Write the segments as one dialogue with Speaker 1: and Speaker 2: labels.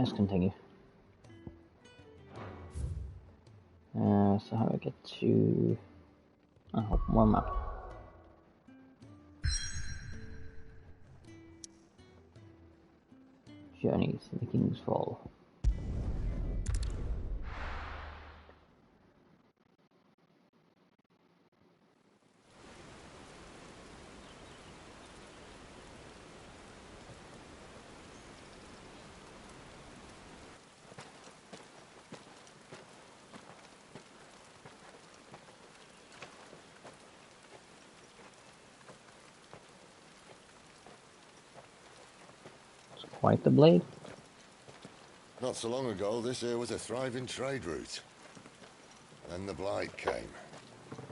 Speaker 1: Let's continue. So how do I get to... Oh, more map. Journey to the King's Fall. Quite the blade.
Speaker 2: Not so long ago, this here was a thriving trade route. Then the blight came.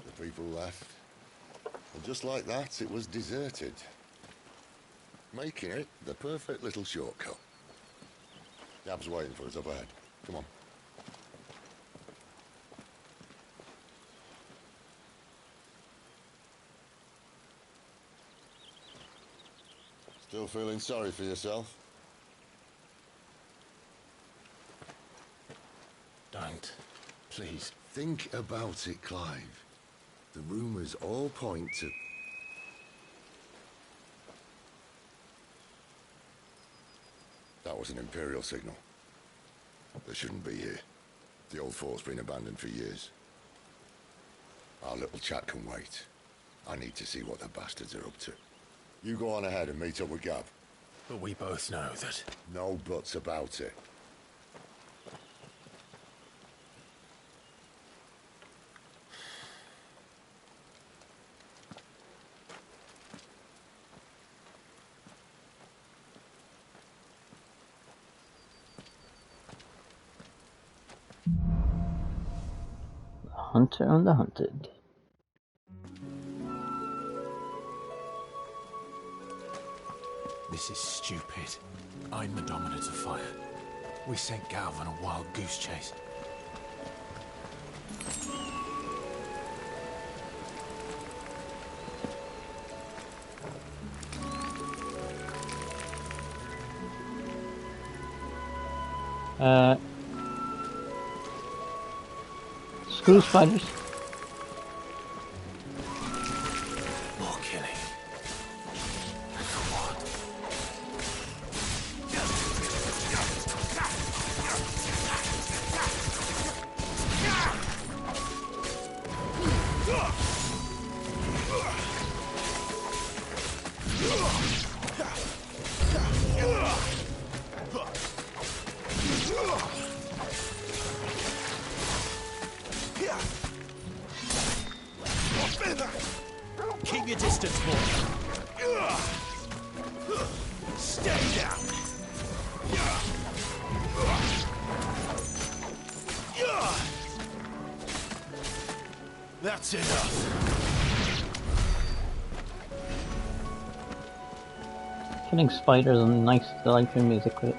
Speaker 2: The people left. And just like that, it was deserted. Making it the perfect little shortcut. Gab's waiting for us up ahead. Come on. Still feeling sorry for yourself?
Speaker 3: Don't. Please.
Speaker 2: Think about it, Clive. The rumours all point to... That was an Imperial signal. They shouldn't be here. The old fort's been abandoned for years. Our little chat can wait. I need to see what the bastards are up to. You go on ahead and meet up with Gab.
Speaker 3: But we both know that...
Speaker 2: No buts about it.
Speaker 1: Hunter and the Hunted.
Speaker 3: This is stupid. I'm the Dominant of Fire. We sent Galv on a wild goose chase.
Speaker 1: Screw spiders.
Speaker 3: More killing. And for what? Keep your distance, boy. Stay down. That's enough.
Speaker 1: Killing spiders and nice delightful music with it.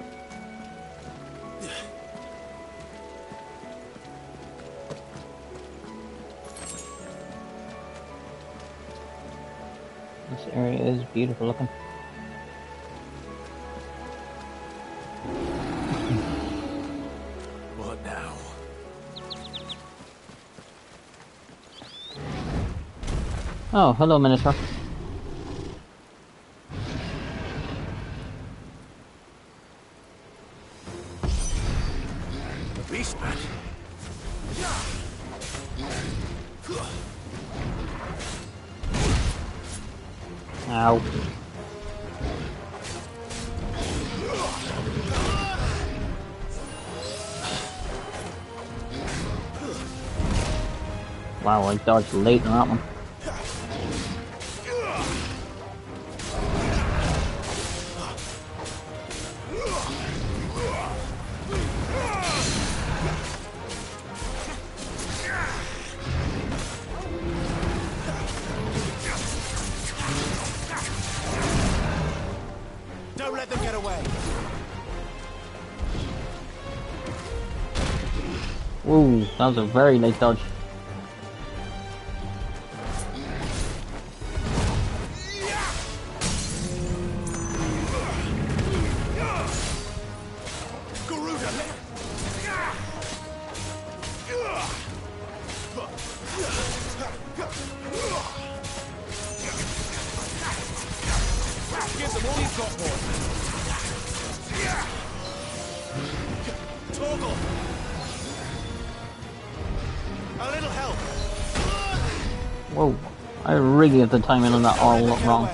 Speaker 1: This area is beautiful looking.
Speaker 3: What now?
Speaker 1: Oh, hello, Minotaur.
Speaker 3: The beast man.
Speaker 1: Ow. Wow, I dodged late on that one.
Speaker 3: Don't let them get away.
Speaker 1: Ooh, that was a very late dodge.
Speaker 3: Guru! All you've got, boy. Torgal. A little help.
Speaker 1: Whoa. I really have the timing on that all wrong.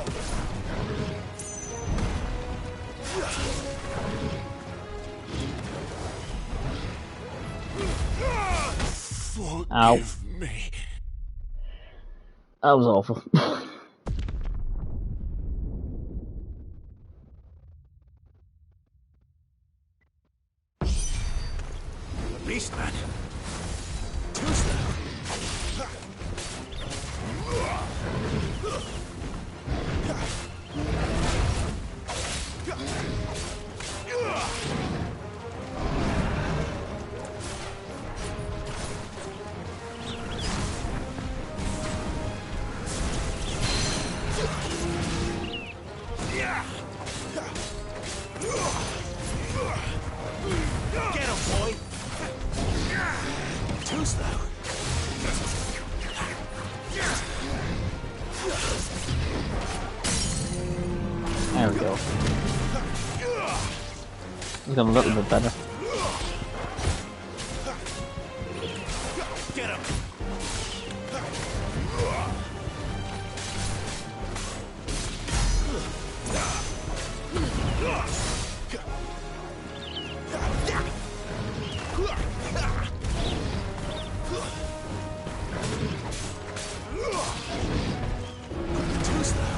Speaker 1: Ow.
Speaker 3: Forgive me.
Speaker 1: That was awful.
Speaker 3: The beast man. Too slow. Get him, boy. Too slow.
Speaker 1: There we go. He's got a little bit better.
Speaker 3: Get him. Too slow.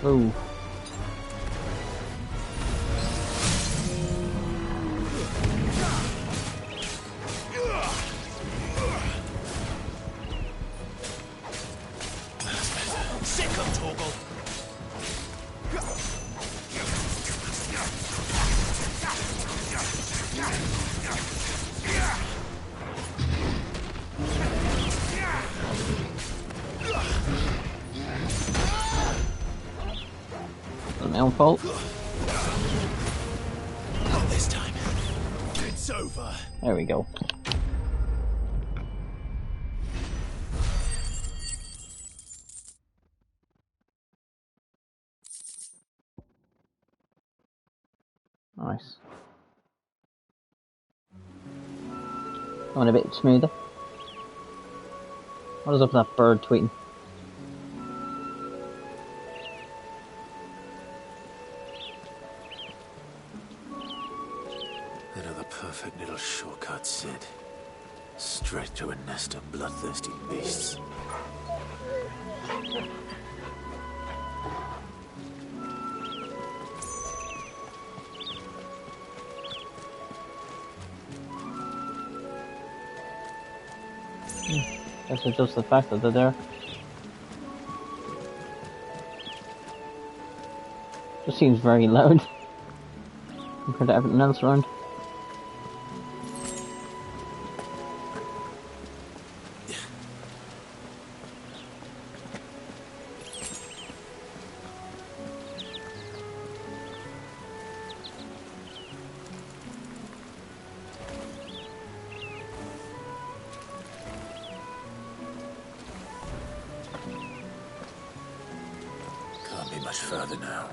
Speaker 1: Ooh.
Speaker 3: Sick of Torgal.
Speaker 1: My own fault.
Speaker 3: Not this time. It's over.
Speaker 1: There we go. Nice. Going a bit smoother. What is up with that bird tweeting?
Speaker 3: Another perfect little shortcut, Sid. Straight to a nest of bloodthirsty beasts.
Speaker 1: Guess it's just the fact that they're there. Just seems very loud compared to everything else around.
Speaker 3: Can't be much further now.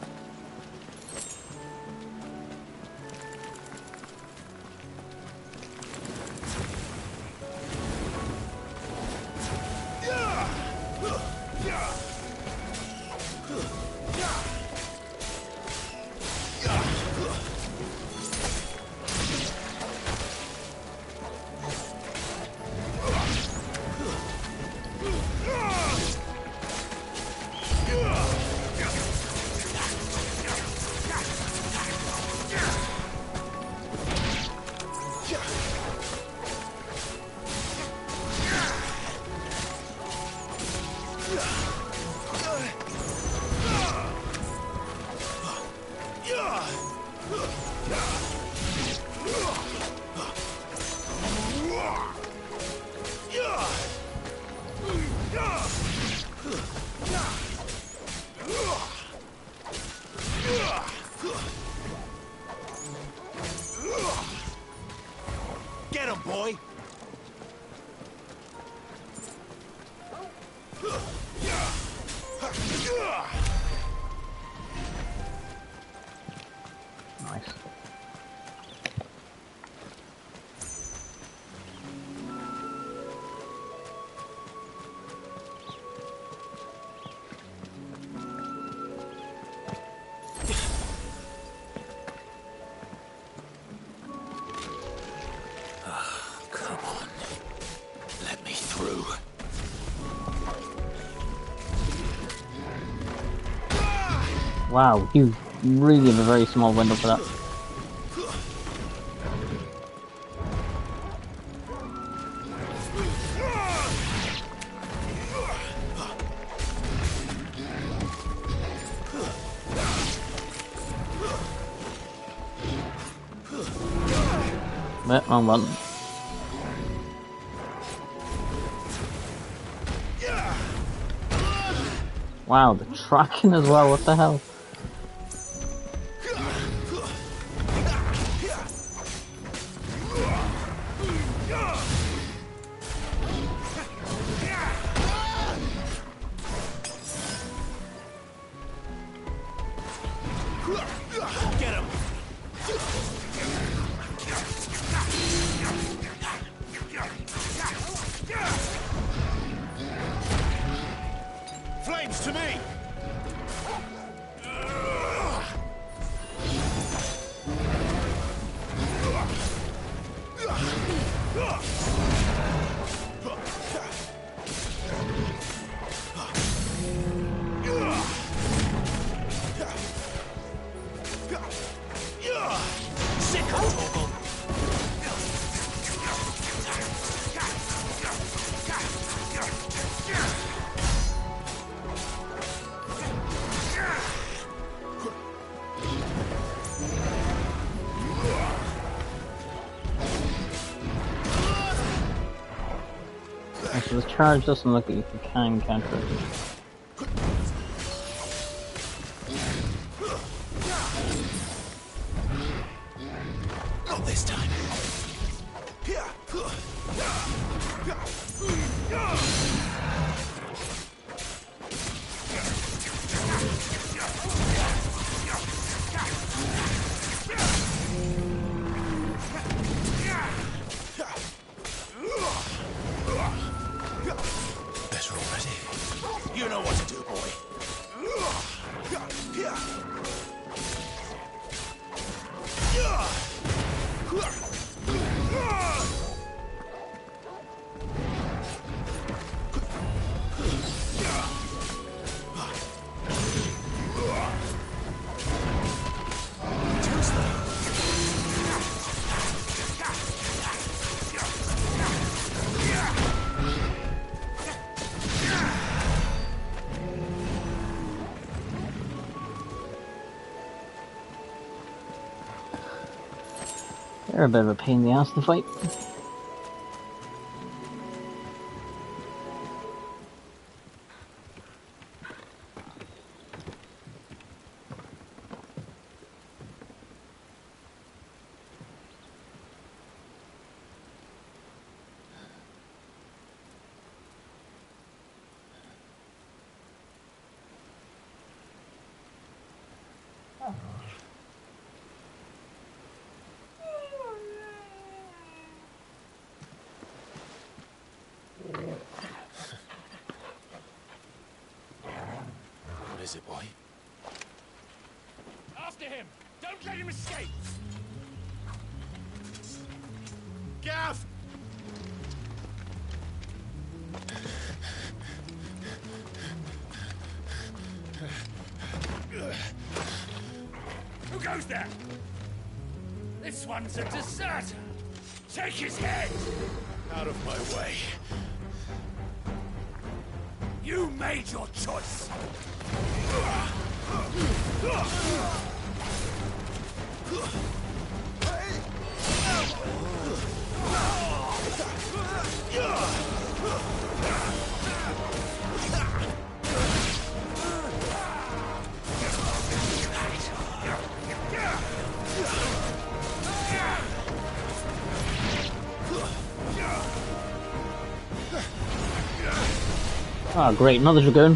Speaker 3: Get him, boy!
Speaker 1: Nice.
Speaker 3: Come on. Let me through.
Speaker 1: Wow, you really have a very small window for that. Wrong one. Wow, the tracking as well, what the hell?
Speaker 3: Get him! Flames to me!
Speaker 1: So the charge doesn't look like you can counter it.
Speaker 3: Not this time. Better already. You know what to do, boy.
Speaker 1: They're a bit of a pain in the ass to fight.
Speaker 3: What is it, boy?
Speaker 4: After him! Don't let him escape!
Speaker 3: Gav!
Speaker 4: Who goes there? This one's a deserter! Take his head!
Speaker 3: Out of my way.
Speaker 4: You made your choice!
Speaker 1: Ah, great, another dragoon.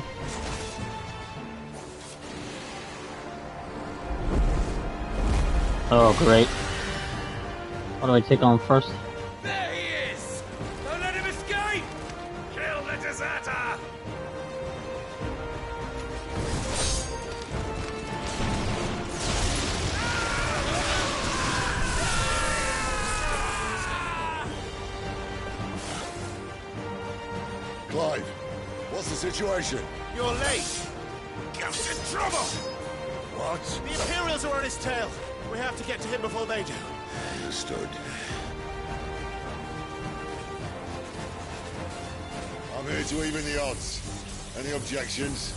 Speaker 1: Oh, great. What do I take on first?
Speaker 4: There he is! Don't let him escape! Kill the deserter!
Speaker 2: Clive, what's the situation?
Speaker 3: You're late.
Speaker 4: Ghost in trouble!
Speaker 2: What?
Speaker 3: The Imperials are on his tail. We have to get to him before they do.
Speaker 2: Understood. I'm here to even the odds. Any objections?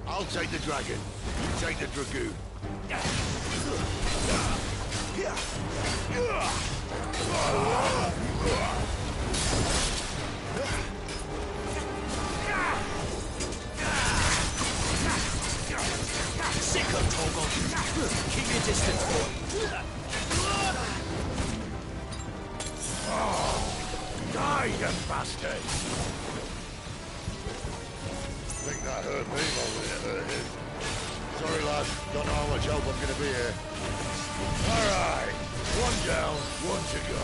Speaker 2: I'll take the dragon. You take the dragoon.
Speaker 3: Sicko, Torgal. Keep your distance, boy.
Speaker 2: Die, you bastard! Think that hurt me more than it hurt him. Sorry, lad. Don't know how much help I'm gonna be here. All right. One down, one to go.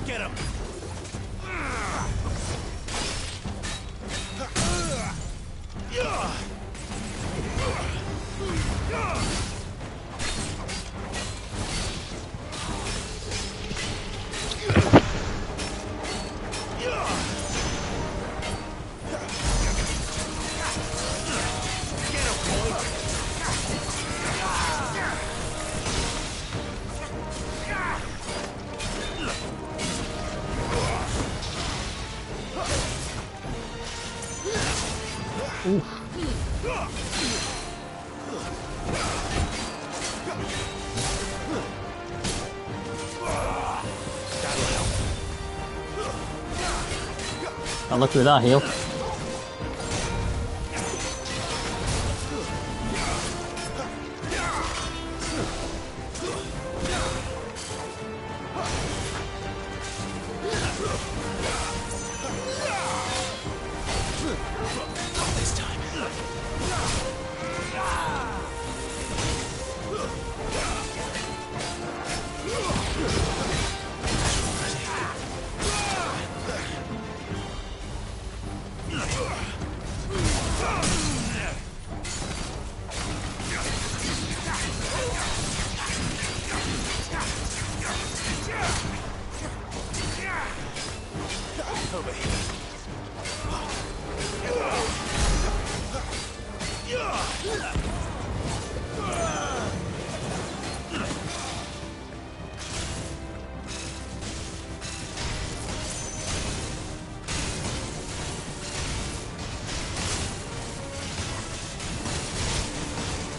Speaker 3: Get him.
Speaker 1: I'll look through that heal.
Speaker 3: This time. Over here.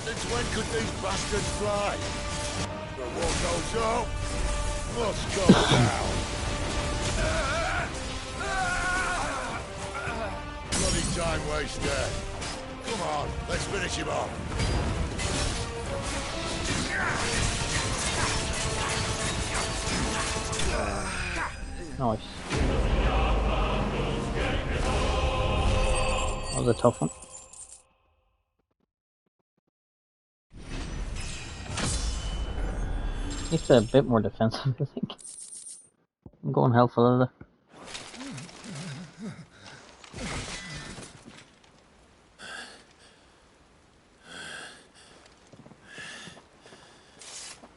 Speaker 2: Since when could these bastards fly? But what goes up must go down. Bloody time waster. Come on, let's finish him off.
Speaker 1: Nice. That was a tough one. Needs to be a bit more defensive, I think. I'm going hell for leather.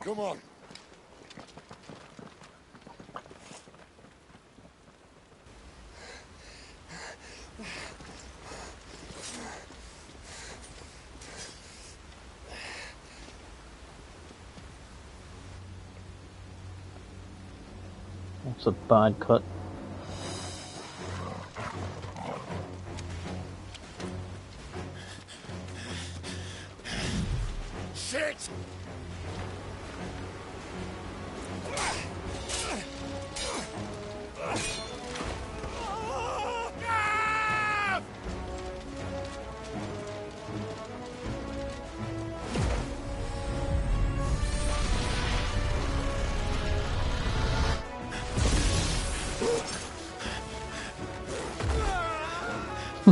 Speaker 2: Come on.
Speaker 1: That's a bad cut.
Speaker 4: Shit!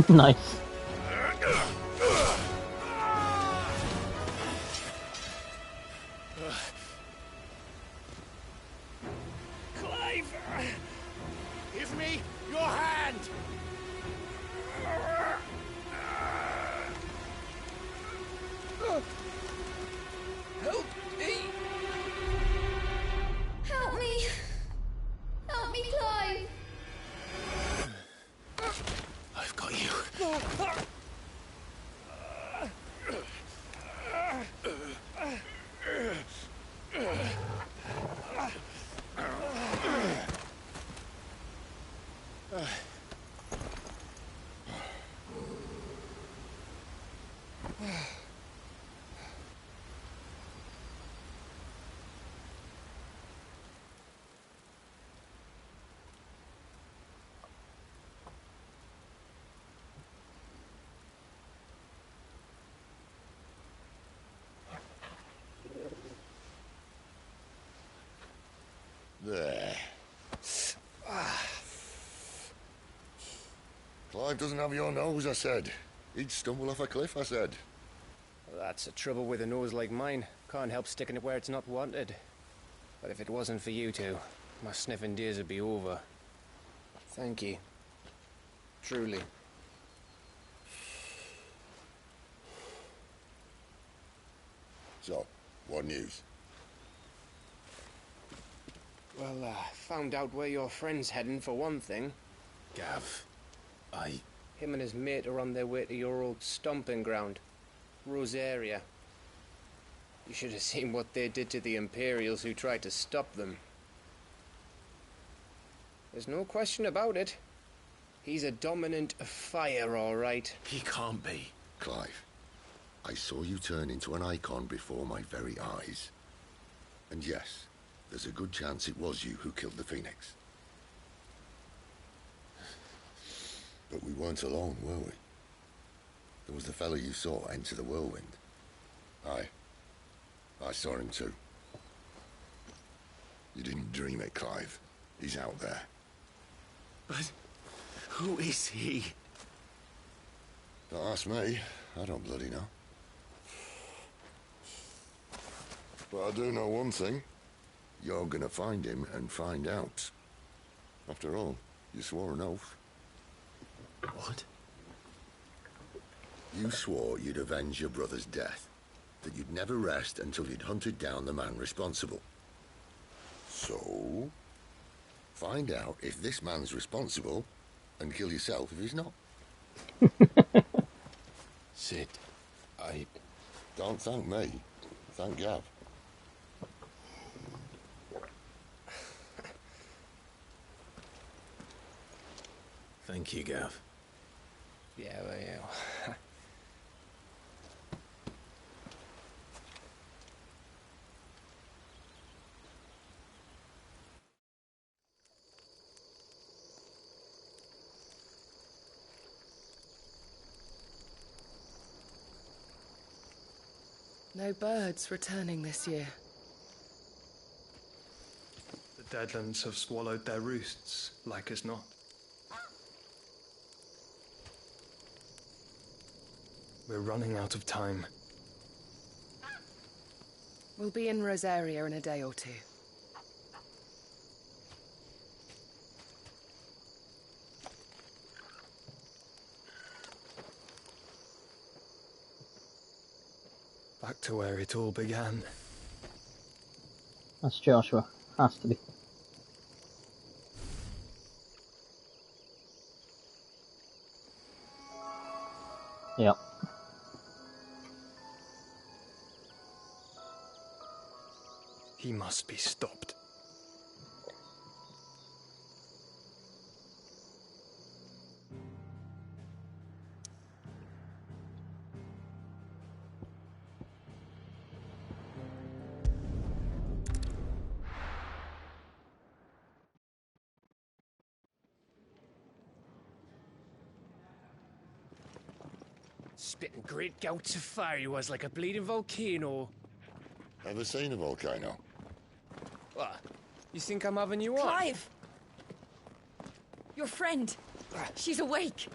Speaker 1: Nice.
Speaker 4: Clive! Give me your hand! Help me!
Speaker 5: Help me! Help me, Clive!
Speaker 3: I've got you.
Speaker 2: There. Clive doesn't have your nose, I said. He'd stumble off a cliff, I said.
Speaker 6: Well, that's the trouble with a nose like mine. Can't help sticking it where it's not wanted. But if it wasn't for you two, my sniffing days would be over. Thank you. Truly.
Speaker 2: So, what news?
Speaker 6: Well, found out where your friend's heading for one thing.
Speaker 3: Gav,
Speaker 6: Him and his mate are on their way to your old stomping ground, Rosaria. You should have seen what they did to the Imperials who tried to stop them. There's no question about it. He's a dominant fire, all right.
Speaker 3: He can't be.
Speaker 2: Clive, I saw you turn into an icon before my very eyes. And yes, there's a good chance it was you who killed the Phoenix. But we weren't alone, were we? There was the fellow you saw enter the whirlwind. I saw him too. You didn't dream it, Clive. He's out there.
Speaker 3: But who is he?
Speaker 2: Don't ask me. I don't bloody know. But I do know one thing. You're gonna find him and find out. After all, you swore an oath.
Speaker 3: What?
Speaker 2: You swore you'd avenge your brother's death. That you'd never rest until you'd hunted down the man responsible. So, find out if this man's responsible and kill yourself if he's not.
Speaker 3: Sid,
Speaker 2: Don't thank me. Thank Gav.
Speaker 3: Thank you, Gav.
Speaker 6: Yeah, well, yeah.
Speaker 7: No birds returning this year.
Speaker 8: The Deadlands have swallowed their roosts, like as not. We're running out of time.
Speaker 7: We'll be in Rosaria in a day or two.
Speaker 8: Back to where it all began.
Speaker 1: That's Joshua. Has to be. Yep.
Speaker 8: He must be stopped.
Speaker 6: Spitting great gouts of fire he was, like a bleeding volcano.
Speaker 2: Ever seen a volcano?
Speaker 6: What? You think I'm having you on?
Speaker 5: Clive! Your friend. She's awake.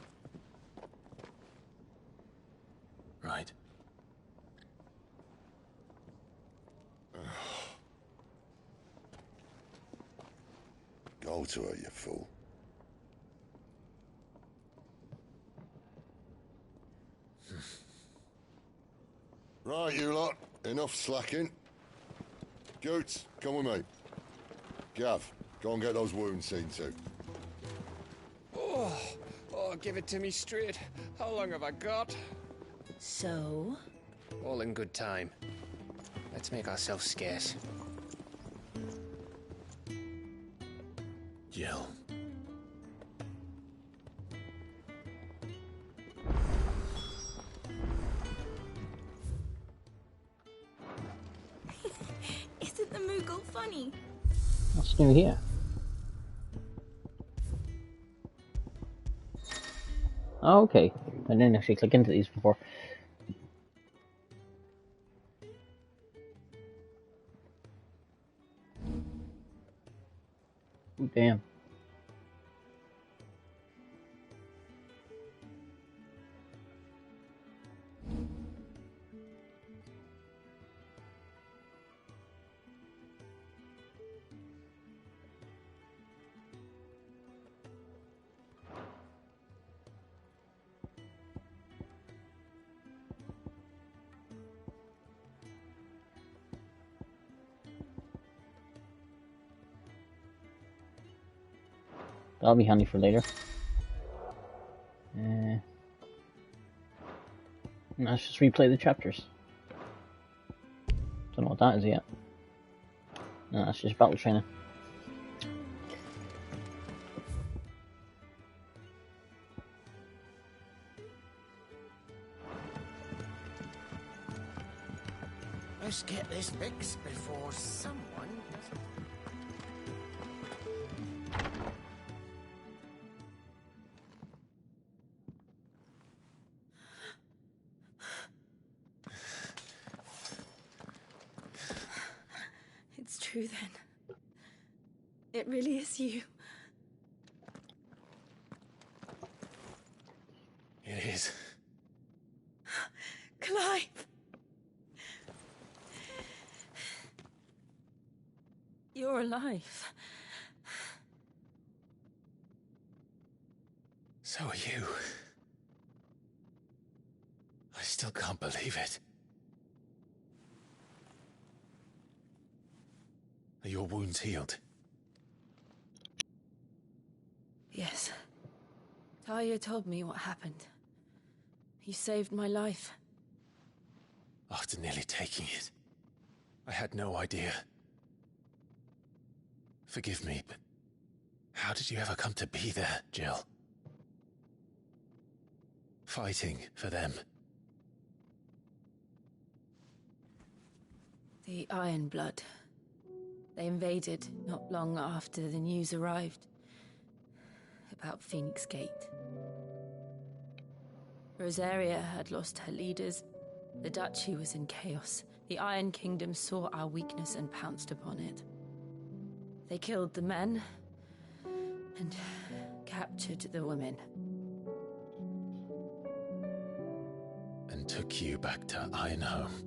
Speaker 3: Right.
Speaker 2: Go to her, you fool. Right, you lot. Enough slacking. Goots, come with me. Gav, go and get those wounds seen to.
Speaker 6: Oh, give it to me straight. How long have I got?
Speaker 5: So?
Speaker 6: All in good time. Let's make ourselves scarce.
Speaker 3: Jill.
Speaker 5: Isn't the Moogle funny?
Speaker 1: What's new here? Oh, okay. I didn't actually click into these before. Ooh, damn. That'll be handy for later. Let's just replay the chapters. Don't know what that is yet. No, that's just battle training.
Speaker 3: Let's get this fixed before someone...
Speaker 5: It's true then. It really is you.
Speaker 3: It is.
Speaker 5: Clive! You're alive.
Speaker 3: So are you. I still can't believe it. Are your wounds healed?
Speaker 5: Yes. Talia told me what happened. You saved my life.
Speaker 3: After nearly taking it, I had no idea. Forgive me, but how did you ever come to be there, Jill? Fighting for them.
Speaker 5: The Iron Blood. They invaded not long after the news arrived about Phoenix Gate. Rosaria had lost her leaders. The Duchy was in chaos. The Iron Kingdom saw our weakness and pounced upon it. They killed the men and captured the women.
Speaker 3: And took you back to Ironhome.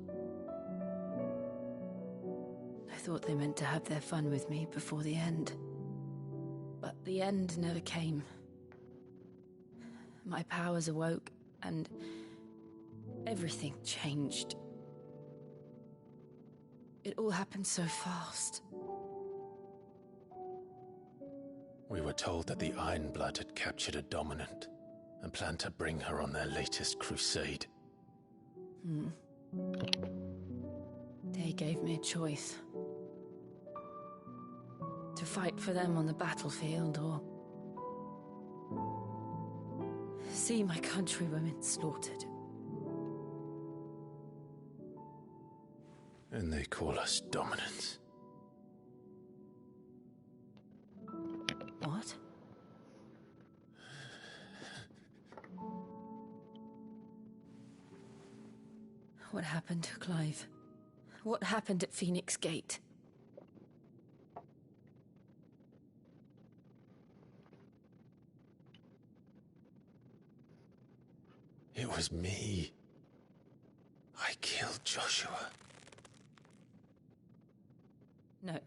Speaker 5: I thought they meant to have their fun with me before the end. But the end never came. My powers awoke, and everything changed. It all happened so fast.
Speaker 3: We were told that the Iron Blood had captured a dominant and planned to bring her on their latest crusade.
Speaker 5: They gave me a choice. To fight for them on the battlefield, or see my countrywomen slaughtered.
Speaker 3: And they call us dominants.
Speaker 5: What? What happened, Clive? What happened at Phoenix Gate?
Speaker 3: It was me. I killed Joshua.
Speaker 5: No,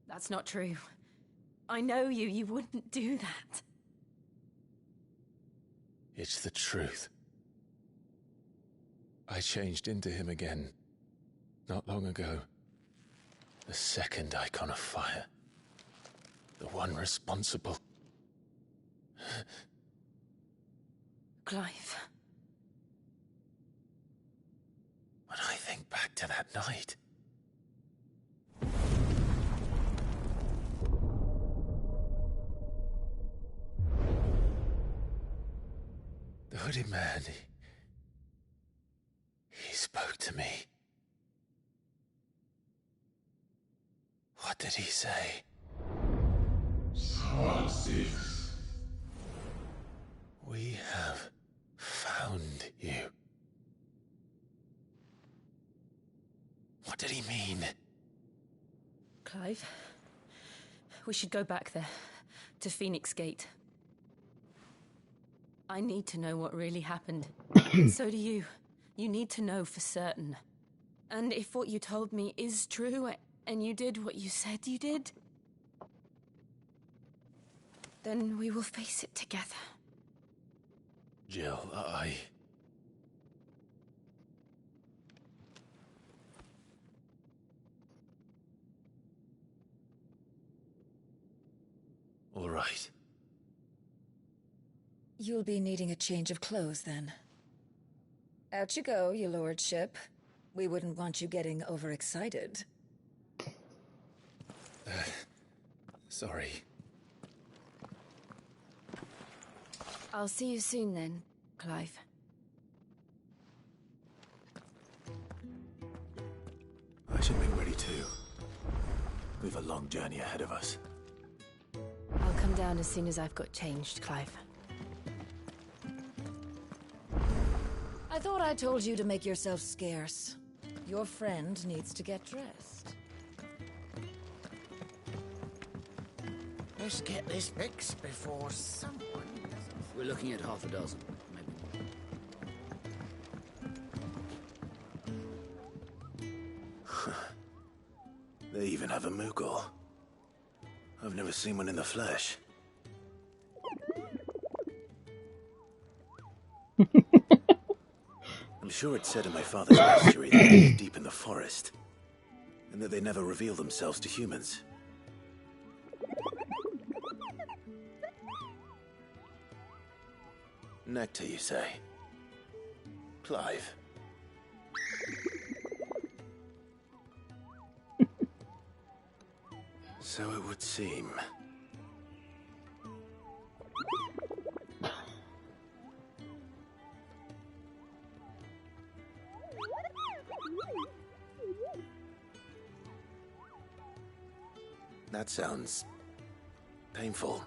Speaker 5: that's not true. I know you. You wouldn't do that.
Speaker 3: It's the truth. I changed into him again, not long ago. The second icon of fire. The one responsible.
Speaker 5: Clive.
Speaker 3: When I think back to that night... The hooded man, he spoke to me. What did he say?
Speaker 9: Six.
Speaker 3: We have found you. What did he mean?
Speaker 5: Clive, we should go back there, to Phoenix Gate. I need to know what really happened. So do you. You need to know for certain. And if what you told me is true, and you did what you said you did, then we will face it together.
Speaker 3: Jill, All right.
Speaker 10: You'll be needing a change of clothes, then. Out you go, your lordship. We wouldn't want you getting overexcited.
Speaker 3: Sorry.
Speaker 5: I'll see you soon then, Clive.
Speaker 3: I should make ready too. We've a long journey ahead of us.
Speaker 5: I'll come down as soon as I've got changed, Clive.
Speaker 10: I thought I told you to make yourself scarce. Your friend needs to get dressed.
Speaker 4: Let's get this fixed before someone doesn't.
Speaker 11: We're looking at half a dozen, maybe more.
Speaker 3: They even have a Moogle. I've never seen one in the flesh. I'm sure it said in my father's history that they live deep in the forest, and that they never reveal themselves to humans. Nectar, you say? Clive. So it would seem. That sounds painful.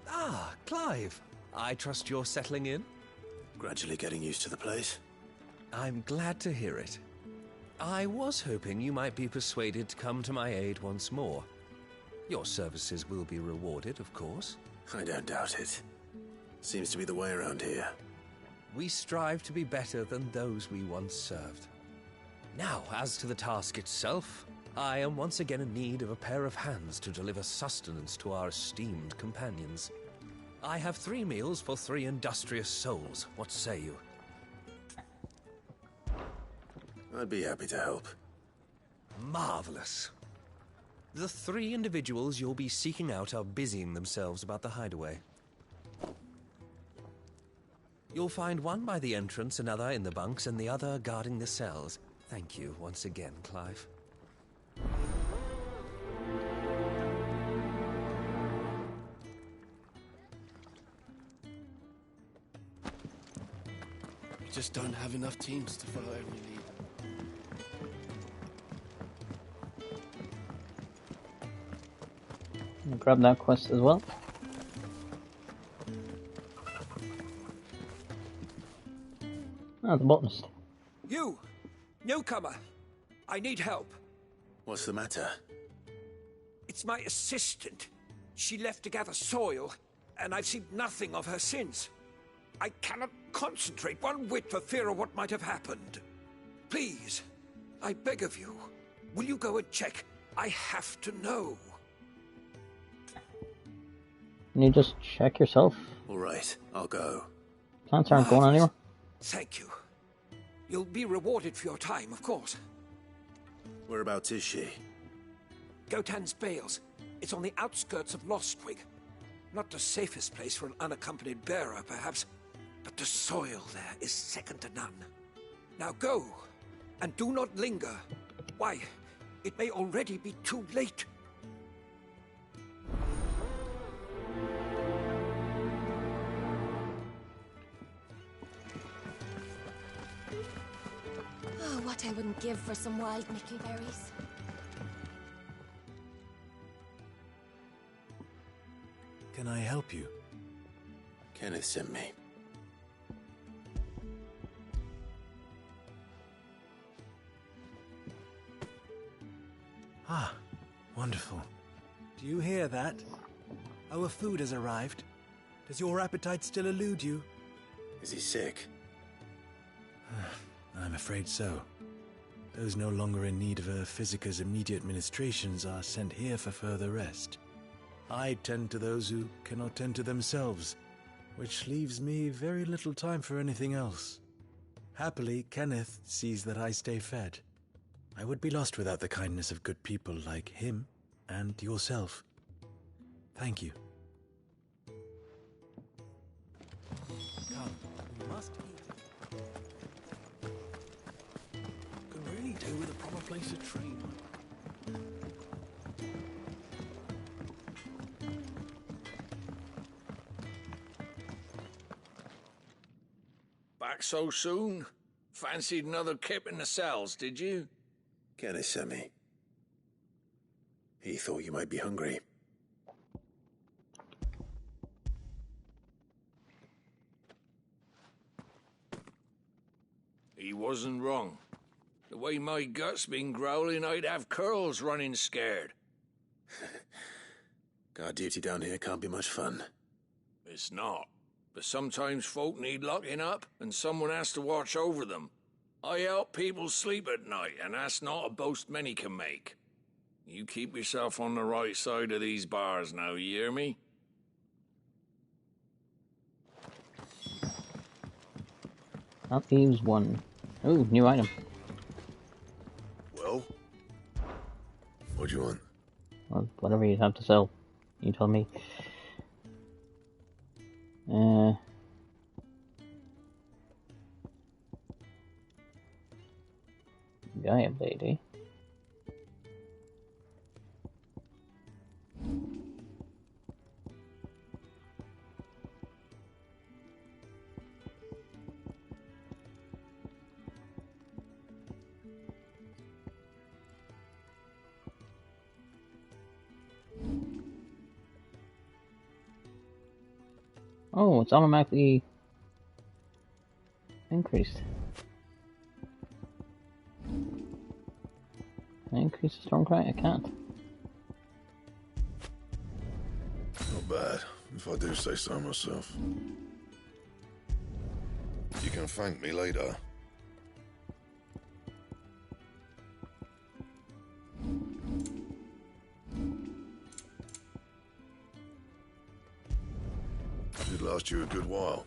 Speaker 12: Ah, Clive. I trust you're settling in?
Speaker 3: Gradually getting used to the place.
Speaker 12: I'm glad to hear it. I was hoping you might be persuaded to come to my aid once more. Your services will be rewarded, of course.
Speaker 3: I don't doubt it. Seems to be the way around here.
Speaker 12: We strive to be better than those we once served. Now, as to the task itself, I am once again in need of a pair of hands to deliver sustenance to our esteemed companions. I have 3 meals for 3 industrious souls. What say you?
Speaker 3: I'd be happy to help.
Speaker 12: Marvelous. The 3 individuals you'll be seeking out are busying themselves about the hideaway. You'll find one by the entrance, another in the bunks, and the other guarding the cells. Thank you once again, Clive.
Speaker 9: We just don't have enough teams to follow every lead.
Speaker 1: Grab that quest as well. Ah, the botanist.
Speaker 12: You! Newcomer! I need help.
Speaker 3: What's the matter?
Speaker 12: It's my assistant. She left to gather soil, and I've seen nothing of her since. I cannot concentrate one whit for fear of what might have happened. Please, I beg of you, will you go and check? I have to know.
Speaker 1: Can you just check yourself?
Speaker 3: All right, I'll go.
Speaker 1: Plants aren't going anywhere.
Speaker 12: Thank you. You'll be rewarded for your time, of course.
Speaker 3: Whereabouts is she?
Speaker 12: Gotan's Bales. It's on the outskirts of Lostwig. Not the safest place for an unaccompanied bearer, perhaps, but the soil there is second to none. Now go, and do not linger. Why, it may already be too late.
Speaker 13: Oh, what I wouldn't give for some wild mickleberries.
Speaker 3: Can I help you? Kenneth sent me.
Speaker 14: Ah, wonderful. Do you hear that? Our food has arrived. Does your appetite still elude you?
Speaker 3: Is he sick?
Speaker 14: I'm afraid so. Those no longer in need of a Physica's immediate ministrations are sent here for further rest. I tend to those who cannot tend to themselves, which leaves me very little time for anything else. Happily, Kenneth sees that I stay fed. I would be lost without the kindness of good people like him and yourself. Thank you.
Speaker 12: Come, we must eat. Could really do with a proper place to train.
Speaker 4: Back so soon? Fancied another kip in the cells, did you?
Speaker 3: Kenneth sent me. He thought you might be hungry.
Speaker 4: He wasn't wrong. The way my gut's been growling, I'd have curls running scared.
Speaker 3: Guard duty down here can't be much fun.
Speaker 4: It's not. But sometimes folk need locking up, and someone has to watch over them. I help people sleep at night, and that's not a boast many can make. You keep yourself on the right side of these bars now, you hear me?
Speaker 1: That leaves one. Ooh, new item.
Speaker 2: Well? What do you want?
Speaker 1: Well, whatever you have to sell. You tell me. Gaia blade, eh? Oh, it's automatically increased. Can I increase the Stormcry? I can't.
Speaker 2: Not bad, if I do say so myself. You can thank me later. Should last you a good while.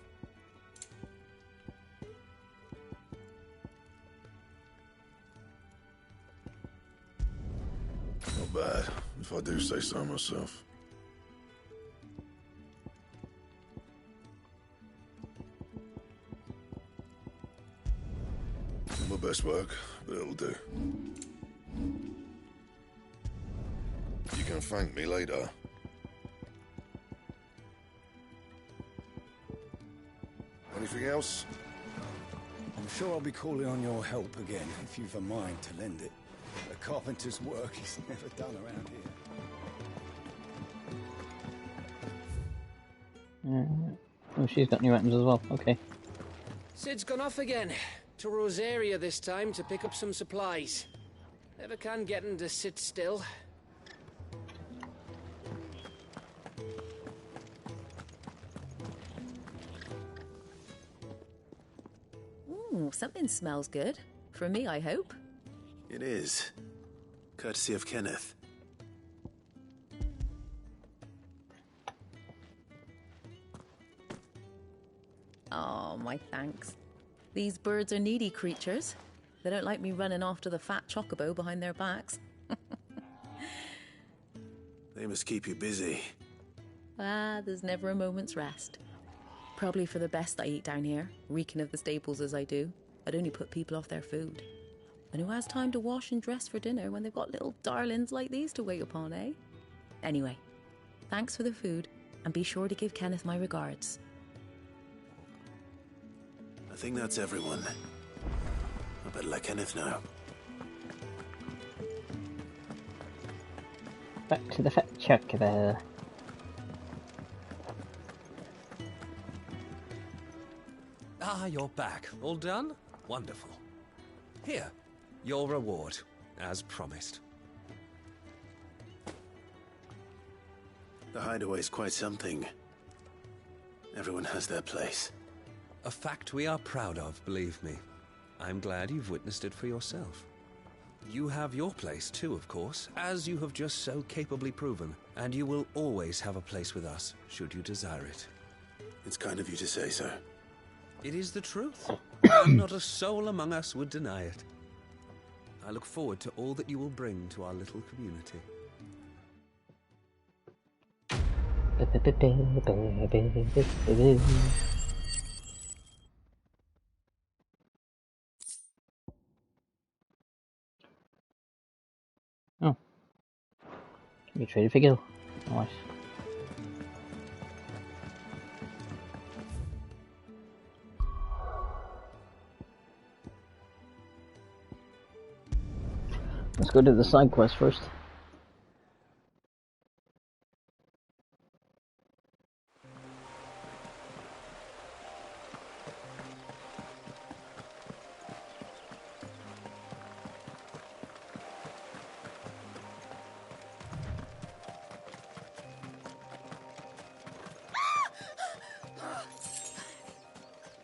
Speaker 2: Not bad, if I do say so myself. Not my best work, but it'll do. You can thank me later. Anything else?
Speaker 15: I'm sure I'll be calling on your help again, if you've a mind to lend it. A carpenter's work is never done around here.
Speaker 1: Oh, she's got new weapons as well. Okay.
Speaker 6: Sid's gone off again. To Rosaria this time to pick up some supplies. Never can get him to sit still.
Speaker 16: Ooh, something smells good. For me, I hope.
Speaker 3: It is. Courtesy of Kenneth.
Speaker 16: Oh, my thanks. These birds are needy creatures. They don't like me running after the fat chocobo behind their backs.
Speaker 3: They must keep you busy.
Speaker 16: There's never a moment's rest. Probably for the best I eat down here, reeking of the staples as I do. I'd only put people off their food. And who has time to wash and dress for dinner when they've got little darlings like these to wait upon, eh? Anyway, thanks for the food, and be sure to give Kenneth my regards.
Speaker 3: I think that's everyone. I better let Kenneth know.
Speaker 1: Back to the fat chocobo.
Speaker 12: Ah, you're back. All done? Wonderful. Here, your reward, as promised.
Speaker 3: The hideaway's quite something. Everyone has their place.
Speaker 12: A fact we are proud of, believe me. I'm glad you've witnessed it for yourself. You have your place too, of course, as you have just so capably proven, and you will always have a place with us, should you desire it.
Speaker 3: It's kind of you to say so.
Speaker 12: It is the truth, and not a soul among us would deny it. I look forward to all that you will bring to our little community.
Speaker 1: Oh. You traded for Gil. Nice. Let's go to the side quest first.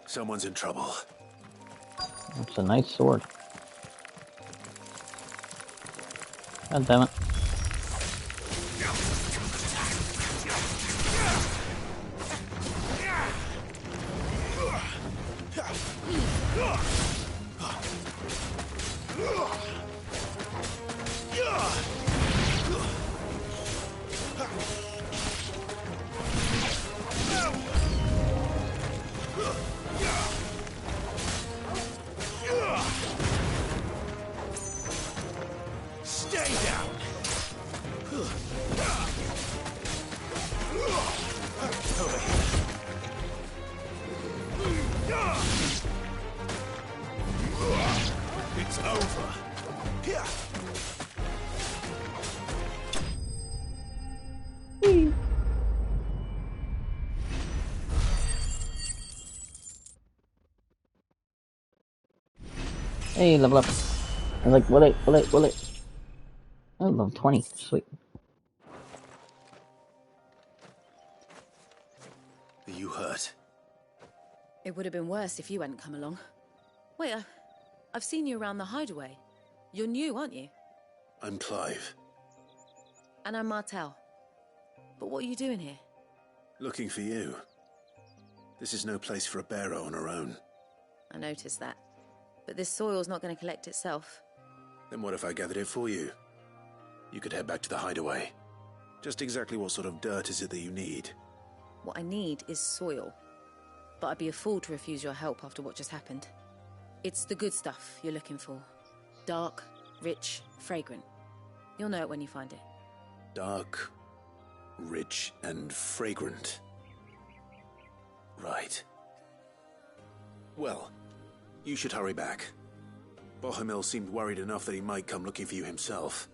Speaker 3: Someone's in trouble.
Speaker 1: That's a nice sword. God damn it. Hey, level up. I was like, will it? Oh, level 20. Sweet.
Speaker 3: Are you hurt?
Speaker 16: It would have been worse if you hadn't come along. Wait, I've seen you around the hideaway. You're new, aren't you?
Speaker 3: I'm Clive.
Speaker 16: And I'm Martel. But what are you doing here?
Speaker 3: Looking for you. This is no place for a bearer on her own.
Speaker 16: I noticed that. But this soil's not going to collect itself.
Speaker 3: Then what if I gathered it for you? You could head back to the hideaway. Just exactly what sort of dirt is it that you need?
Speaker 16: What I need is soil. But I'd be a fool to refuse your help after what just happened. It's the good stuff you're looking for. Dark, rich, fragrant. You'll know it when you find it.
Speaker 3: Dark, rich, and fragrant. Right. Well, You should hurry back. Bohemil seemed worried enough that he might come looking for you himself.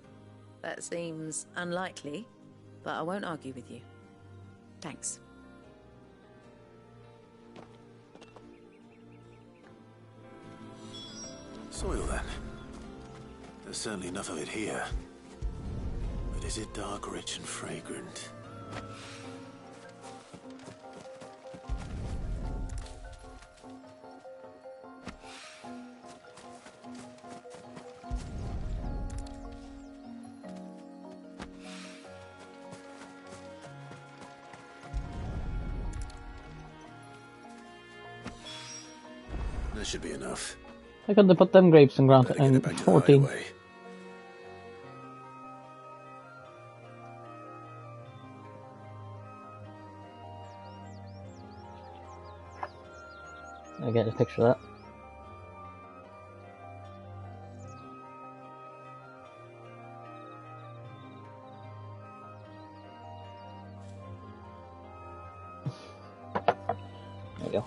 Speaker 16: That seems unlikely, but I won't argue with you. Thanks.
Speaker 3: Soil, then. There's certainly enough of it here. But is it dark, rich, and fragrant? That should be enough.
Speaker 1: How could they put them grapes in ground in 14? I get a picture of that. There we go.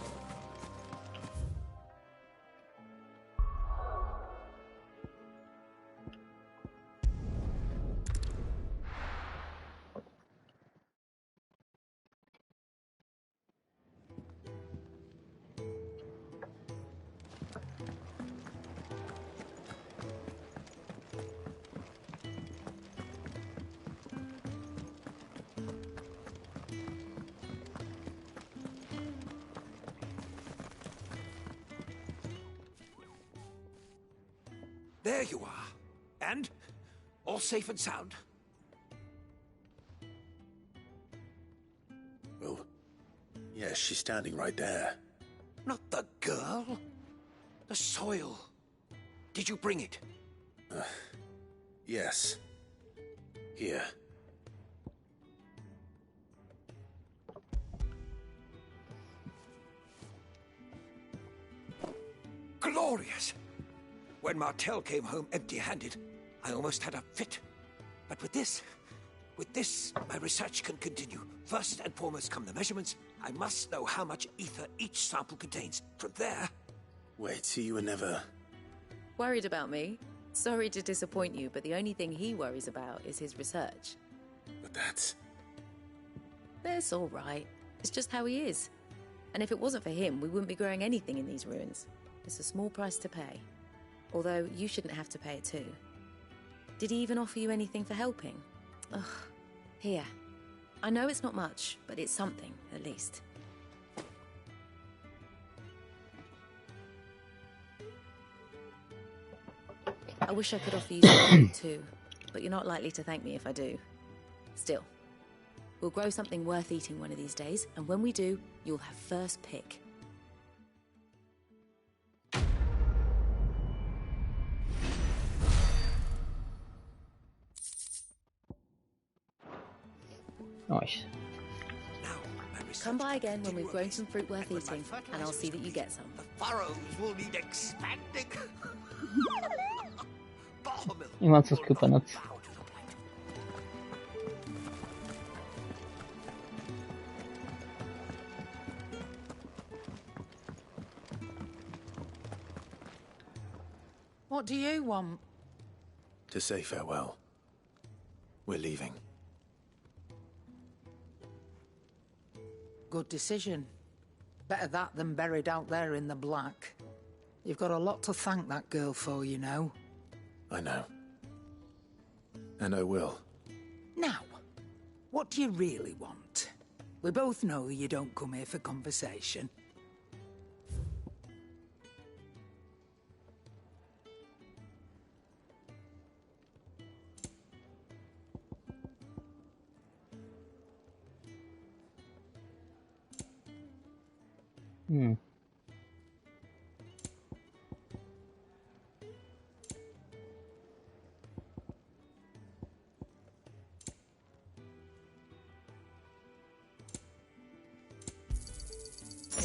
Speaker 17: There you are. And? All safe and sound?
Speaker 3: Well, yes, she's standing right there.
Speaker 17: Not the girl. The soil. Did you bring it?
Speaker 3: Yes. Here.
Speaker 17: Glorious! When Martel came home empty-handed, I almost had a fit. But with this, my research can continue. First and foremost come the measurements. I must know how much ether each sample contains. From there...
Speaker 3: Wait, so you were never...
Speaker 16: Worried about me? Sorry to disappoint you, but the only thing he worries about is his research.
Speaker 3: But that's...
Speaker 16: That's all right. It's just how he is. And if it wasn't for him, we wouldn't be growing anything in these ruins. It's a small price to pay. Although, you shouldn't have to pay it too. Did he even offer you anything for helping? Ugh. Here. I know it's not much, but it's something, at least. I wish I could offer you something too, but you're not likely to thank me if I do. Still, we'll grow something worth eating one of these days, and when we do, you'll have first pick.
Speaker 1: Nice.
Speaker 16: Come by again when we've grown some fruit worth eating, and I'll see that you get some.
Speaker 17: The furrows will need expanding.
Speaker 1: He wants his coconuts.
Speaker 18: What do you want?
Speaker 3: To say farewell. We're leaving.
Speaker 18: Good decision. Better that than buried out there in the black. You've got a lot to thank that girl for, you know.
Speaker 3: I know. And I will.
Speaker 18: Now, what do you really want? We both know you don't come here for conversation. You'll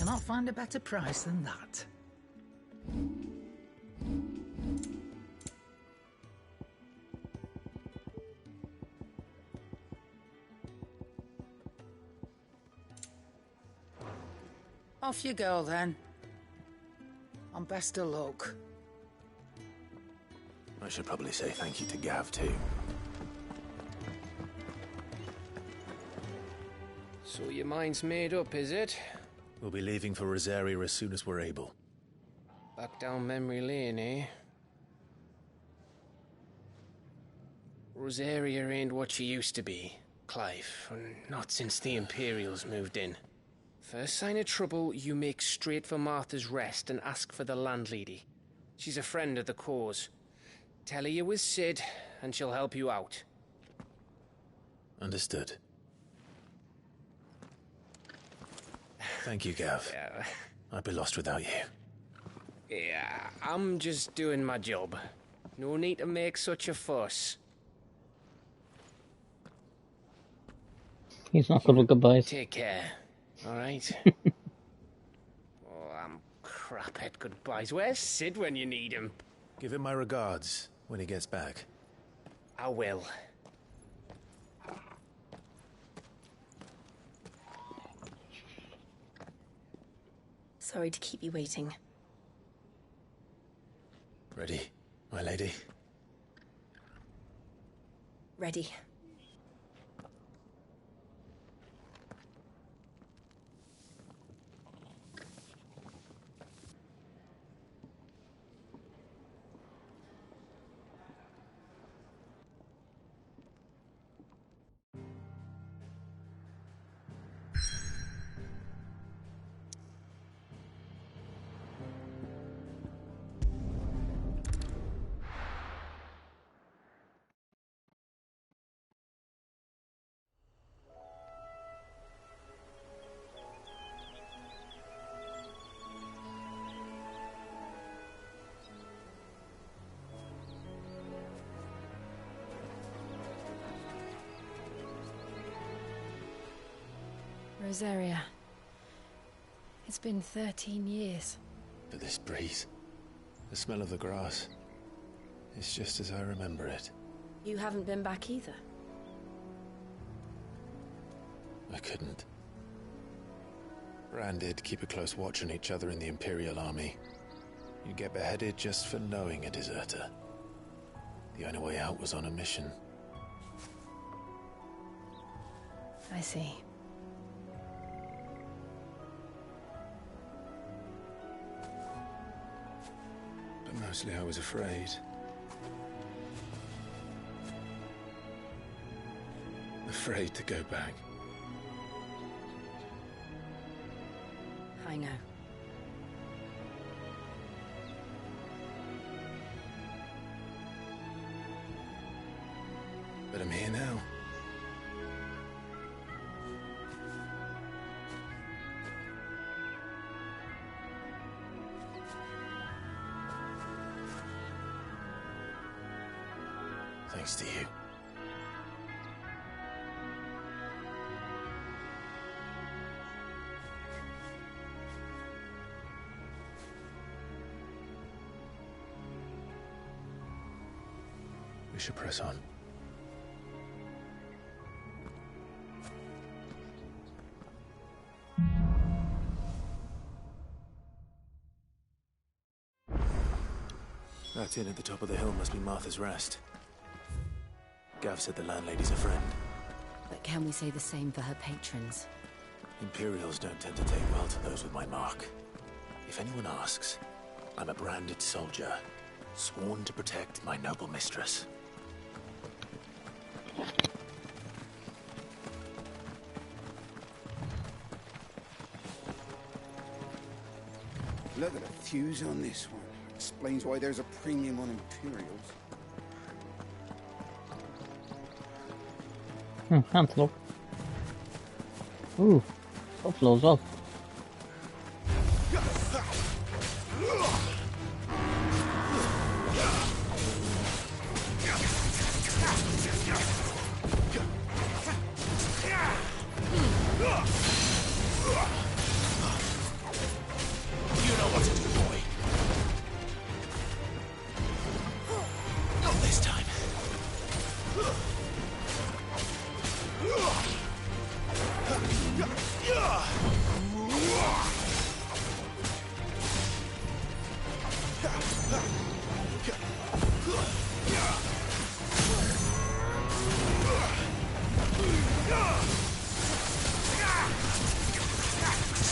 Speaker 18: not find a better price than that. Off you go, then. And best of luck.
Speaker 3: I should probably say thank you to Gav, too.
Speaker 6: So your mind's made up, is it?
Speaker 3: We'll be leaving for Rosaria as soon as we're able.
Speaker 6: Back down memory lane, eh? Rosaria ain't what she used to be, Clive. Not since the Imperials moved in. First sign of trouble, you make straight for Martha's Rest and ask for the landlady. She's a friend of the cause. Tell her you was Sid, and she'll help you out.
Speaker 3: Understood. Thank you, Gav.
Speaker 6: Yeah.
Speaker 3: I'd be lost without you.
Speaker 6: Yeah, I'm just doing my job. No need to make such a fuss.
Speaker 1: He's not good with goodbyes.
Speaker 6: Take care, alright? Oh, I'm crap at goodbyes. Where's Sid when you need him?
Speaker 3: Give him my regards when he gets back.
Speaker 6: I will.
Speaker 5: Sorry to keep you waiting.
Speaker 3: Ready, my lady?
Speaker 5: Ready. Rosaria. It's been 13 years.
Speaker 3: But this breeze, the smell of the grass, it's just as I remember it.
Speaker 5: You haven't been back either.
Speaker 3: I couldn't. Bran did keep a close watch on each other in the Imperial Army. You get beheaded just for knowing a deserter. The only way out was on a mission.
Speaker 5: I see.
Speaker 3: But mostly I was afraid. Afraid to go back.
Speaker 5: I know.
Speaker 3: But I'm here now. Thanks to you. We should press on. That inn at the top of the hill must be Martha's Rest. Gav said the landlady's a friend.
Speaker 5: But can we say the same for her patrons?
Speaker 3: Imperials don't tend to take well to those with my mark. If anyone asks, I'm a branded soldier, sworn to protect my noble mistress.
Speaker 15: Look at the fuse on this one. Explains why there's a premium on Imperials.
Speaker 1: Antelope. Ooh, buffalo as well.
Speaker 17: You know what to do, boy. Not this time.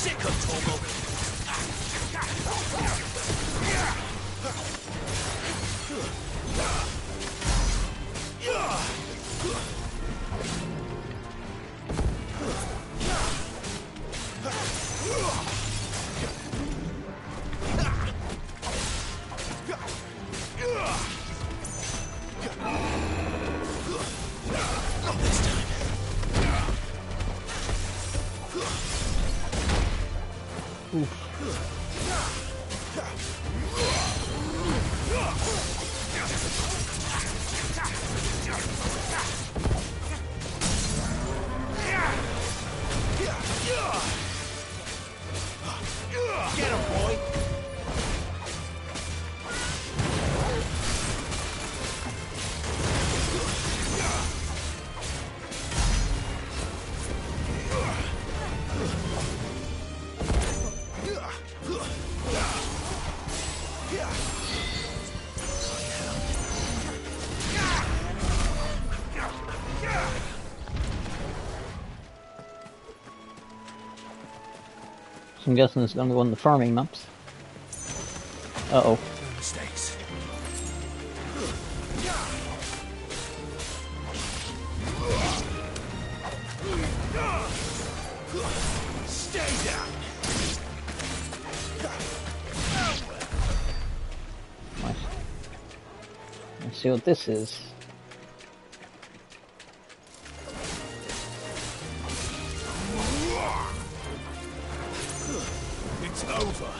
Speaker 3: sick of Tormund.
Speaker 17: Get him, boy!
Speaker 1: So I'm guessing it's going to go on the farming maps. Uh-oh.
Speaker 3: Mistakes.
Speaker 17: Stay down!
Speaker 1: Nice. Let's see what this is.
Speaker 17: It's over!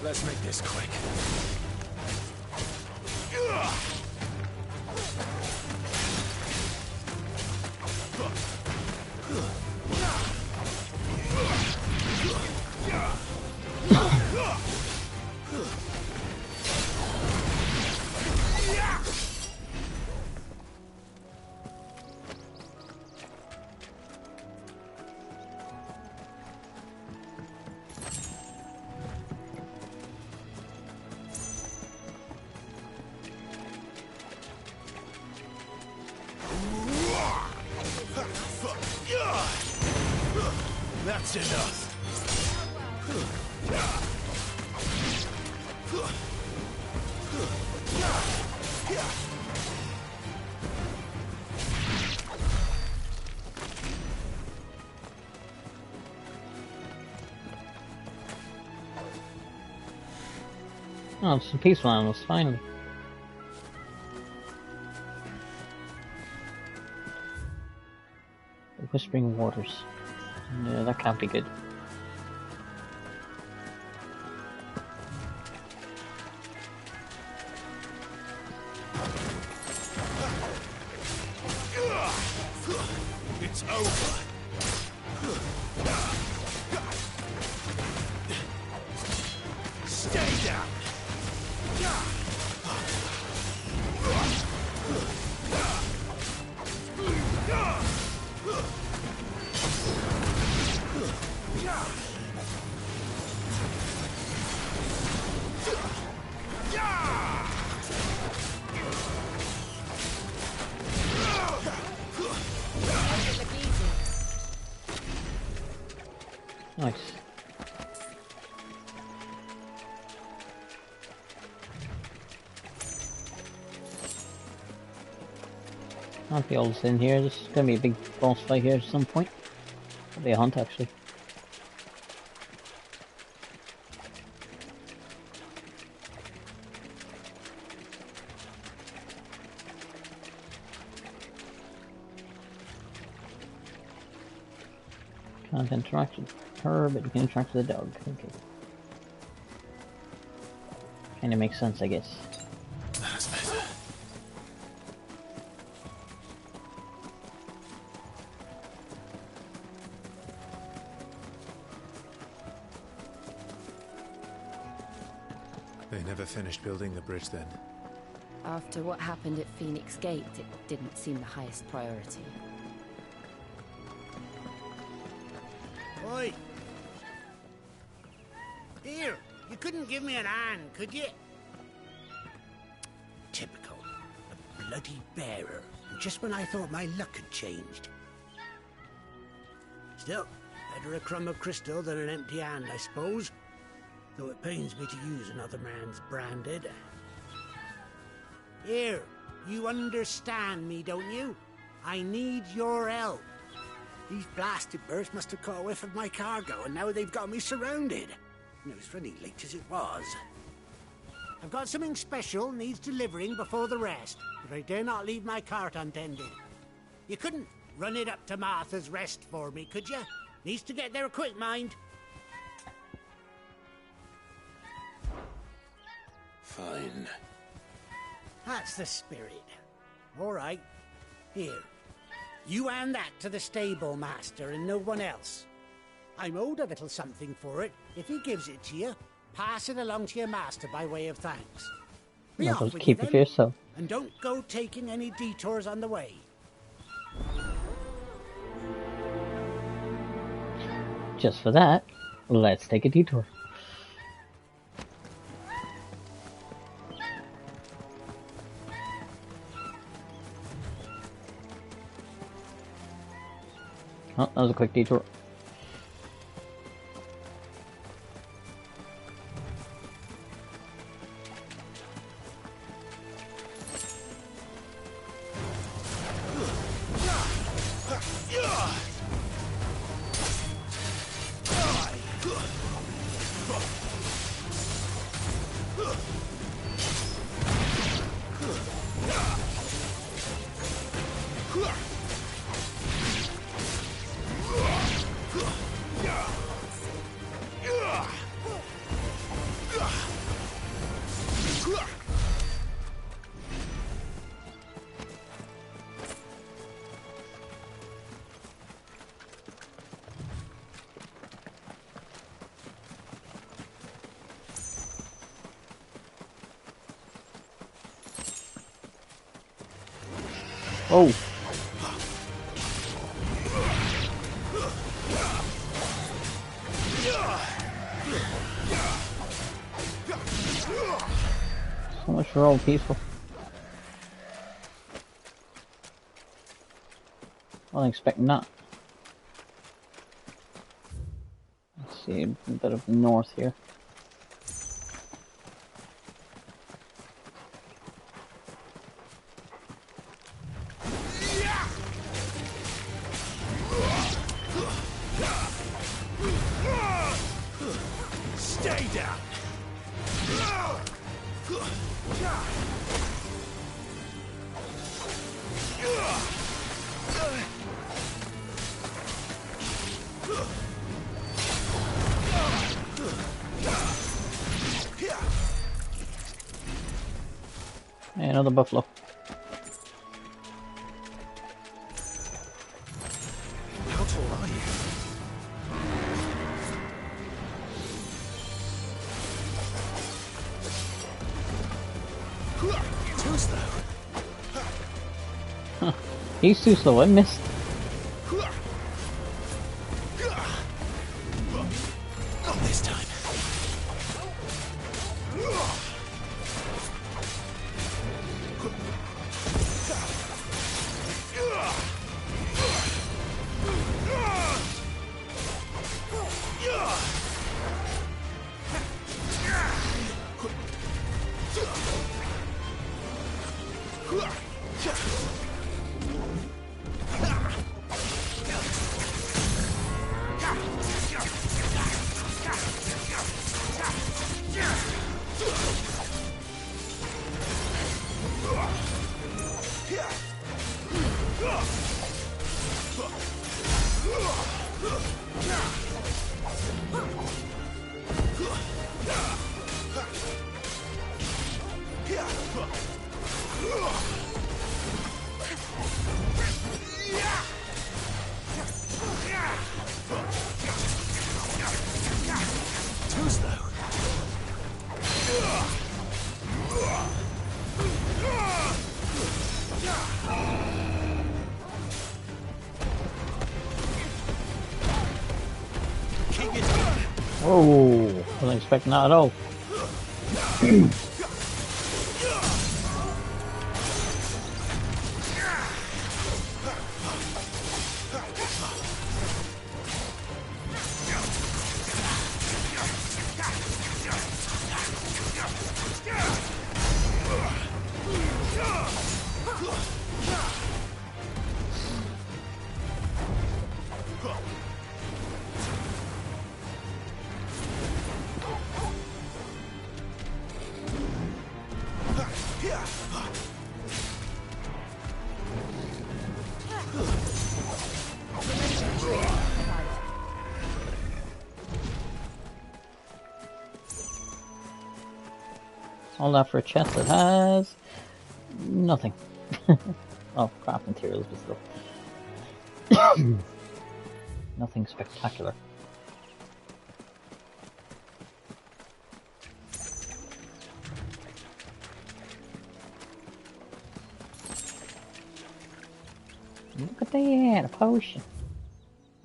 Speaker 3: Let's make this quick.
Speaker 17: That's enough.
Speaker 1: Oh, it's some peaceful animals, finally. The Whispering Waters. Yeah, that can't be good.
Speaker 17: It's over. Stay down.
Speaker 1: Nice. Can't be all in here. This is gonna be a big boss fight here at some point. Probably a hunt, actually. Can't interact with her, but you can interact with the dog. Okay. Kinda makes sense, I guess.
Speaker 3: That's better.
Speaker 8: They never finished building the bridge then.
Speaker 5: After what happened at Phoenix Gate, it didn't seem the highest priority.
Speaker 19: Oi! Here, you couldn't give me an hand, could you? Typical. A bloody bearer. Just when I thought my luck had changed. Still, better a crumb of crystal than an empty hand, I suppose. Though it pains me to use another man's branded. Here, you understand me, don't you? I need your help. These blasted birds must have caught a whiff of my cargo, and now they've got me surrounded. And it was running late as it was. I've got something special needs delivering before the rest, but I dare not leave my cart untended. You couldn't run it up to Martha's Rest for me, could you? Needs to get there quick, mind.
Speaker 17: Fine.
Speaker 19: That's the spirit. All right. Here. You hand that to the stable master and no one else. I'm owed a little something for it. If he gives it to you, pass it along to your master by way of thanks. Be
Speaker 1: Might
Speaker 19: off
Speaker 1: as well
Speaker 19: with
Speaker 1: keep
Speaker 19: you
Speaker 1: it for
Speaker 19: then,
Speaker 1: yourself.
Speaker 19: and don't go taking any detours on the way.
Speaker 1: Just for that, let's take a detour. Oh, that was a quick detour. Oh. So much for all peaceful. I wasn't expecting that. Let's see, a bit of north here.
Speaker 17: Stay down!
Speaker 1: Hey, another buffalo.
Speaker 17: How tall are you? Too slow.
Speaker 1: Huh. He's too slow, I missed.
Speaker 17: Not this time. Too slow.
Speaker 1: Oh, wasn't expecting that at all. All that for a chest that has nothing. Oh, craft materials, but still. Nothing spectacular. Look at that, a potion.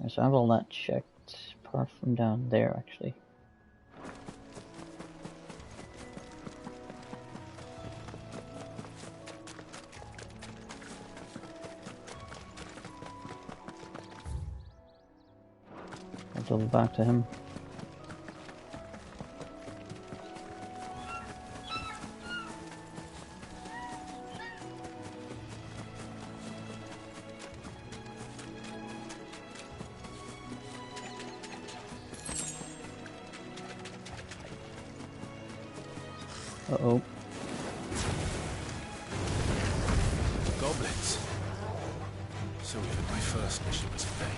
Speaker 1: So I have all that checked, apart from down there, actually. I'll double back to him. Uh-oh.
Speaker 12: Goblins. So even my first mission was in vain.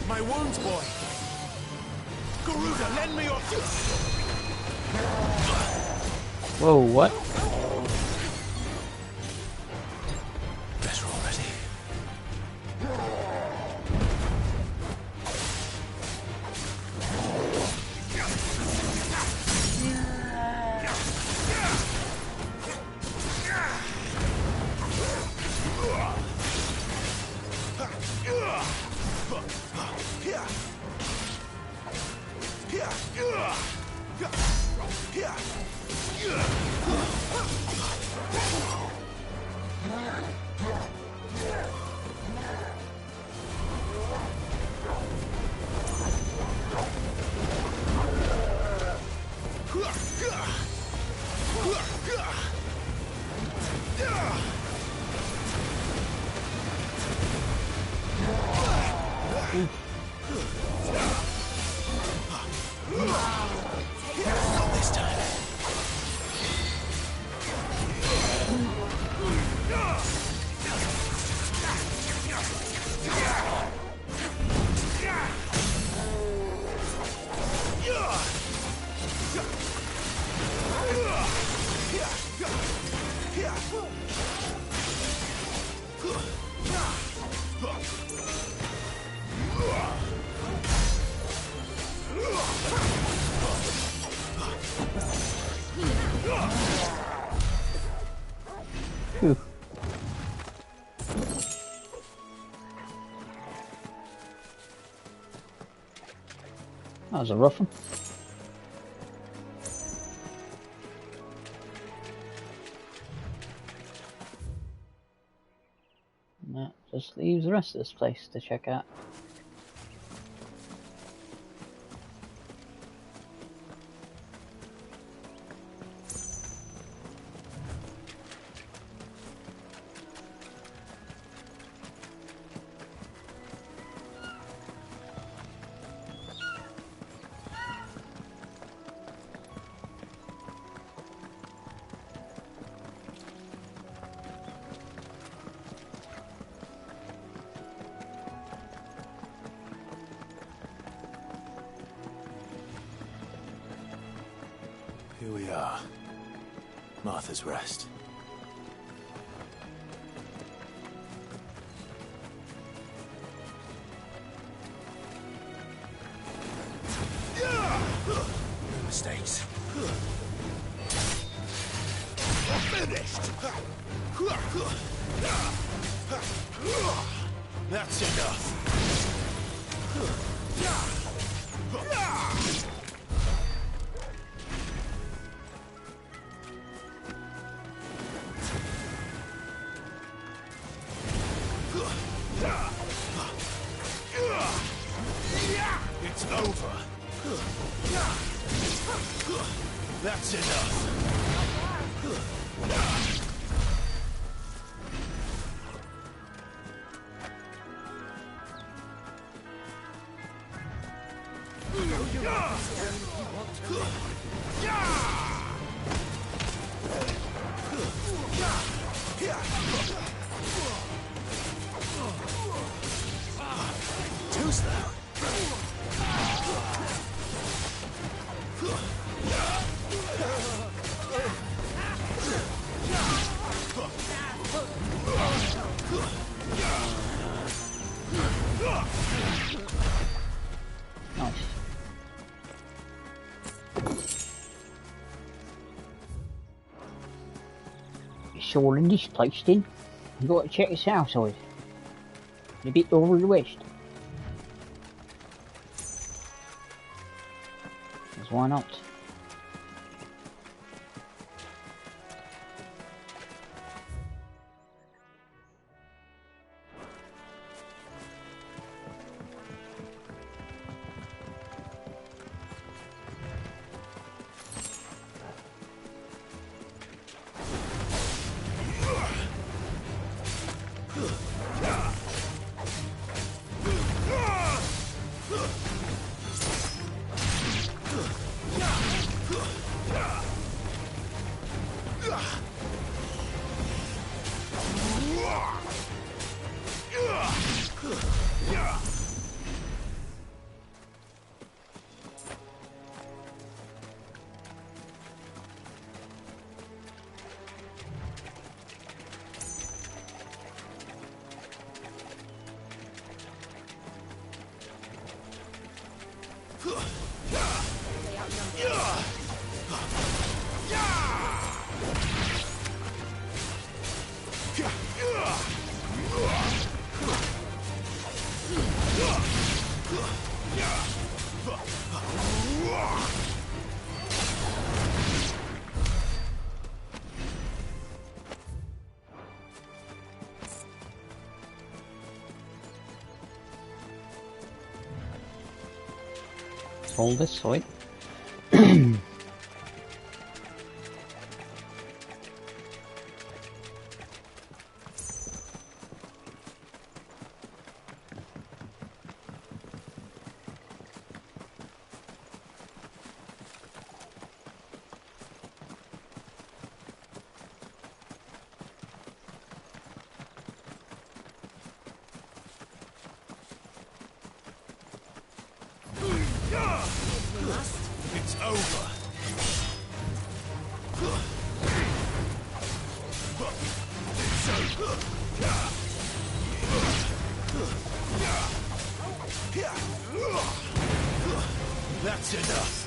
Speaker 15: My wounds, boy. Garuda, lend me your...
Speaker 1: Whoa, what?
Speaker 12: Better already. Not this time.
Speaker 1: Phew. That was a rough one. And that just leaves the rest of this place to check out.
Speaker 12: Here we are.
Speaker 3: Martha's Rest. No mistakes.
Speaker 15: Finished! That's enough! It's over! That's enough!
Speaker 3: Too slow.
Speaker 1: Nice. It's all in this place then. You got to check this outside. A bit over the west. Because why not? Roll this side.
Speaker 15: It's over! That's enough!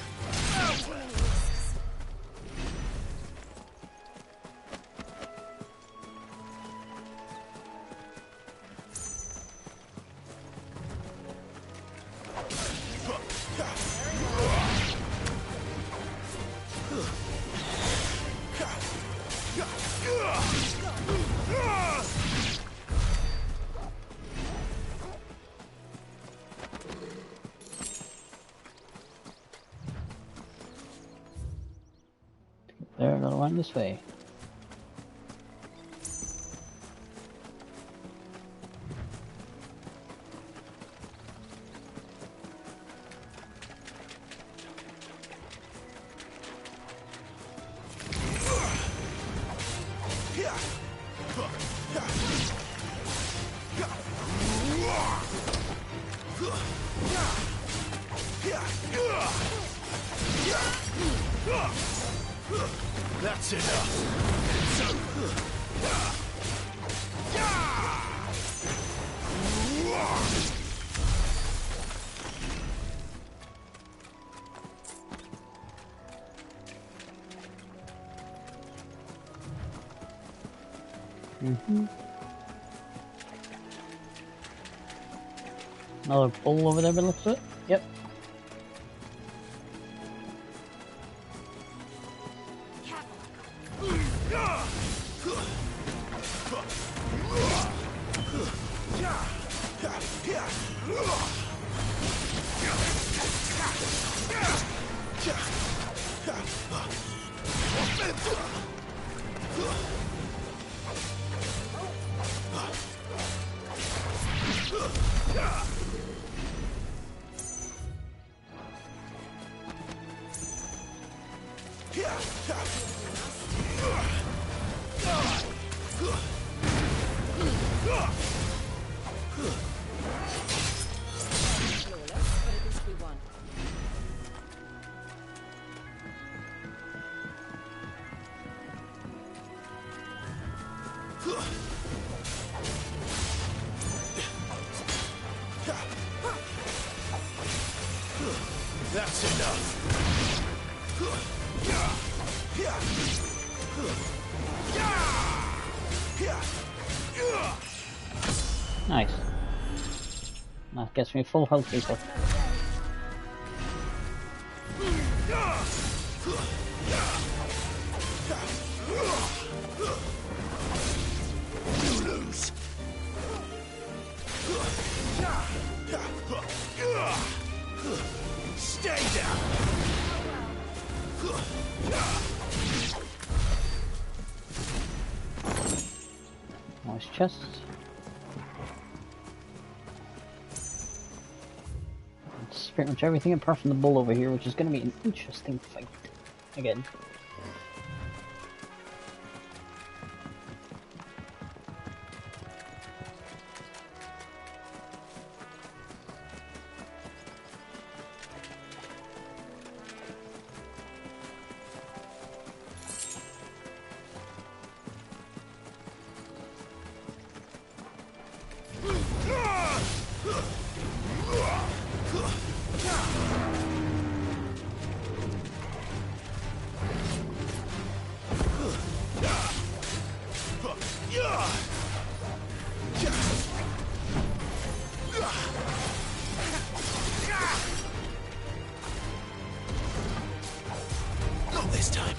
Speaker 1: There, another one this way.
Speaker 15: That's enough!
Speaker 1: Another bull over there, but looks it. Yep.
Speaker 15: That's enough.
Speaker 1: Nice. That gets me full health, people.
Speaker 15: You lose. Stay down.
Speaker 1: Nice chest. It's pretty much everything apart from the bull over here, which is going to be an interesting fight. Again.
Speaker 15: Not this time.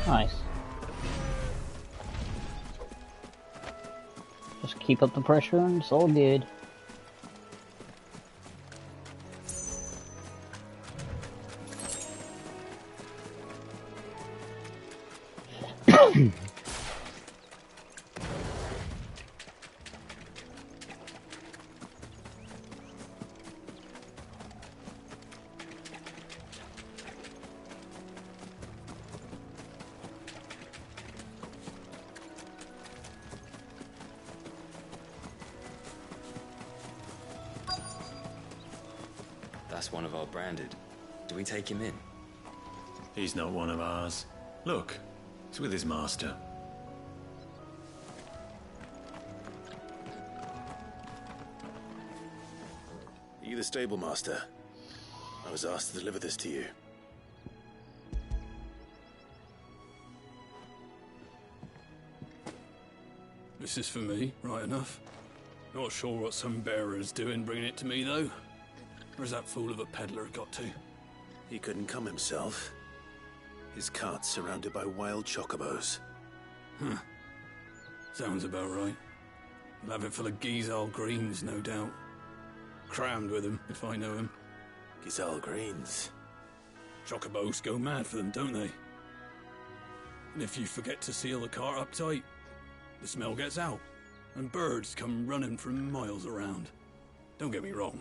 Speaker 1: Nice. Just keep up the pressure and it's all good.
Speaker 20: That's one of our branded. Do we take him in?
Speaker 8: He's not one of ours. Look, he's with his master.
Speaker 3: Are you the stable master? I was asked to deliver this to you.
Speaker 21: This is for me, right enough. Not sure what some bearer's doing bringing it to me, though. Where's that fool of a peddler got to?
Speaker 3: He couldn't come himself. His cart's surrounded by wild chocobos.
Speaker 21: Huh. Sounds about right. He'll have it full of Gizal greens, no doubt. Crammed with them, if I know him.
Speaker 3: Gizal greens?
Speaker 21: Chocobos go mad for them, don't they? And if you forget to seal the cart up tight, the smell gets out, and birds come running from miles around. Don't get me wrong.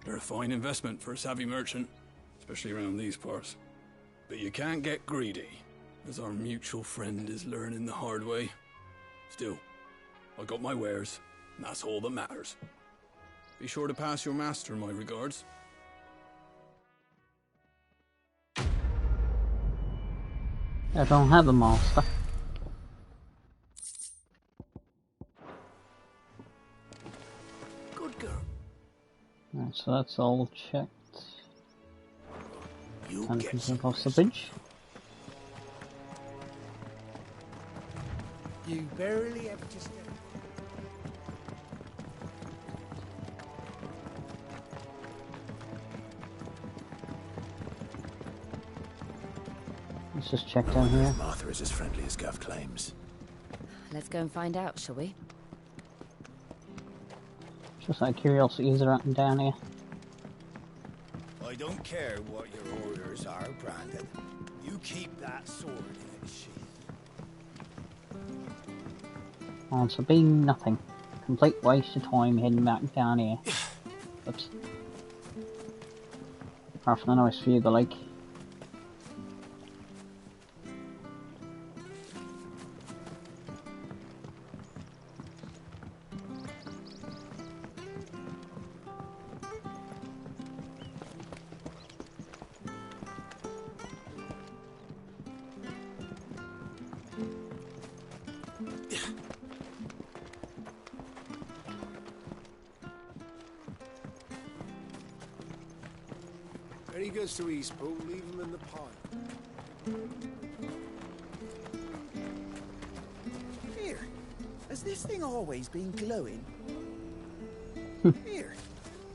Speaker 21: They're a fine investment for a savvy merchant, especially around these parts. But you can't get greedy, as our mutual friend is learning the hard way. Still, I got my wares, and that's all that matters. Be sure to pass your master my regards.
Speaker 1: I don't have a master.
Speaker 17: Good girl.
Speaker 1: Right, so that's all checked.
Speaker 17: You
Speaker 1: And
Speaker 17: get
Speaker 1: can
Speaker 17: some
Speaker 1: take off the bridge.
Speaker 19: You barely have to step.
Speaker 1: Let's just check down here.
Speaker 3: Martha is as friendly as Gav claims.
Speaker 5: Let's go and find out, shall we?
Speaker 1: Just out of curiosity, is there anything down here?
Speaker 15: I don't care what your orders are, Brandon. You keep that sword in its sheath.
Speaker 1: Oh, it's been nothing. Complete waste of time heading back down here. Oops. Apart from the nice view of the lake.
Speaker 15: When he goes to Eastpool, leave him in the pond.
Speaker 22: Here, has this thing always been glowing? Here,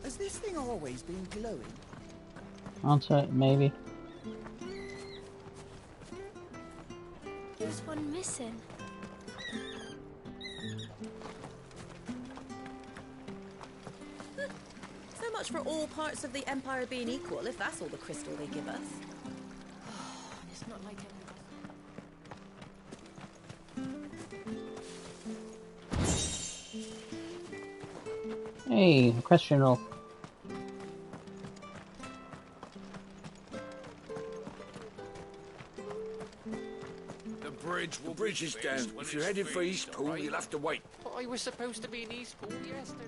Speaker 22: has this thing always been glowing?
Speaker 1: Answer it, maybe.
Speaker 13: There's one missing.
Speaker 16: So much for all parts of the Empire being equal, if that's all the crystal they give us.
Speaker 13: It's not like
Speaker 1: Hey, question roll.
Speaker 4: The bridge is down. If you're headed for Eastpool, you'll have to wait.
Speaker 23: But I was supposed to be in Eastpool yesterday.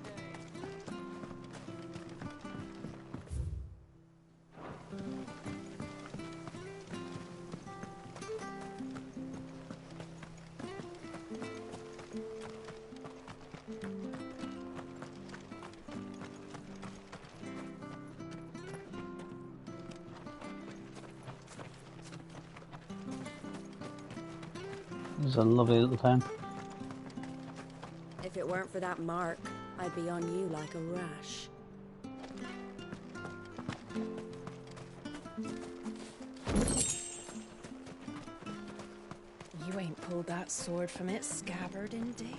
Speaker 1: This is a lovely little town.
Speaker 16: If it weren't for that mark, I'd be on you like a rash.
Speaker 5: You ain't pulled that sword from its scabbard in days.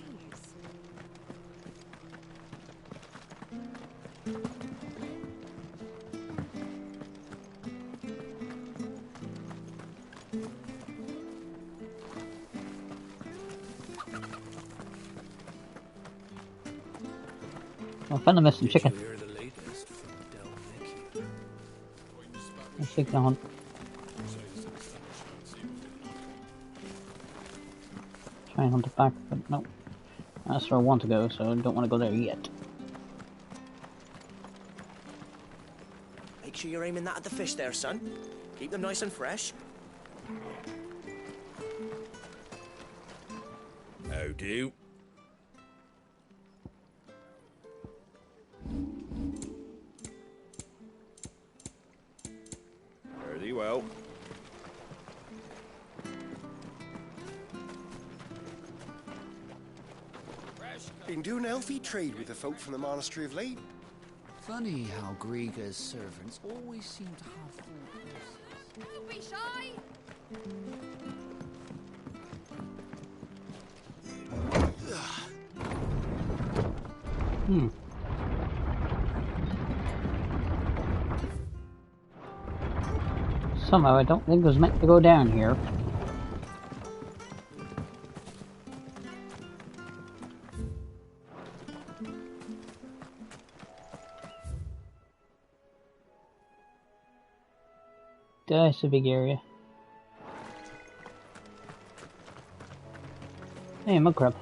Speaker 1: I found a missing chicken. Let's take it on. Try and hunt it back, but no. That's where I want to go, so I don't want to go there yet.
Speaker 24: Make sure you're aiming that at the fish there, son. Keep them nice and fresh.
Speaker 4: How do?
Speaker 6: Been doing healthy trade with the folk from the monastery of late.
Speaker 7: Funny how Griga's servants always seem to have full purses.
Speaker 13: Don't be shy!
Speaker 1: Somehow I don't think it was meant to go down here. That's a big area. Hey, mud crab.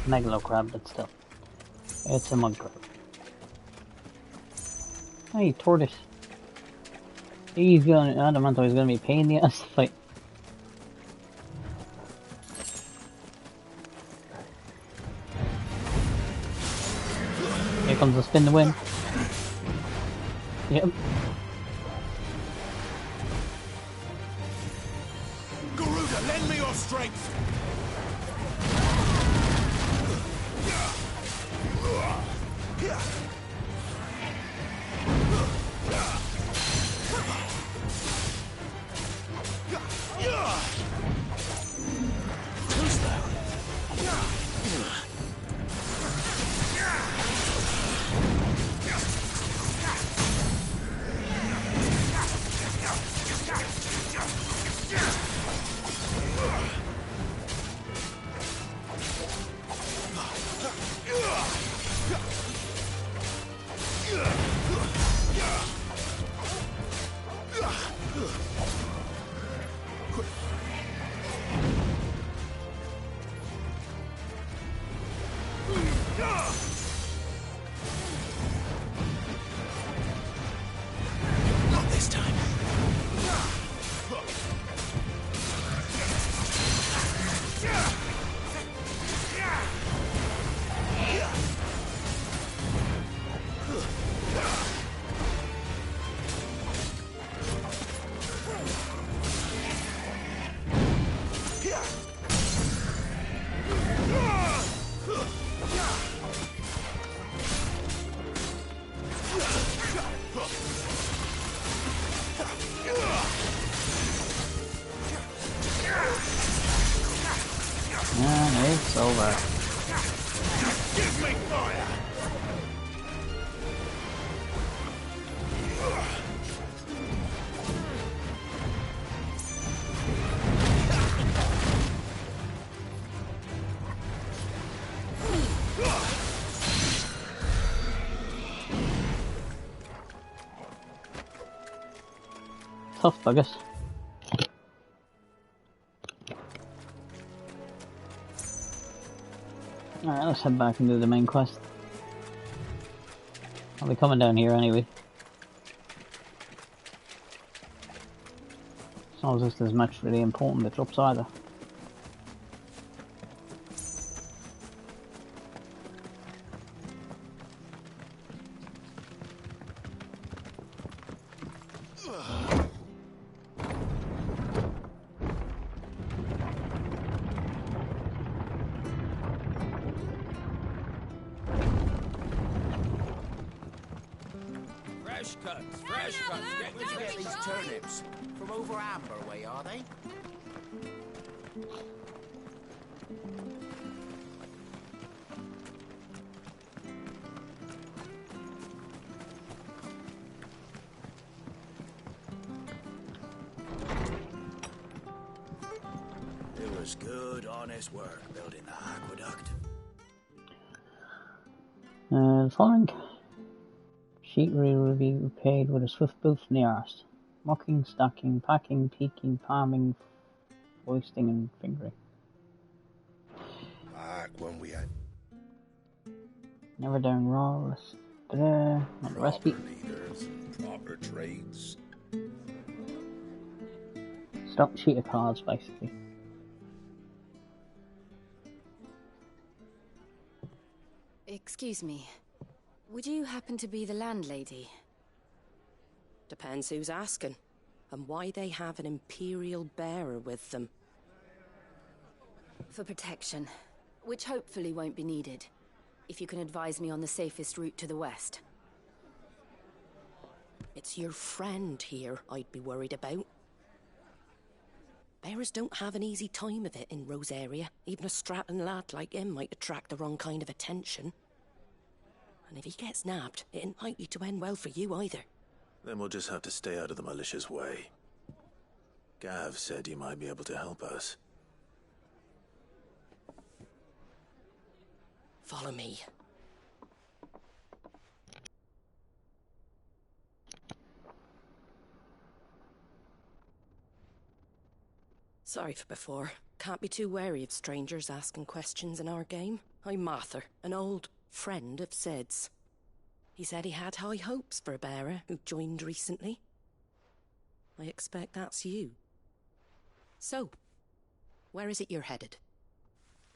Speaker 1: Megalo crab, but still. It's a mud crab. Hey, tortoise. He's gonna. Adamanto is gonna be a pain in the ass to fight. Here comes the spin to win. Yep.
Speaker 15: Garuda, lend me your strength! Not this time.
Speaker 1: And it's over.
Speaker 15: Give me fire!
Speaker 1: Tough buggers. Alright, let's head back and do the main quest. I'll be coming down here anyway. It's not just as much really important the drops either.
Speaker 19: Fresh cuts. Get these turnips. From over Amber way, are they?
Speaker 15: It was good, honest work building the aqueduct.
Speaker 1: The following sheetery will be repaid with a swift boot from the arse. Mucking, stacking, packing, peeking, palming, hoisting and fingering.
Speaker 15: Back when we had...
Speaker 1: Never down raw. Not the recipe.
Speaker 9: Leaders and proper trades.
Speaker 1: Stock sheet of cards, basically.
Speaker 5: Excuse me. Would you happen to be the landlady?
Speaker 10: Depends who's asking, and why they have an Imperial bearer with them.
Speaker 5: For protection, which hopefully won't be needed. If you can advise me on the safest route to the west.
Speaker 10: It's your friend here I'd be worried about. Bearers don't have an easy time of it in Rose area. Even a strapping lad like him might attract the wrong kind of attention. And if he gets nabbed, it ain't likely to end well for you either.
Speaker 3: Then we'll just have to stay out of the malicious way. Gav said you might be able to help us.
Speaker 10: Follow me. Sorry for before. Can't be too wary of strangers asking questions in our game. I'm Martha, an old friend of Sid's. He said he had high hopes for a bearer who joined recently. I expect that's you. So, where is it you're headed?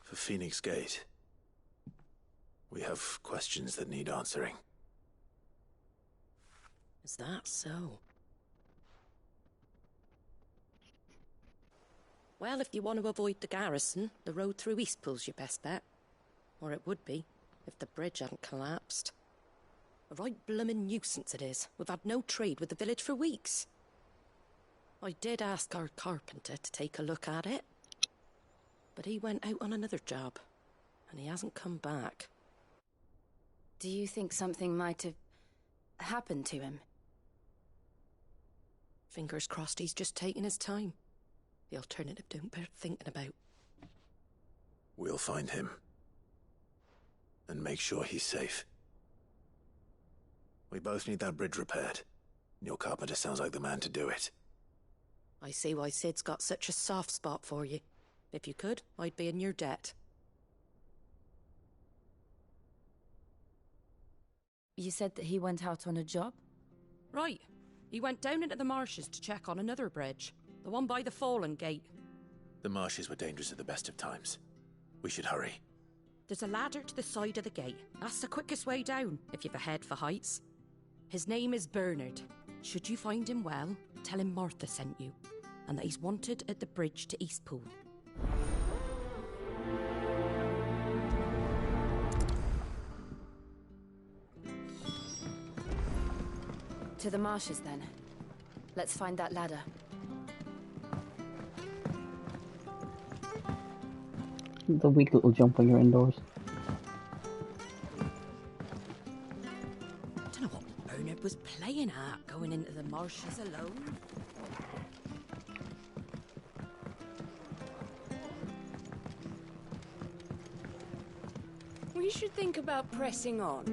Speaker 3: For Phoenix Gate. We have questions that need answering.
Speaker 10: Is that so? Well, if you want to avoid the garrison, the road through Eastpool's your best bet. Or it would be, if the bridge hadn't collapsed. A right bloomin' nuisance it is. We've had no trade with the village for weeks. I did ask our carpenter to take a look at it. But he went out on another job, and he hasn't come back.
Speaker 5: Do you think something might have happened to him?
Speaker 10: Fingers crossed he's just taking his time. The alternative don't bear thinking about.
Speaker 3: We'll find him. And make sure he's safe. We both need that bridge repaired. Your carpenter sounds like the man to do it.
Speaker 10: I see why Sid's got such a soft spot for you. If you could, I'd be in your debt.
Speaker 5: You said that he went out on a job?
Speaker 10: Right. He went down into the marshes to check on another bridge. The one by the Fallen Gate.
Speaker 3: The marshes were dangerous at the best of times. We should hurry.
Speaker 10: There's a ladder to the side of the gate. That's the quickest way down, if you've a head for heights. His name is Bernard. Should you find him well, tell him Martha sent you, and that he's wanted at the bridge to Eastpool.
Speaker 5: To the marshes, then. Let's find that ladder.
Speaker 1: The weak little jump when you're indoors.
Speaker 10: I don't know what Bernard was playing at, going into the marshes alone.
Speaker 11: We should think about pressing on.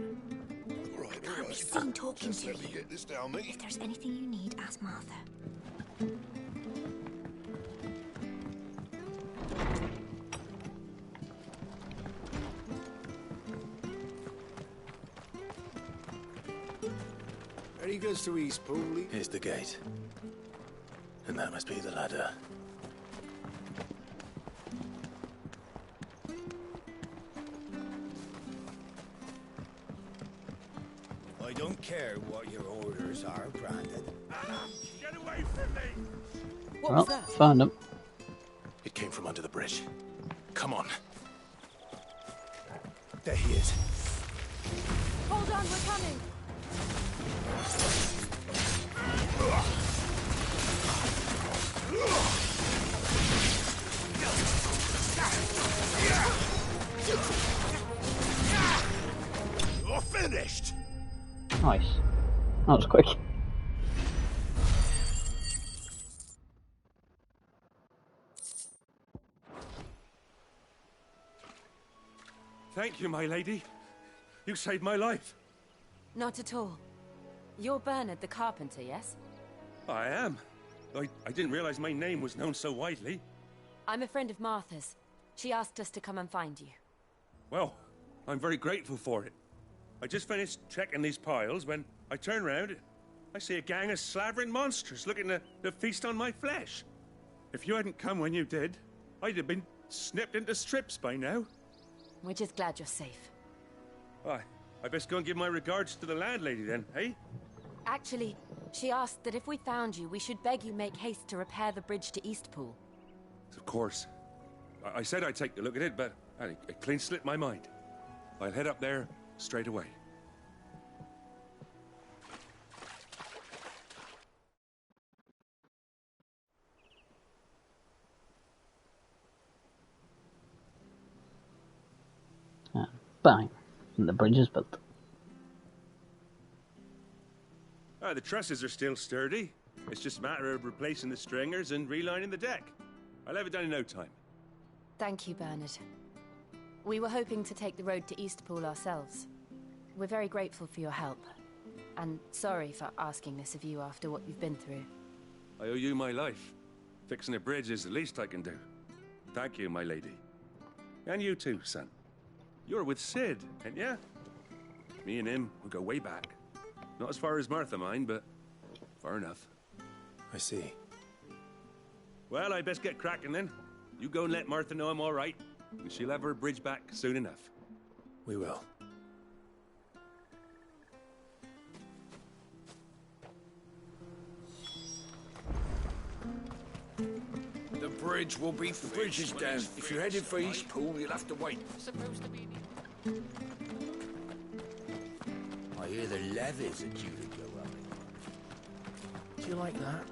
Speaker 9: Right,
Speaker 13: Can't be seen talking to you.
Speaker 9: Get this down, mate.
Speaker 13: If there's anything you need, ask Martha.
Speaker 15: Ready goes to Eastpool.
Speaker 3: Here's the gate. And that must be the ladder.
Speaker 15: I don't care what your orders are, Brandon.
Speaker 9: Get away from me!
Speaker 10: What
Speaker 1: Well,
Speaker 10: was that?
Speaker 1: found him.
Speaker 3: It came from under the bridge. Come on.
Speaker 15: There he is.
Speaker 5: Hold on, we're coming!
Speaker 9: You're finished!
Speaker 1: Nice. That was quick.
Speaker 14: Thank you, my lady. You saved my life.
Speaker 5: Not at all. You're Bernard the carpenter, yes?
Speaker 14: I am. I didn't realize my name was known so widely.
Speaker 5: I'm a friend of Martha's. She asked us to come and find you.
Speaker 14: Well, I'm very grateful for it. I just finished checking these piles when I turn round. I see a gang of slavering monsters looking to feast on my flesh. If you hadn't come when you did, I'd have been snipped into strips by now.
Speaker 11: We're just glad you're safe.
Speaker 14: Why, I best go and give my regards to the landlady then, eh?
Speaker 11: Actually, she asked that if we found you, we should beg you make haste to repair the bridge to Eastpool.
Speaker 14: Of course. I said I'd take a look at it, but it clean slipped my mind. I'll head up there straight away.
Speaker 1: Bang. And the bridge is built.
Speaker 14: The trusses are still sturdy. It's just a matter of replacing the stringers and relining the deck. I'll have it done in no time.
Speaker 11: Thank you, Bernard. We were hoping to take the road to Eastpool ourselves. We're very grateful for your help. And sorry for asking this of you after what you've been through.
Speaker 14: I owe you my life. Fixing a bridge is the least I can do. Thank you, my lady. And you too, son. You're with Sid, ain't ya? Me and him, we go way back. Not as far as Martha, mind, but far enough.
Speaker 3: I see.
Speaker 14: Well, I best get cracking then. You go and let Martha know I'm all right, and she'll have her bridge back soon enough.
Speaker 3: We will.
Speaker 4: The bridge will be fixed. The bridge is down. If you're headed for Eastpool, you'll have to wait.
Speaker 23: Supposed to be.
Speaker 15: I hear the levies are due to go up.
Speaker 3: Do you like that?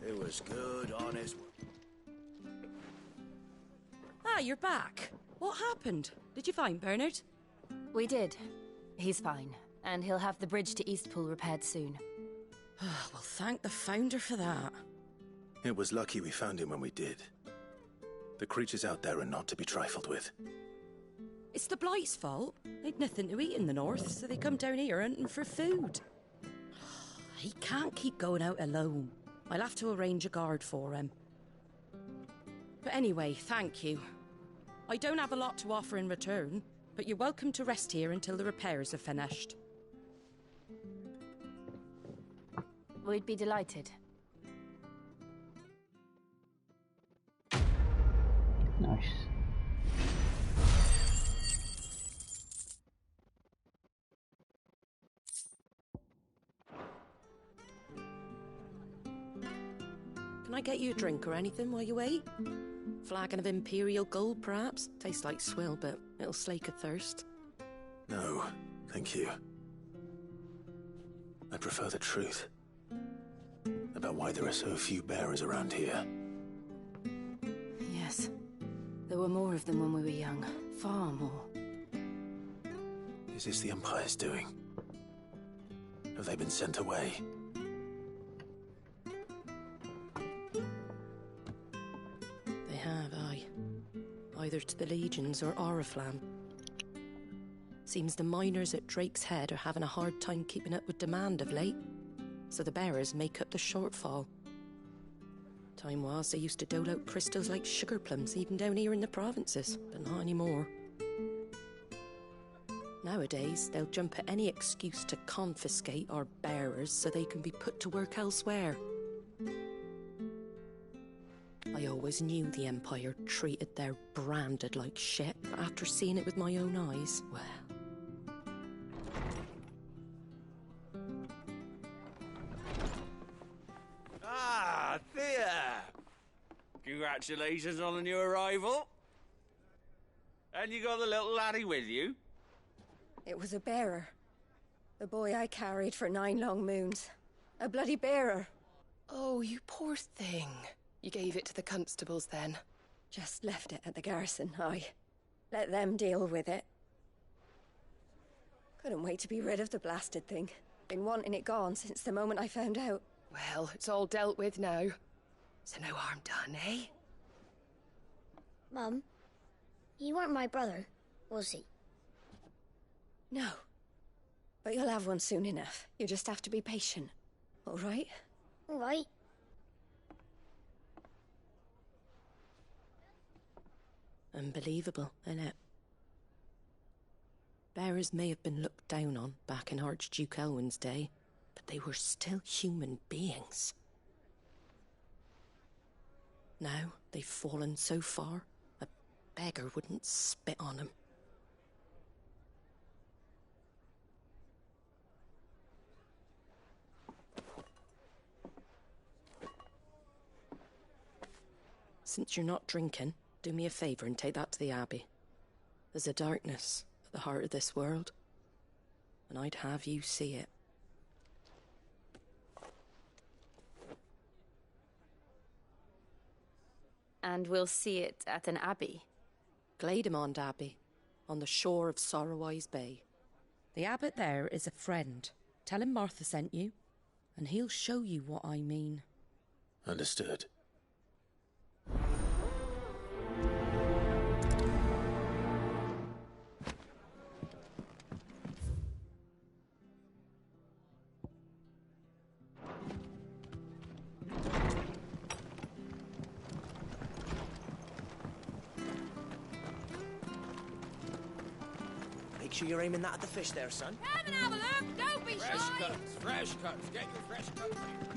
Speaker 15: It was good, honest.
Speaker 10: Ah, you're back. What happened? Did you find Bernard?
Speaker 11: We did. He's fine, and he'll have the bridge to Eastpool repaired soon.
Speaker 10: Well, thank the Founder for that.
Speaker 3: It was lucky we found him when we did. The creatures out there are not to be trifled with.
Speaker 10: It's the Blight's fault. They'd nothing to eat in the north, so they come down here hunting for food. He can't keep going out alone. I'll have to arrange a guard for him. But anyway, thank you. I don't have a lot to offer in return, but you're welcome to rest here until the repairs are finished.
Speaker 11: We'd be delighted.
Speaker 1: Nice.
Speaker 10: Can I get you a drink or anything while you wait? Flagon of Imperial Gold, perhaps? Tastes like swill, but it'll slake a thirst.
Speaker 3: No, thank you. I prefer the truth. About why there are so few bearers around here.
Speaker 11: Yes. There were more of them when we were young. Far more.
Speaker 3: Is this the Empire's doing? Have they been sent away?
Speaker 10: They have, aye. Either to the Legions or Oriflamme. Seems the miners at Drake's Head are having a hard time keeping up with demand of late, so the bearers make up the shortfall. Time was they used to dole out crystals like sugar plums even down here in the provinces, but not anymore. Nowadays, they'll jump at any excuse to confiscate our bearers so they can be put to work elsewhere. I always knew the Empire treated their branded like shit, but after seeing it with my own eyes, well...
Speaker 2: Ah, Thea! Congratulations on the new arrival. And you got the little laddie with you?
Speaker 10: It was a bearer. The boy I carried for 9 long moons. A bloody bearer.
Speaker 12: Oh, you poor thing. You gave it to the constables then?
Speaker 10: Just left it at the garrison, aye. Let them deal with it. Couldn't wait to be rid of the blasted thing. Been wanting it gone since the moment I found out.
Speaker 12: Well, it's all dealt with now. So no harm done, eh?
Speaker 13: Mum, he weren't my brother, was he?
Speaker 10: No. But you'll have one soon enough. You just have to be patient. All right?
Speaker 13: All right.
Speaker 10: Unbelievable, innit? Bearers may have been looked down on back in Archduke Elwin's day, but they were still human beings. Now they've fallen so far, a beggar wouldn't spit on them. Since you're not drinking, do me a favour and take that to the Abbey. There's a darkness at the heart of this world, and I'd have you see it.
Speaker 11: And we'll see it at an abbey?
Speaker 10: Glaidemond Abbey, on the shore of Sorrowise Bay. The abbot there is a friend. Tell him Martha sent you, and he'll show you what I mean.
Speaker 3: Understood.
Speaker 24: Make sure you're aiming that at the fish there, son.
Speaker 13: Come and have a look. Don't be
Speaker 2: Fresh
Speaker 13: shy.
Speaker 2: cuts, fresh cuts. Get your fresh cuts here.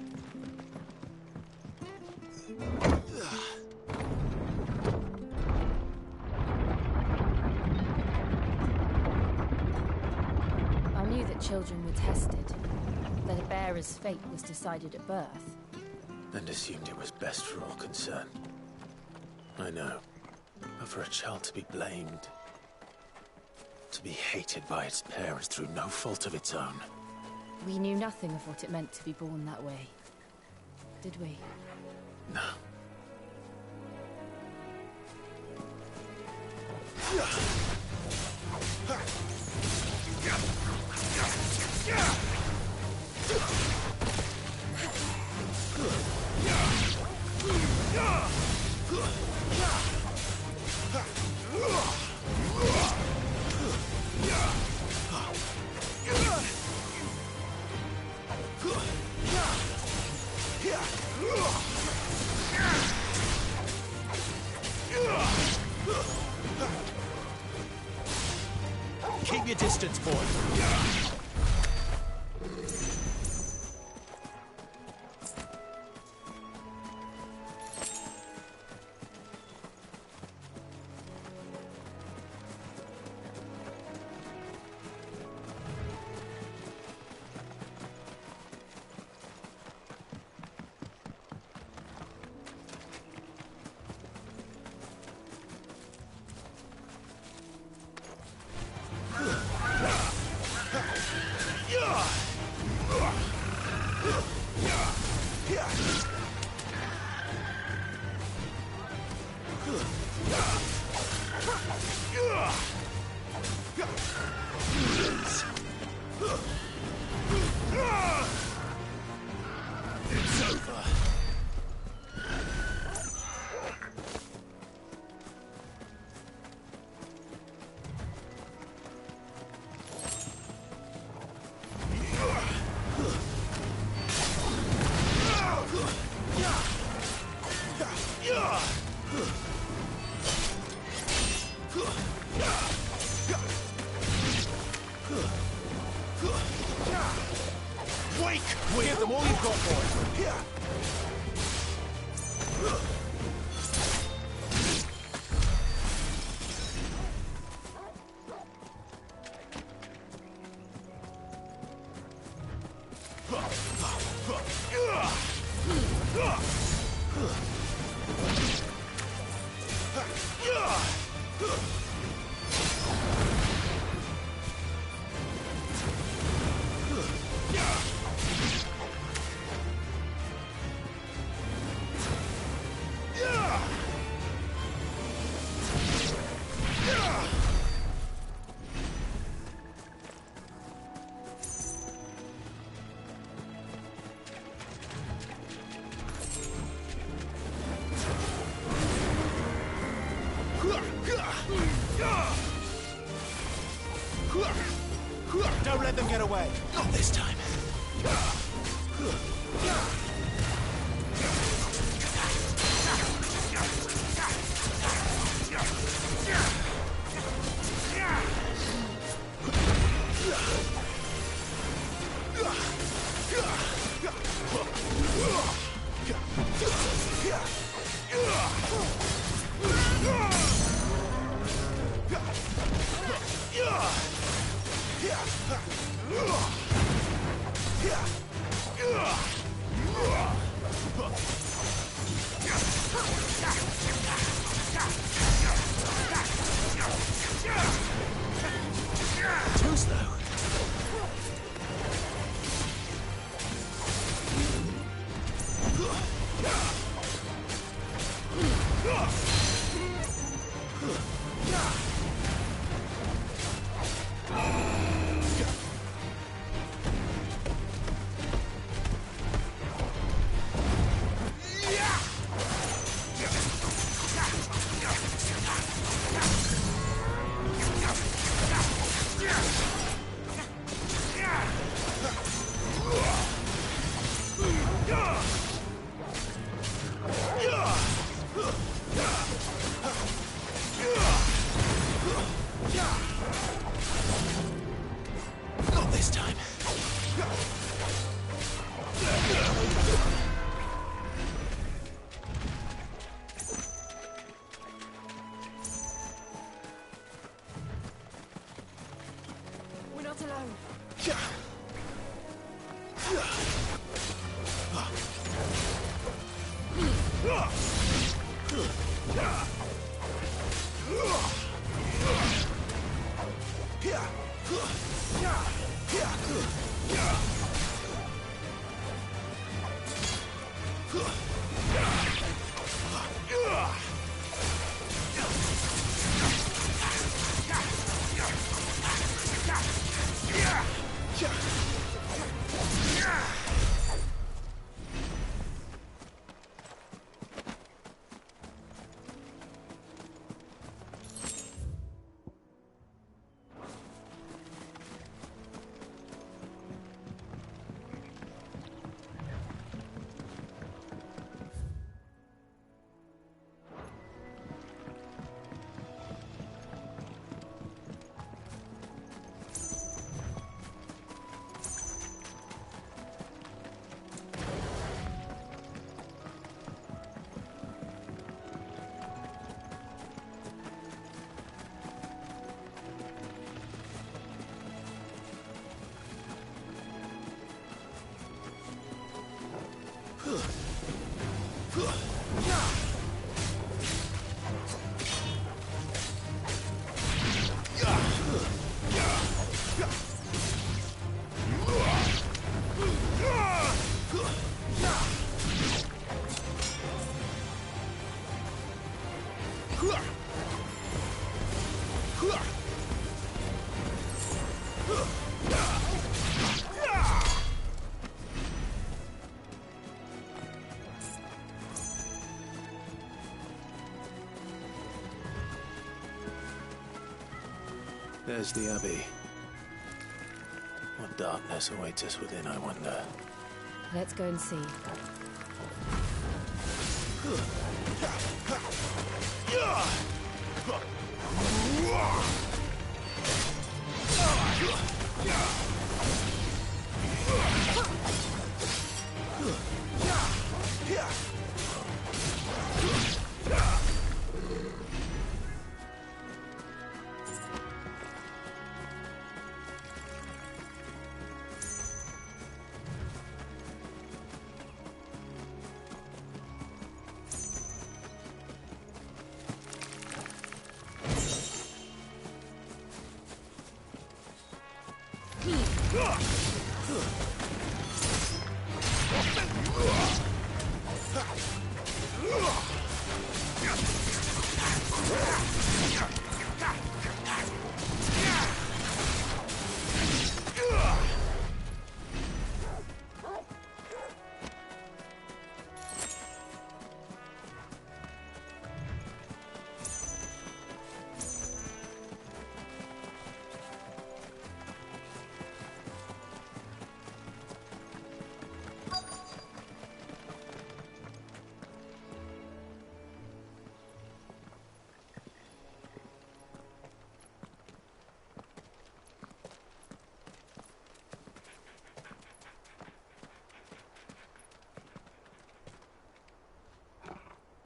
Speaker 11: I knew that children were tested, that a bearer's fate was decided at birth.
Speaker 3: And assumed it was best for all concerned. I know. But for a child to be blamed, to be hated by its parents through no fault of its own.
Speaker 11: We knew nothing of what it meant to be born that way, did we?
Speaker 3: No.
Speaker 24: Keep your distance, boy.
Speaker 9: It's over.
Speaker 24: Wake! Give them all you've got, boy. Don't let them get away.
Speaker 3: Not this time. Too slow. Not this time.
Speaker 11: We're not alone.
Speaker 3: There's the Abbey. What darkness awaits us within, I wonder.
Speaker 11: Let's go and see.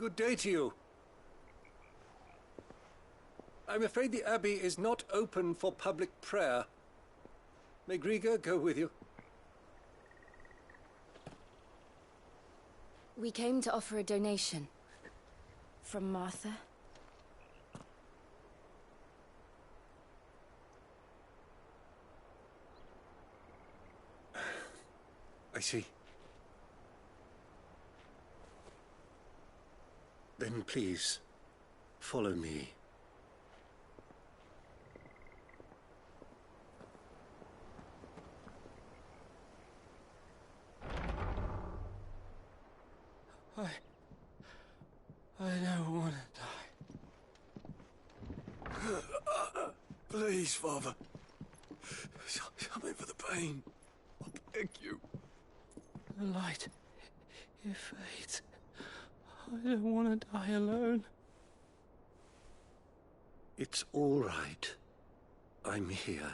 Speaker 8: Good day to you. I'm afraid the Abbey is not open for public prayer. May Grieger go with you?
Speaker 11: We came to offer a donation. From Martha.
Speaker 8: I see. Then please, follow me.
Speaker 18: I don't want to die.
Speaker 9: Please, Father. Something for the pain. I beg you.
Speaker 18: The light, it fades. I don't want to die alone.
Speaker 8: It's all right. I'm here.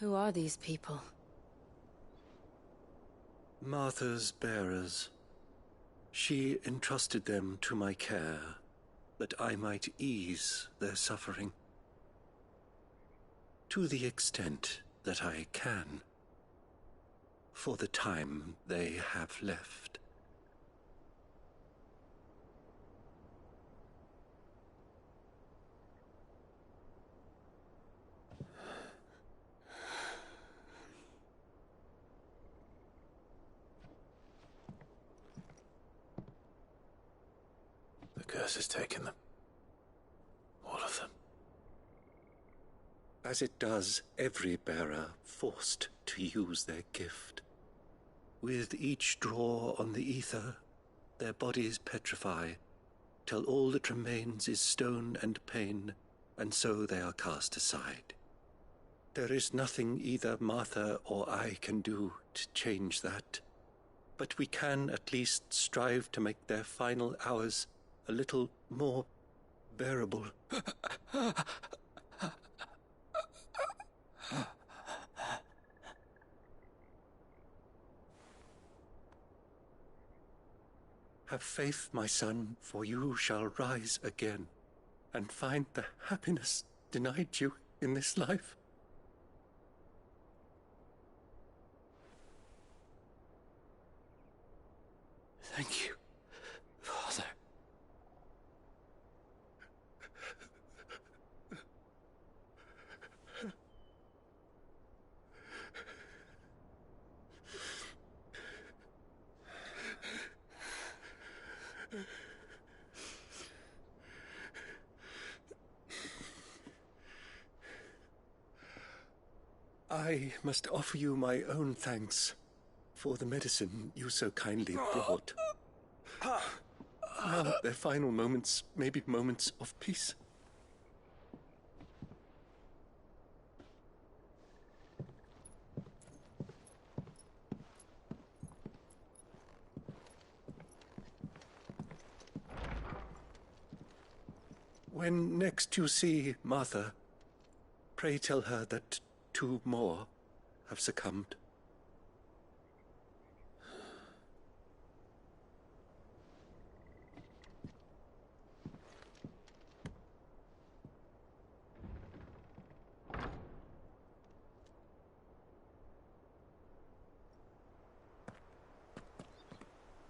Speaker 11: Who are these people?
Speaker 8: Martha's bearers. She entrusted them to my care, that I might ease their suffering. To the extent that I can, for the time they have left.
Speaker 3: The curse has taken them. All of them.
Speaker 8: As it does every bearer forced to use their gift. With each draw on the ether, their bodies petrify, till all that remains is stone and pain, and so they are cast aside. There is nothing either Martha or I can do to change that, but we can at least strive to make their final hours a little more bearable. Have faith, my son, for you shall rise again and find the happiness denied you in this life.
Speaker 18: Thank you, Father.
Speaker 8: I must offer you my own thanks for the medicine you so kindly brought. Now their final moments may be moments of peace. When next you see Martha, pray tell her that 2 more have succumbed.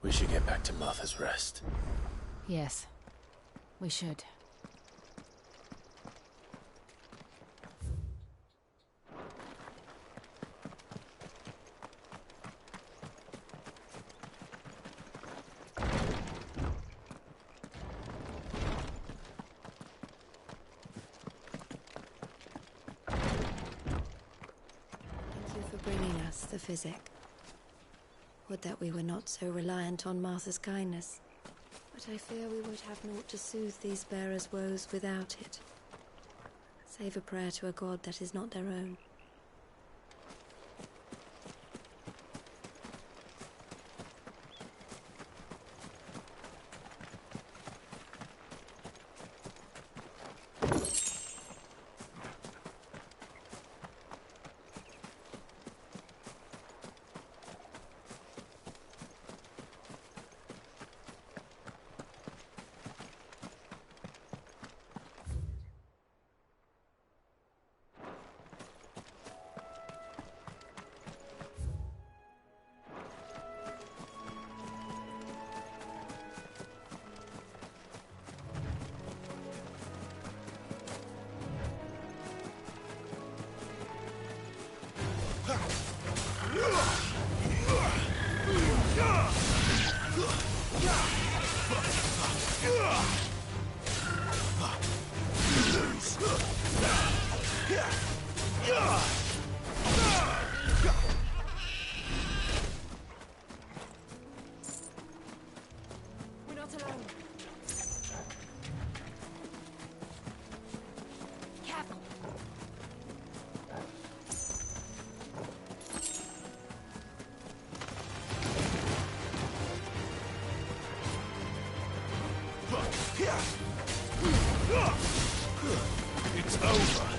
Speaker 3: We should get back to Martha's Rest.
Speaker 11: Yes, we should.
Speaker 10: The physic. Would that we were not so reliant on Martha's kindness. But I fear we would have naught to soothe these bearers' woes without it. Save a prayer to a god that is not their own.
Speaker 15: It's over.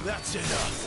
Speaker 15: That's enough.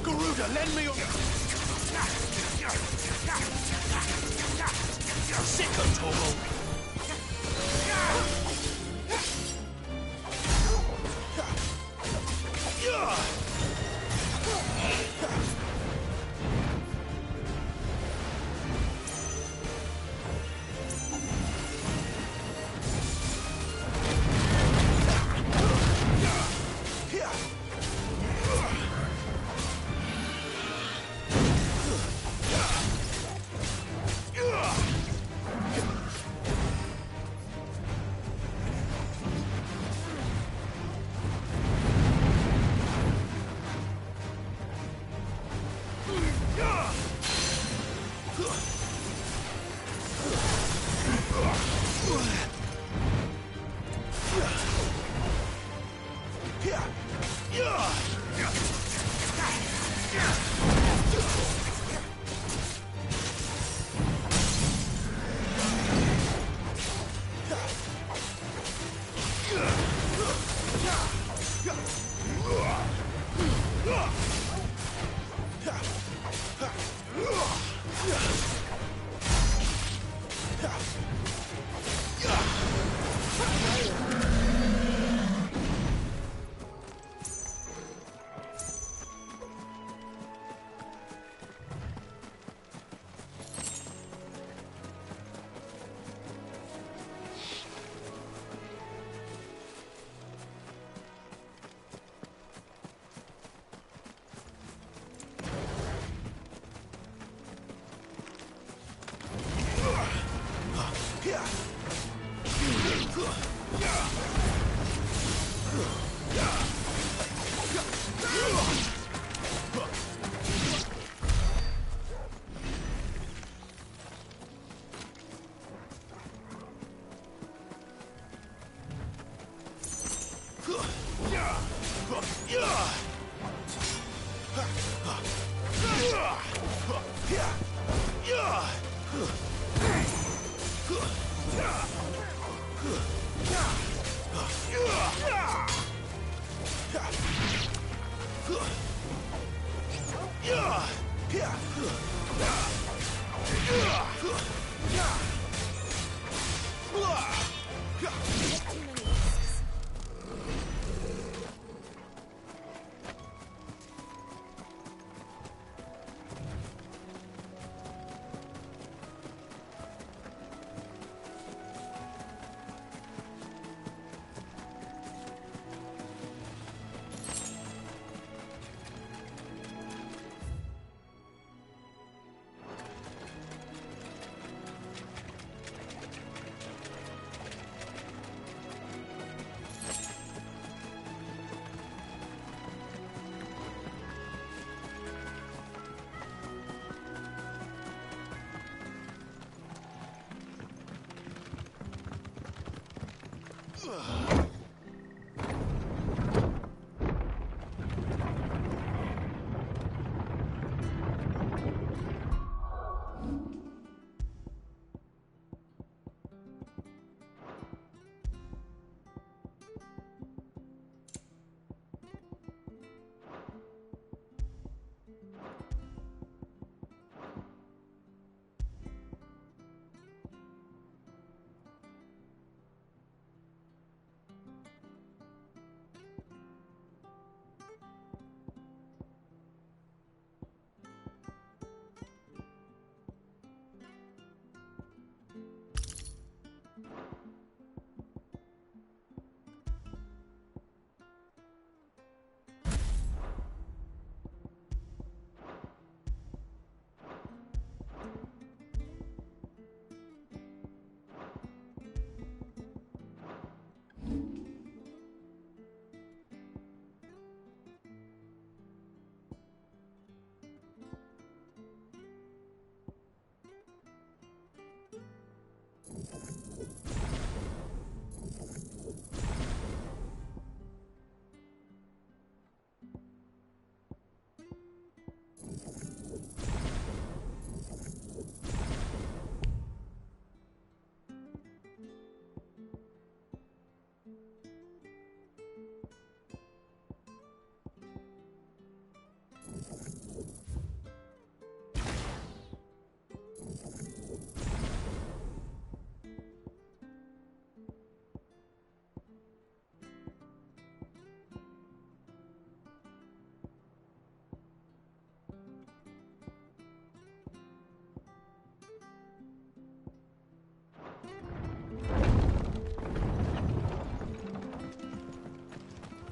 Speaker 15: Garuda, lend me your... Sicko Togo!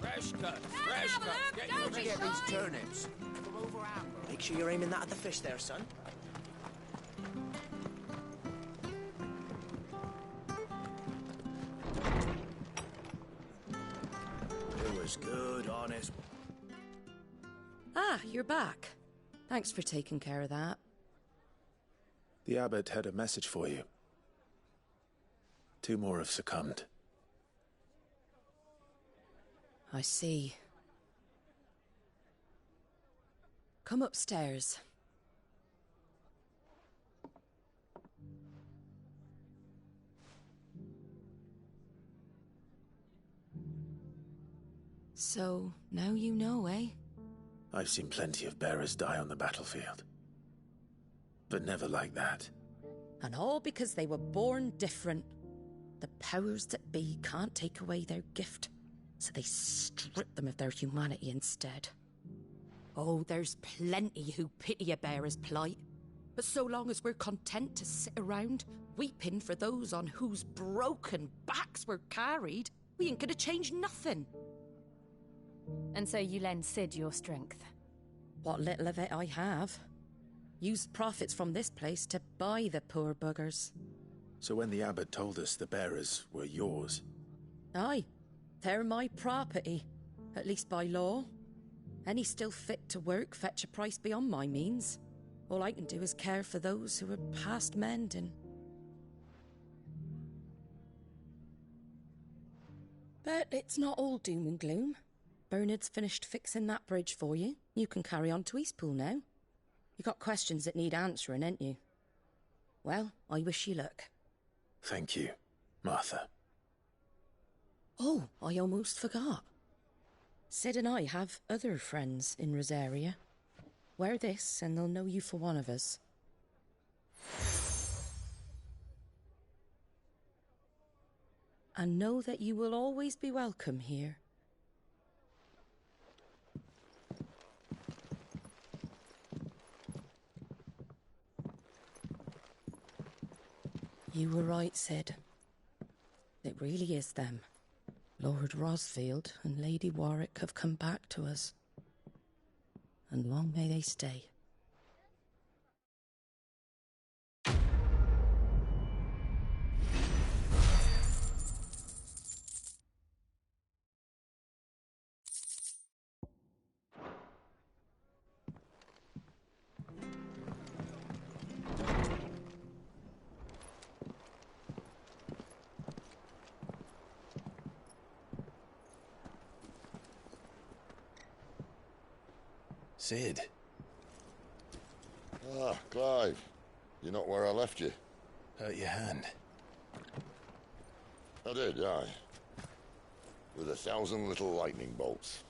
Speaker 24: Fresh cut. Where'd you get these turnips? From over Amber. Make sure you're aiming that at the fish there, son. It was good, honest.
Speaker 10: Ah, you're back. Thanks for taking care of that.
Speaker 3: The abbot had a message for you. 2 more have succumbed.
Speaker 10: I see. Come upstairs. So, now you know, eh?
Speaker 3: I've seen plenty of bearers die on the battlefield. But never like that.
Speaker 10: And all because they were born different. The powers that be can't take away their gift, so they strip them of their humanity instead. Oh, there's plenty who pity a bearer's plight. But so long as we're content to sit around, weeping for those on whose broken backs we're carried, we ain't gonna change nothing.
Speaker 11: And so you lend Sid your strength?
Speaker 10: What little of it I have. Used profits from this place to buy the poor buggers.
Speaker 3: So when the abbot told us the bearers were yours...
Speaker 10: Aye, they're my property, at least by law. Any still fit to work fetch a price beyond my means. All I can do is care for those who are past mending. But it's not all doom and gloom. Bernard's finished fixing that bridge for you. You can carry on to Eastpool now. You got questions that need answering, ain't you? Well, I wish you luck.
Speaker 3: Thank you, Martha.
Speaker 10: Oh, I almost forgot. Sid and I have other friends in Rosaria. Wear this and they'll know you for one of us. And know that you will always be welcome here. You were right, Sid. It really is them. Lord Rosfield and Lady Warwick have come back to us. And long may they stay.
Speaker 17: Sid.
Speaker 20: Ah, Clive. You're not where I left you.
Speaker 17: Hurt your hand.
Speaker 20: I did, aye. With 1,000 little lightning bolts.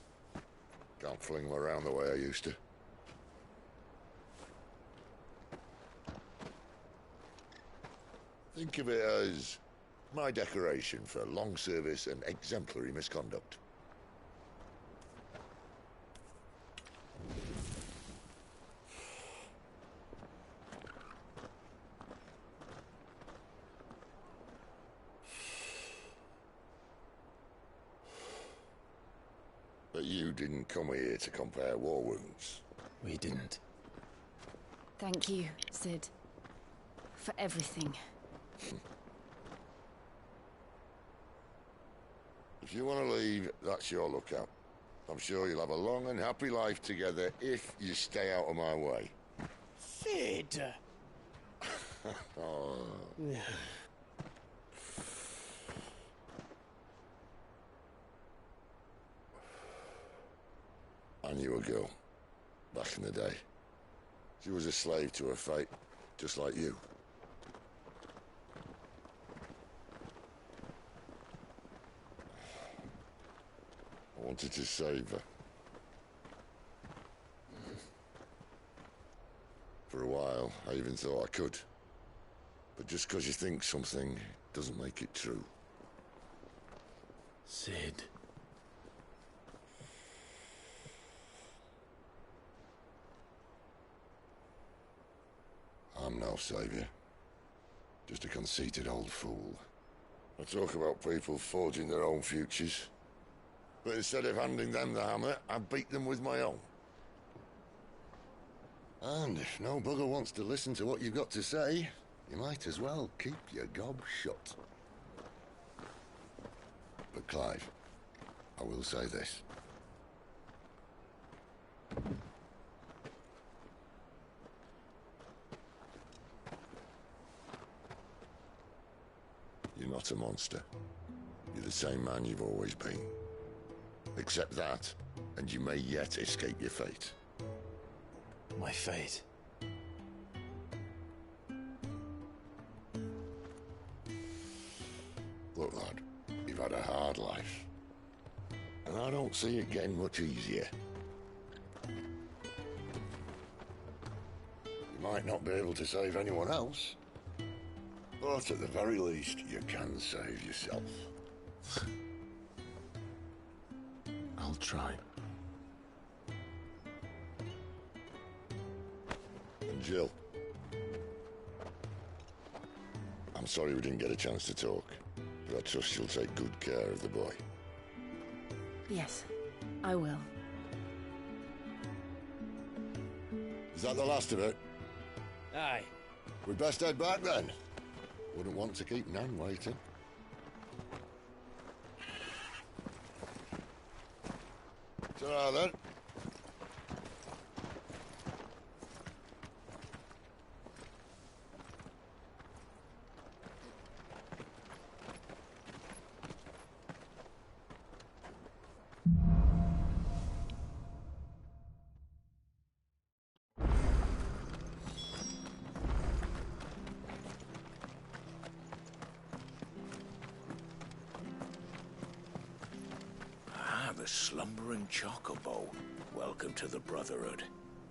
Speaker 20: Can't fling them around the way I used to. Think of it as my decoration for long service and exemplary misconduct. But you didn't come here to compare war wounds.
Speaker 17: We didn't.
Speaker 11: Thank you, Sid. For everything.
Speaker 20: If you want to leave, that's your lookout. I'm sure you'll have a long and happy life together if you stay out of my way.
Speaker 19: Sid!
Speaker 20: Oh. I knew a girl, back in the day. She was a slave to her fate, just like you. I wanted to save her. For a while, I even thought I could. But just because you think something doesn't make it true.
Speaker 17: Sid.
Speaker 20: I'm no savior. Just a conceited old fool. I talk about people forging their own futures. But instead of handing them the hammer, I beat them with my own. And if no bugger wants to listen to what you've got to say, you might as well keep your gob shut. But Clive, I will say this. You're not a monster. You're the same man you've always been. Accept that, and you may yet escape your fate.
Speaker 17: My fate?
Speaker 20: Look, lad, you've had a hard life. And I don't see it getting much easier. You might not be able to save anyone else, but at the very least, you can save yourself.
Speaker 17: I'll try.
Speaker 20: And Jill. I'm sorry we didn't get a chance to talk, but I trust you'll take good care of the boy.
Speaker 11: Yes, I will.
Speaker 20: Is that the last of it?
Speaker 19: Aye.
Speaker 20: We'd best head back then. Wouldn't want to keep Nan waiting. Ta-ra then.
Speaker 4: The slumbering chocobo. Welcome to the Brotherhood.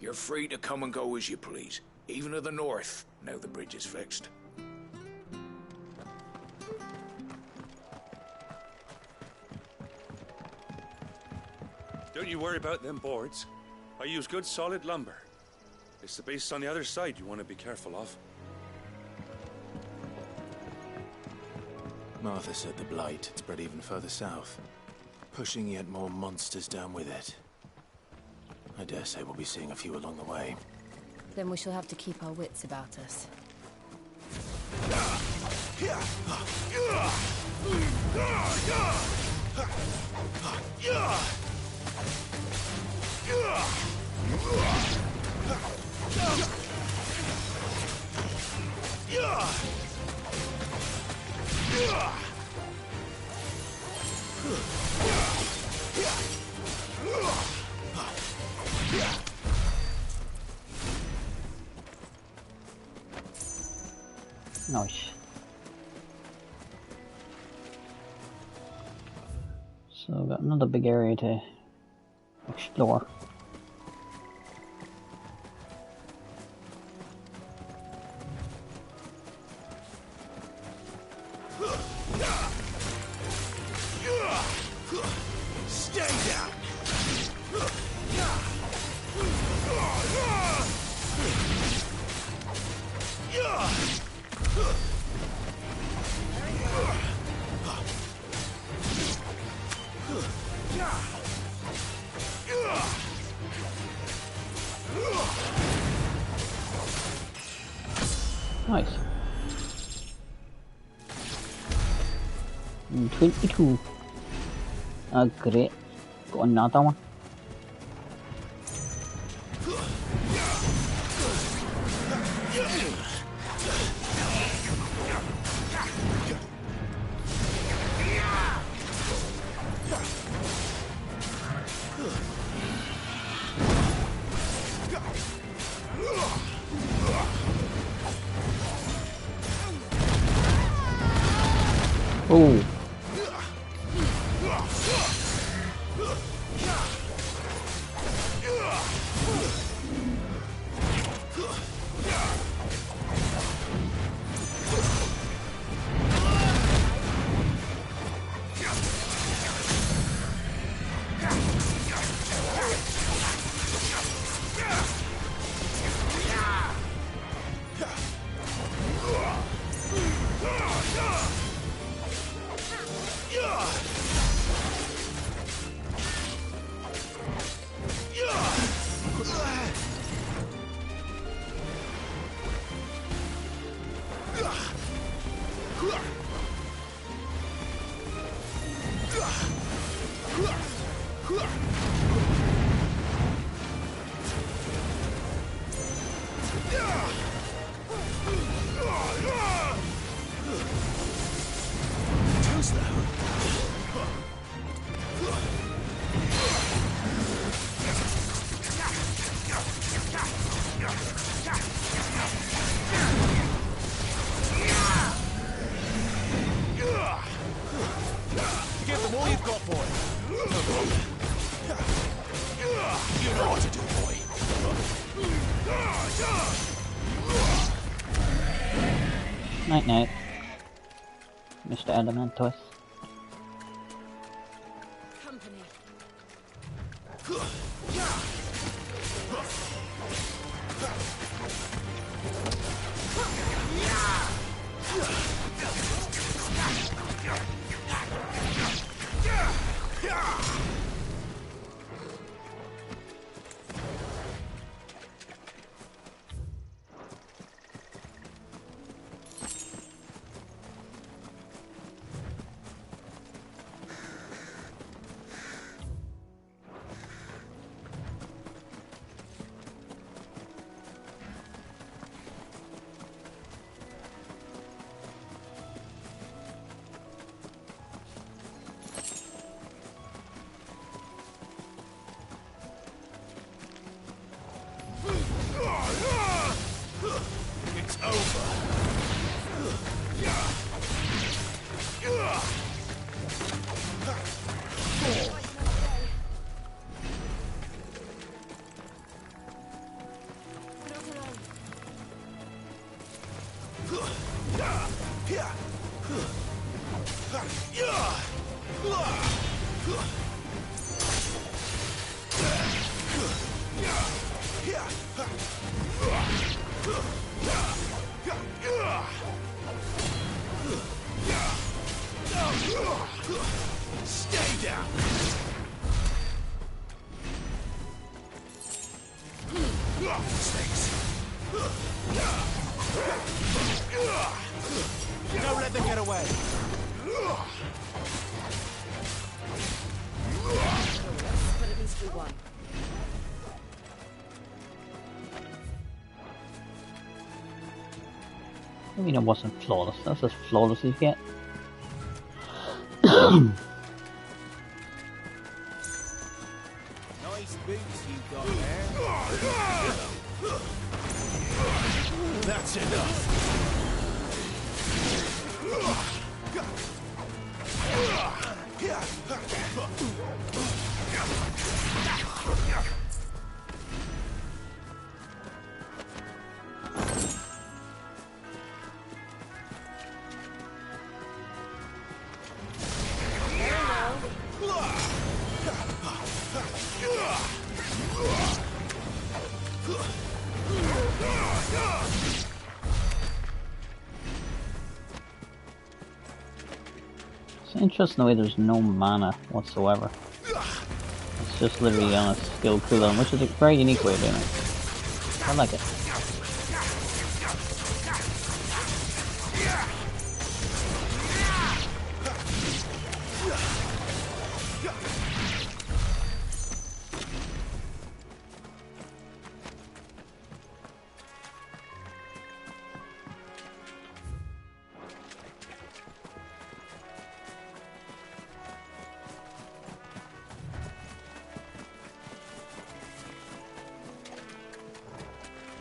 Speaker 4: You're free to come and go as you please, even to the north, now the bridge is fixed.
Speaker 14: Don't you worry about them boards. I use good solid lumber. It's the base on the other side you want to be careful of.
Speaker 17: Martha said the blight had spread even further south, pushing yet more monsters down with it. I dare say we'll be seeing a few along the way.
Speaker 11: Then we shall have to keep our wits about us.
Speaker 1: Nice. So we've got another big area to explore.
Speaker 15: Stay down.
Speaker 1: Nice. 22. Oh, great. Got another one. Oh.
Speaker 15: Give them all you've got, boy. You know what to do, boy.
Speaker 1: Night night, Mr. Elementus.
Speaker 11: Company.
Speaker 15: It's over. Stay down. Snakes. Don't let them get away.
Speaker 10: But at least we won.
Speaker 1: I mean, it wasn't flawless. That's as flawless as you get.
Speaker 15: Nice boots you got there. That's enough.
Speaker 1: It's interesting the way there's no mana whatsoever. It's just literally on a skill cooldown, which is a very unique way of doing it. I like it.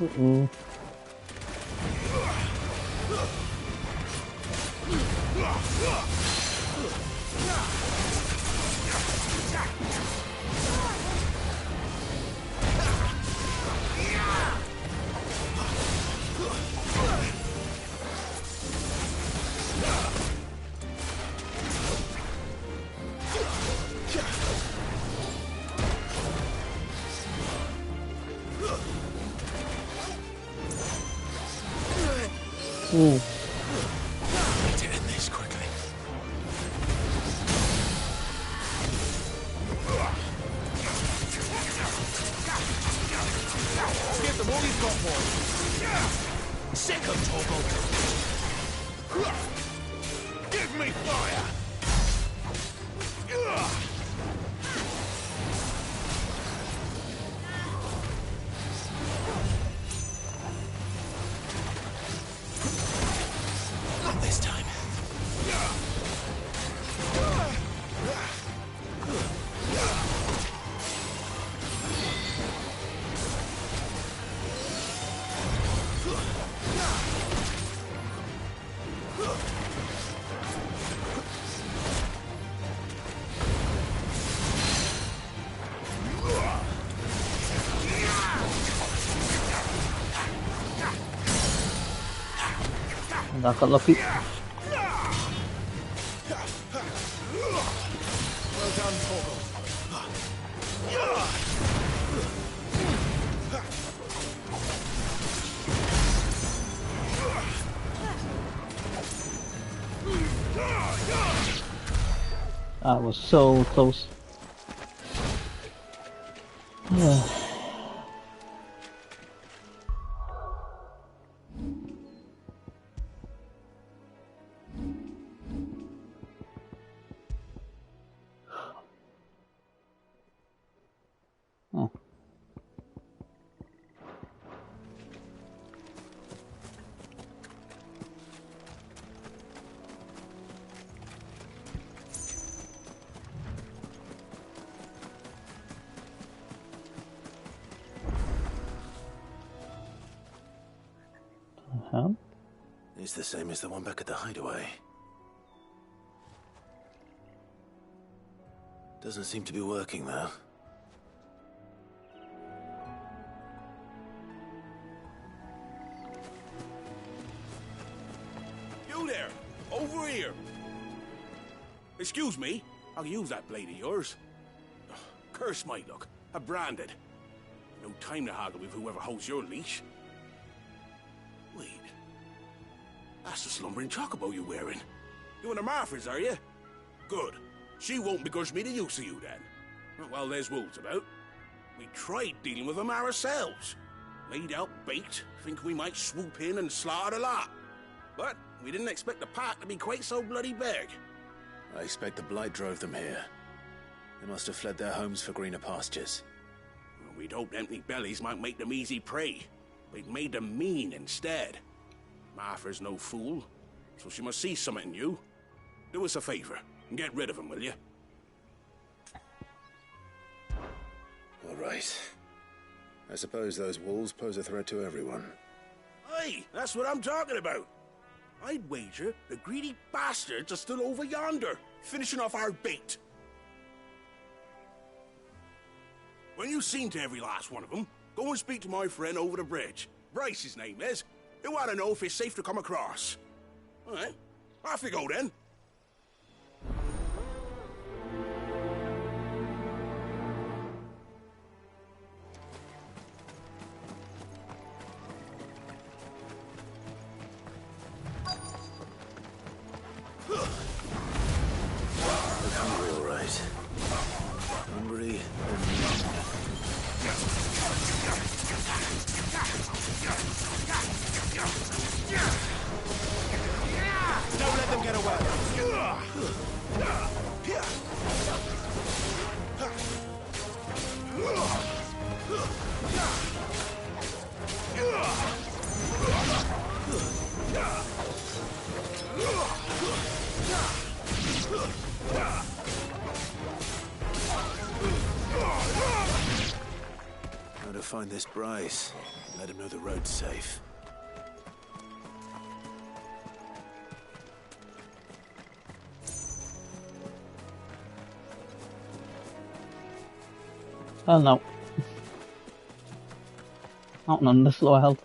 Speaker 1: Uh-oh. Ooh.
Speaker 3: To end this quickly.
Speaker 2: Get them all he's got for.
Speaker 3: Second toggle.
Speaker 2: Give me fire.
Speaker 3: Not this time.
Speaker 1: I got lucky.
Speaker 2: Well done, Torgal.
Speaker 1: That was so close. Oh. Huh?
Speaker 3: It's the same as the one back at the hideaway. Doesn't seem to be working, though.
Speaker 2: You there! Over here! Excuse me, I'll use that blade of yours. Curse my luck. I'm branded. No time to haggle with whoever holds your leash. Wait. That's the slumbering chocobo you're wearing. You and the Marfors, are you? Good. She won't begrudge me the use of you, then. Well, there's wolves about. We tried dealing with them ourselves. Laid out baked, think we might swoop in and slaughter the lot. But we didn't expect the pack to be quite so bloody big.
Speaker 3: I expect the blight drove them here. They must have fled their homes for greener pastures.
Speaker 2: Well, we'd hoped empty bellies might make them easy prey. But it made them mean instead. Martha's no fool, so she must see something in you. Do us a favor and get rid of them, will you?
Speaker 3: All right. I suppose those wolves pose a threat to everyone.
Speaker 2: Hey, that's what I'm talking about. I'd wager the greedy bastards are still over yonder, finishing off our bait. When you've seen to every last one of them, go and speak to my friend over the bridge. Bryce, his name is. He'll want to know if it's safe to come across. All right, off you go then.
Speaker 3: Hungry, all right. Hungry and
Speaker 15: don't let them get away.
Speaker 3: how to find this Bryce. Let him know the road's safe.
Speaker 1: Oh no. Not none this low health.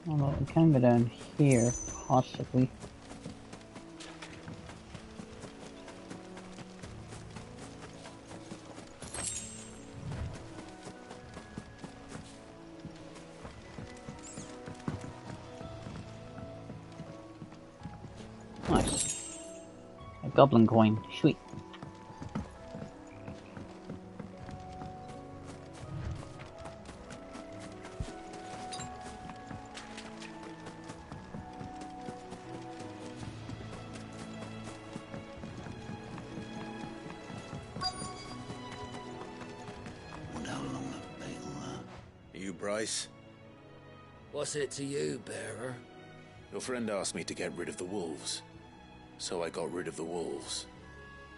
Speaker 1: Oh no, we can go down here, possibly. Nice. A goblin coin. Sweet.
Speaker 3: You, Bryce?
Speaker 7: What's it to you, bearer?
Speaker 3: Your friend asked me to get rid of the wolves. So I got rid of the wolves.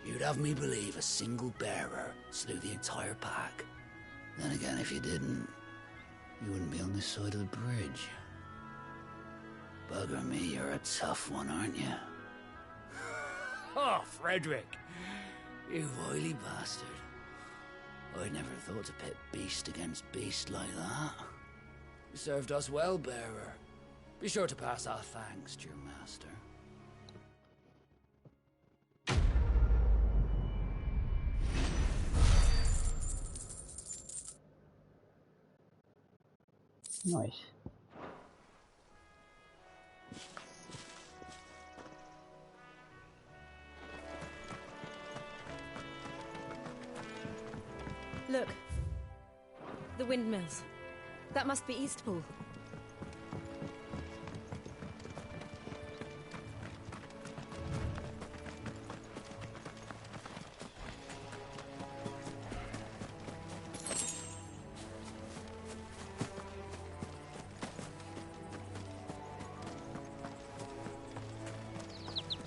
Speaker 7: You'd have me believe a single bearer slew the entire pack. Then again, if you didn't, you wouldn't be on this side of the bridge. Bugger me, you're a tough one, aren't you? Oh, Frederick! You wily bastard. I'd never thought to pit beast against beast like that. You served us well, bearer. Be sure to pass our thanks to your master.
Speaker 1: Nice.
Speaker 5: Look. The windmills. That must be Eastpool.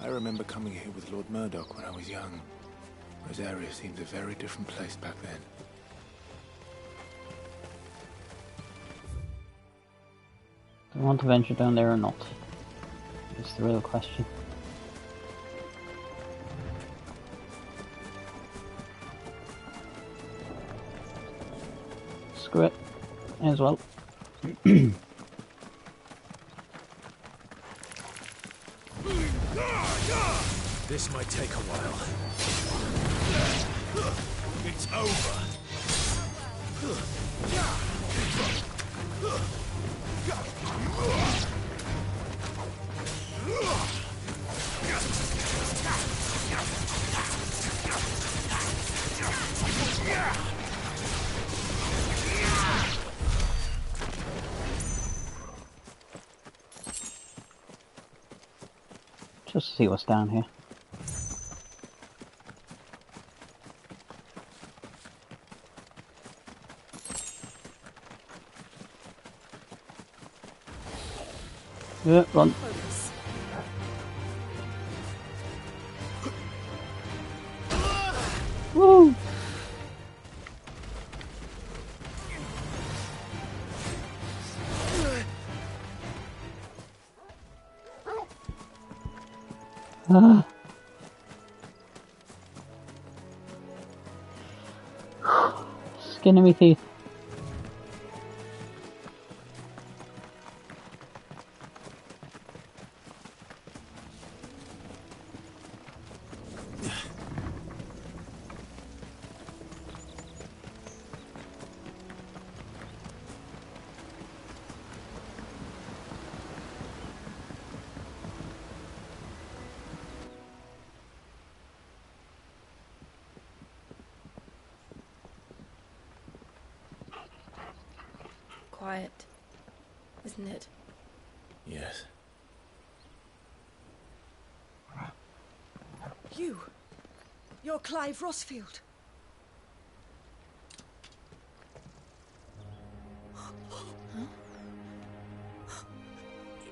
Speaker 3: I remember coming here with Lord Murdoch when I was young. Rosaria seemed a very different place back then.
Speaker 1: Do I want to venture down there or not? That's the real question. Screw it. May as well.
Speaker 3: This might take a while.
Speaker 15: It's over.
Speaker 1: Just see what's down here. Yeah, run. Woo! Ah. Skin in my teeth.
Speaker 5: Quiet, isn't it?
Speaker 17: Yes.
Speaker 6: You're Clive Rossfield.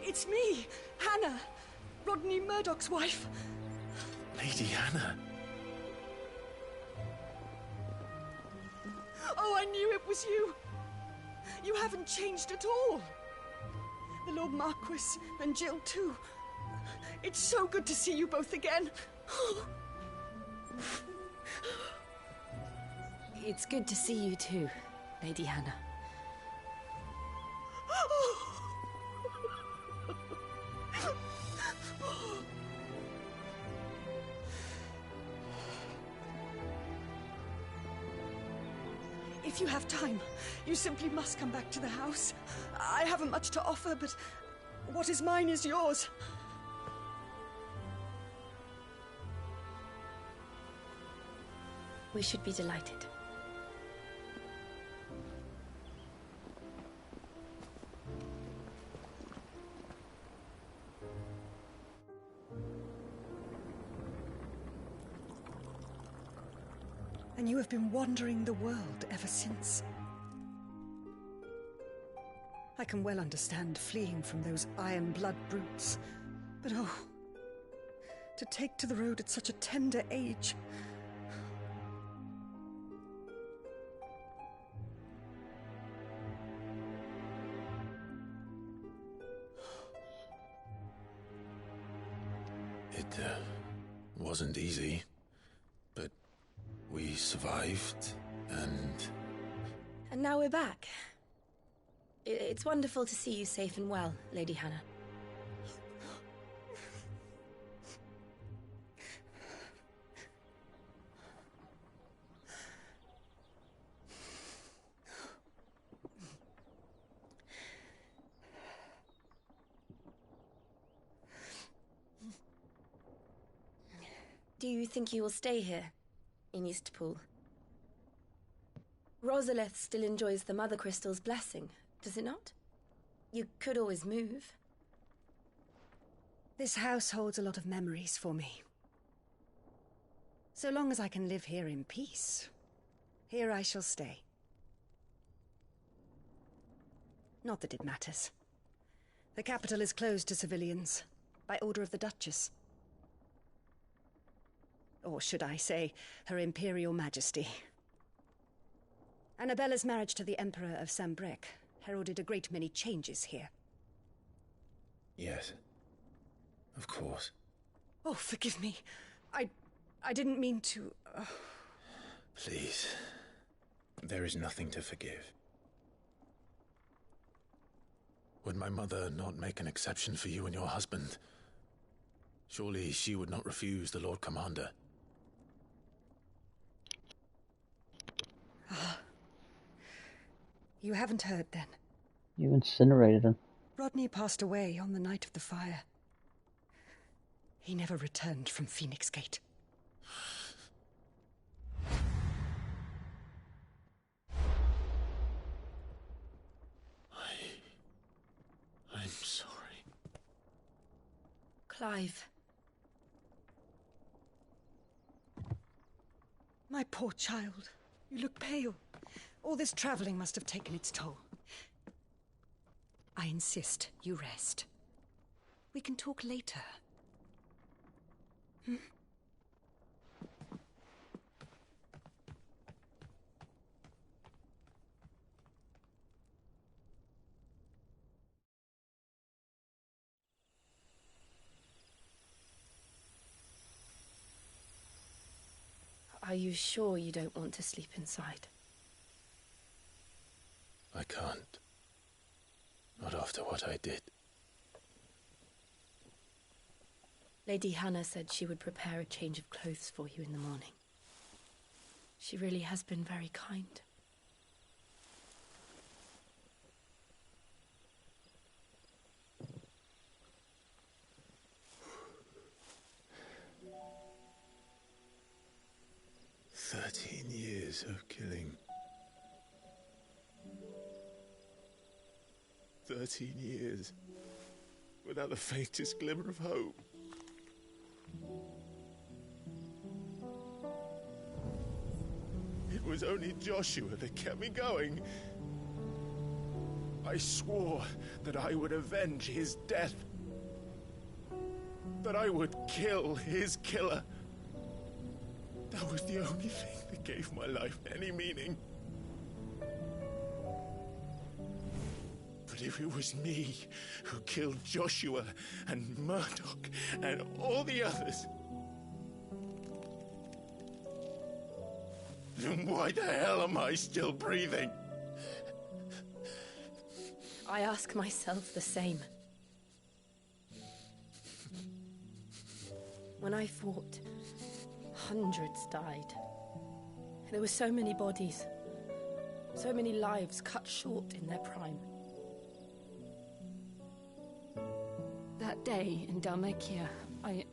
Speaker 6: It's me, Hannah, Rodney Murdoch's wife.
Speaker 17: Lady Hannah.
Speaker 6: Oh, I knew it was you. You haven't changed at all. The Lord Marquis and Jill too. It's so good to see you both again.
Speaker 5: It's good to see you too, Lady Hannah.
Speaker 6: If you have time, you simply must come back to the house. I haven't much to offer, but what is mine is yours.
Speaker 5: We should be delighted.
Speaker 6: And you have been wandering the world ever since. I can well understand fleeing from those iron blood brutes, but oh, to take to the road at such a tender age.
Speaker 17: It wasn't easy, but we survived, and
Speaker 5: now we're back. It's wonderful to see you safe and well, Lady Hannah. Do you think you will stay here, in Eastpool? Rosalith still enjoys the Mother Crystal's blessing, does it not? You could always move.
Speaker 6: This house holds a lot of memories for me. So long as I can live here in peace, here I shall stay. Not that it matters. The capital is closed to civilians, by order of the Duchess. Or should I say, Her Imperial Majesty. Annabella's marriage to the Emperor of Sambrec heralded a great many changes here.
Speaker 17: yes, of course.
Speaker 6: Oh, forgive me. I didn't mean to...
Speaker 17: Please, there is nothing to forgive. Would my mother not make an exception for you and your husband? Surely she would not refuse the Lord Commander.
Speaker 6: You haven't heard, then?
Speaker 1: You incinerated him.
Speaker 6: Rodney passed away on the night of the fire. He never returned from Phoenix Gate.
Speaker 17: I'm sorry.
Speaker 5: Clive.
Speaker 6: My poor child. You look pale. All this traveling must have taken its toll. I insist you rest. We can talk later. Hmm?
Speaker 5: Are you sure you don't want to sleep inside?
Speaker 17: I can't. Not after what I did.
Speaker 5: Lady Hannah said she would prepare a change of clothes for you in the morning. She really has been very kind.
Speaker 17: Years of killing. 13 years without the faintest glimmer of hope. It was only Joshua that kept me going. I swore that I would avenge his death. That I would kill his killer. That was the only thing that gave my life any meaning. But if it was me who killed Joshua and Murdoch and all the others, then why the hell am I still breathing?
Speaker 5: I ask myself the same. When I fought, hundreds died. There were so many bodies, so many lives cut short in their prime. That day in Dalmacia, I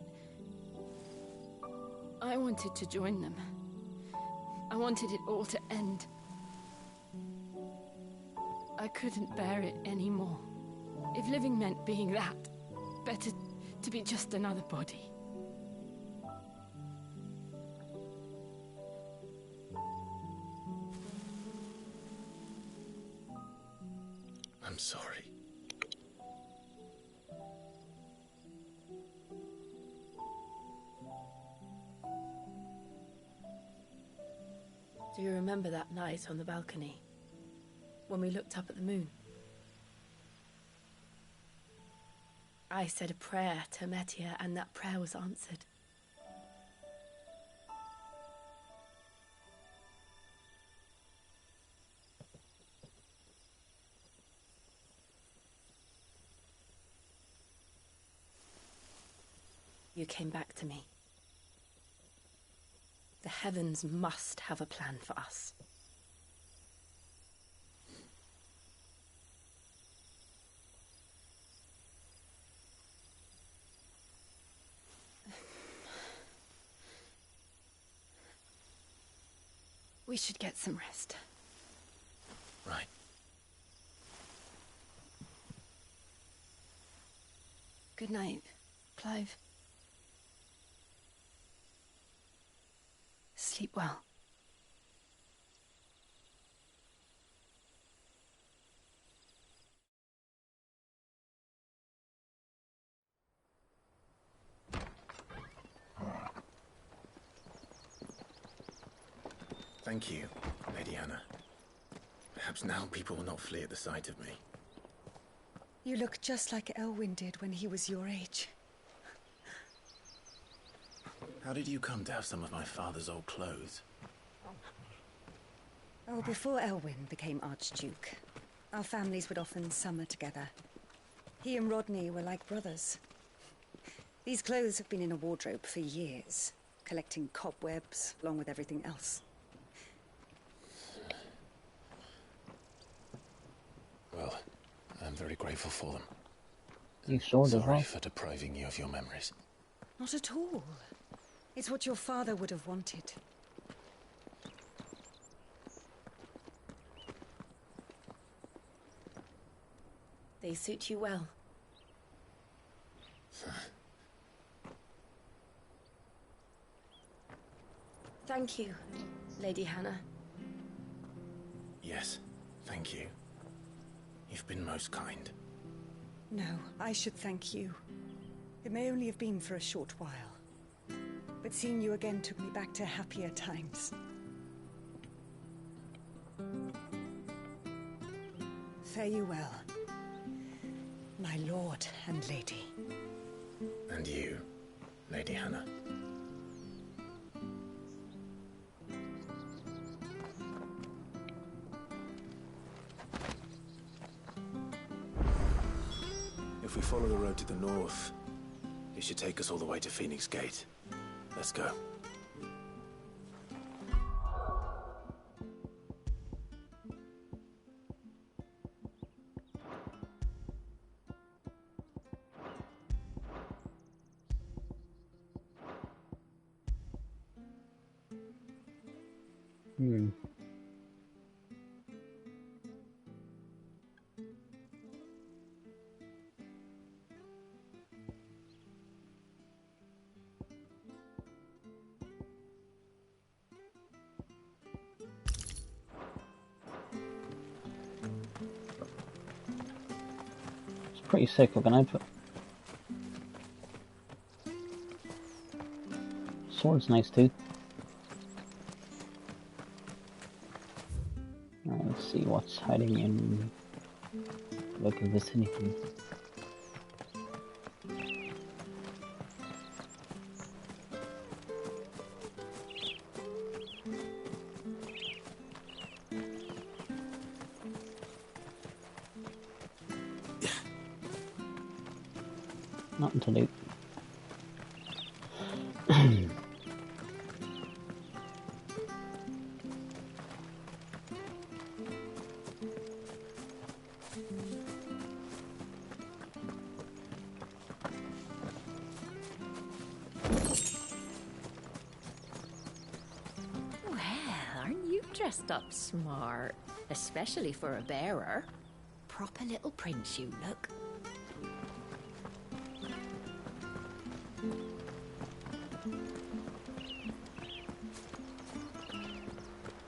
Speaker 5: wanted to join them. I wanted it all to end. I couldn't bear it anymore. If living meant being that, better to be just another body.
Speaker 17: I'm sorry.
Speaker 5: Do you remember that night on the balcony, when we looked up at the moon? I said a prayer to Metia, and that prayer was answered. You came back to me. The heavens must have a plan for us. We should get some rest.
Speaker 17: Right.
Speaker 5: Good night, Clive. Sleep well.
Speaker 17: Thank you, Lady Hannah. Perhaps now people will not flee at the sight of me.
Speaker 6: You look just like Elwyn did when he was your age.
Speaker 17: How did you come to have some of my father's old clothes?
Speaker 6: Oh, before Elwyn became Archduke, our families would often summer together. He and Rodney were like brothers. These clothes have been in a wardrobe for years, collecting cobwebs along with everything else.
Speaker 17: Well, I'm very grateful for them.
Speaker 1: You saw the
Speaker 17: Sorry for depriving you of your memories.
Speaker 6: Not at all. It's what your father would have wanted.
Speaker 5: They suit you well. Thank you, Lady Hannah.
Speaker 17: Yes, thank you. You've been most kind.
Speaker 6: No, I should thank you. It may only have been for a short while, but seeing you again took me back to happier times. Fare you well, my lord and lady.
Speaker 17: And you, Lady Hannah. If we follow the road to the north, it should take us all the way to Phoenix Gate. Let's go.
Speaker 1: Pretty sick looking outfit. Sword's nice too. Alright, let's see what's hiding in local vicinity. Nothing to loot.
Speaker 16: Well, aren't you dressed up smart? Especially for a bearer. Proper little prince you look.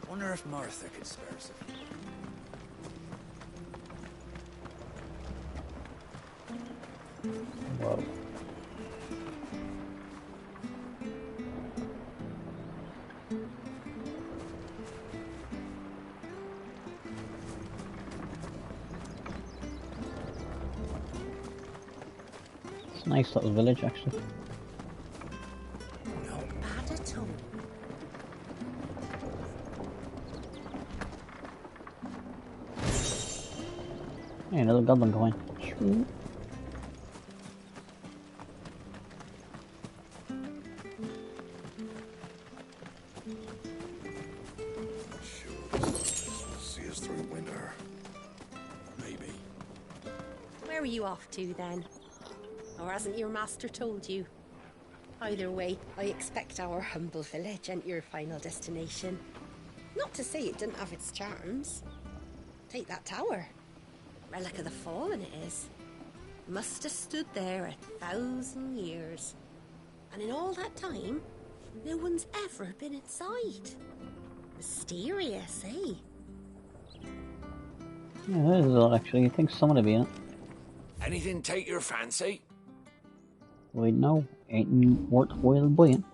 Speaker 15: Wonder if Martha could spare us a few.
Speaker 1: Whoa. It's a nice little village actually.
Speaker 16: Not bad at all.
Speaker 1: Hey, another goblin coin. Sweet.
Speaker 20: See us through winter.
Speaker 2: Maybe.
Speaker 10: Where are you off to then? Or hasn't your master told you? Either way, I expect our humble village ain't your final destination. Not to say it didn't have its charms. Take that tower. Relic of the Fallen it is. Must have stood there 1,000 years. And in all that time, no one's ever been inside. Mysterious, eh?
Speaker 1: Yeah, that is a lot actually. You think someone would be in it?
Speaker 4: Anything take your fancy?
Speaker 1: Wait, no. Ain't worthwhile buying.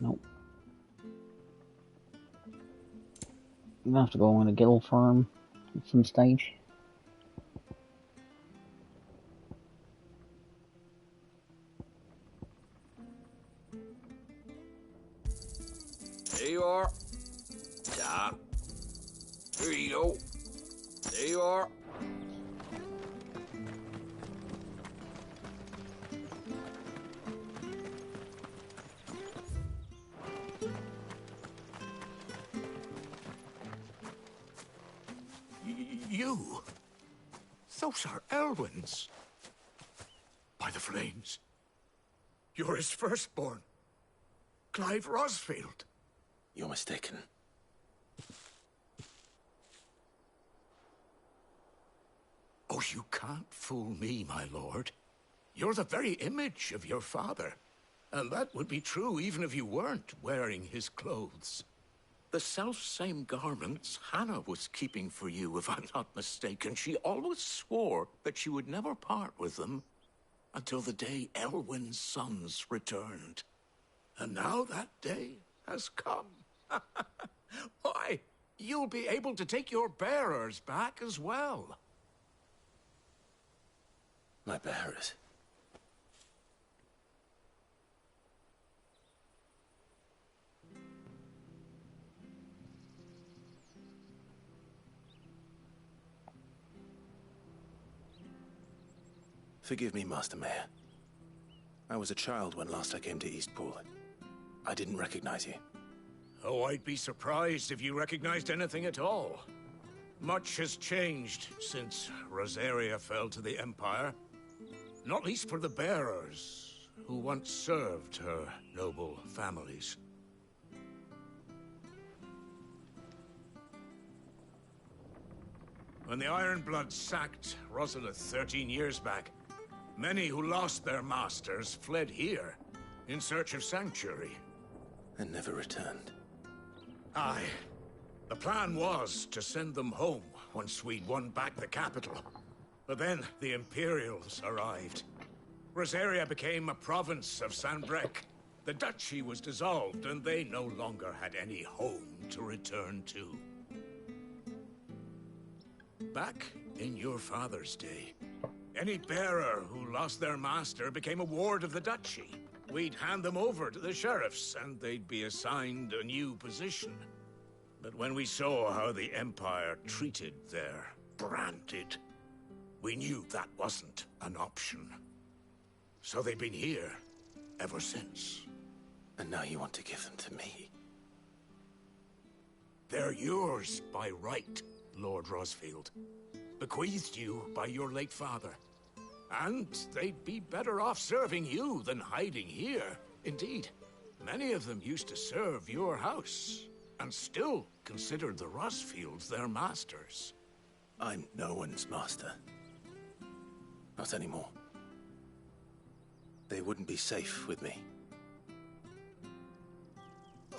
Speaker 1: Nope. I'm gonna have to go on a guild farm at some stage.
Speaker 4: There you are. Yeah. Here you go. There you are.
Speaker 19: You? Those are Elwyn's. By the flames. You're his firstborn. Clive Rosfield.
Speaker 17: You're mistaken.
Speaker 19: Oh, you can't fool me, my lord. You're the very image of your father. And that would be true even if you weren't wearing his clothes. The self-same garments Hannah was keeping for you, if I'm not mistaken. She always swore that she would never part with them until the day Elwyn's sons returned. And now that day has come. Why, you'll be able to take your bearers back as well.
Speaker 17: My bearers? Forgive me, Master Mayor. I was a child when last I came to Eastpool. I didn't recognize you.
Speaker 2: Oh, I'd be surprised if you recognized anything at all. Much has changed since Rosaria fell to the Empire. Not least for the bearers, who once served her noble families. When the Ironbloods sacked Rosalith 13 years back, many who lost their masters fled here in search of sanctuary.
Speaker 17: And never returned.
Speaker 2: Aye. The plan was to send them home once we'd won back the capital. But then the Imperials arrived. Rosaria became a province of Sanbreque. The duchy was dissolved, and they no longer had any home to return to. Back in your father's day, any bearer who lost their master became a ward of the duchy. We'd hand them over to the sheriffs, and they'd be assigned a new position. But when we saw how the Empire treated their branded, we knew that wasn't an option. So they've been here ever since.
Speaker 17: And now you want to give them to me?
Speaker 2: They're yours by right, Lord Rosfield. Bequeathed you by your late father. And they'd be better off serving you than hiding here. Indeed, many of them used to serve your house, and still considered the Rosfields their masters.
Speaker 17: I'm no one's master. Not anymore. They wouldn't be safe with me.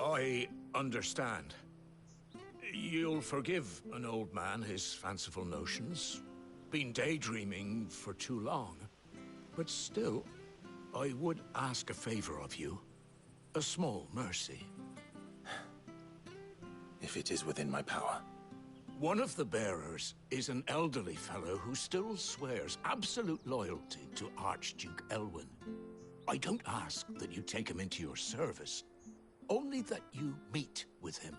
Speaker 2: I understand. You'll forgive an old man his fanciful notions. Been daydreaming for too long. But still, I would ask a favor of you. A small mercy.
Speaker 17: If it is within my power.
Speaker 2: One of the bearers is an elderly fellow who still swears absolute loyalty to Archduke Elwyn. I don't ask that you take him into your service, only that you meet with him.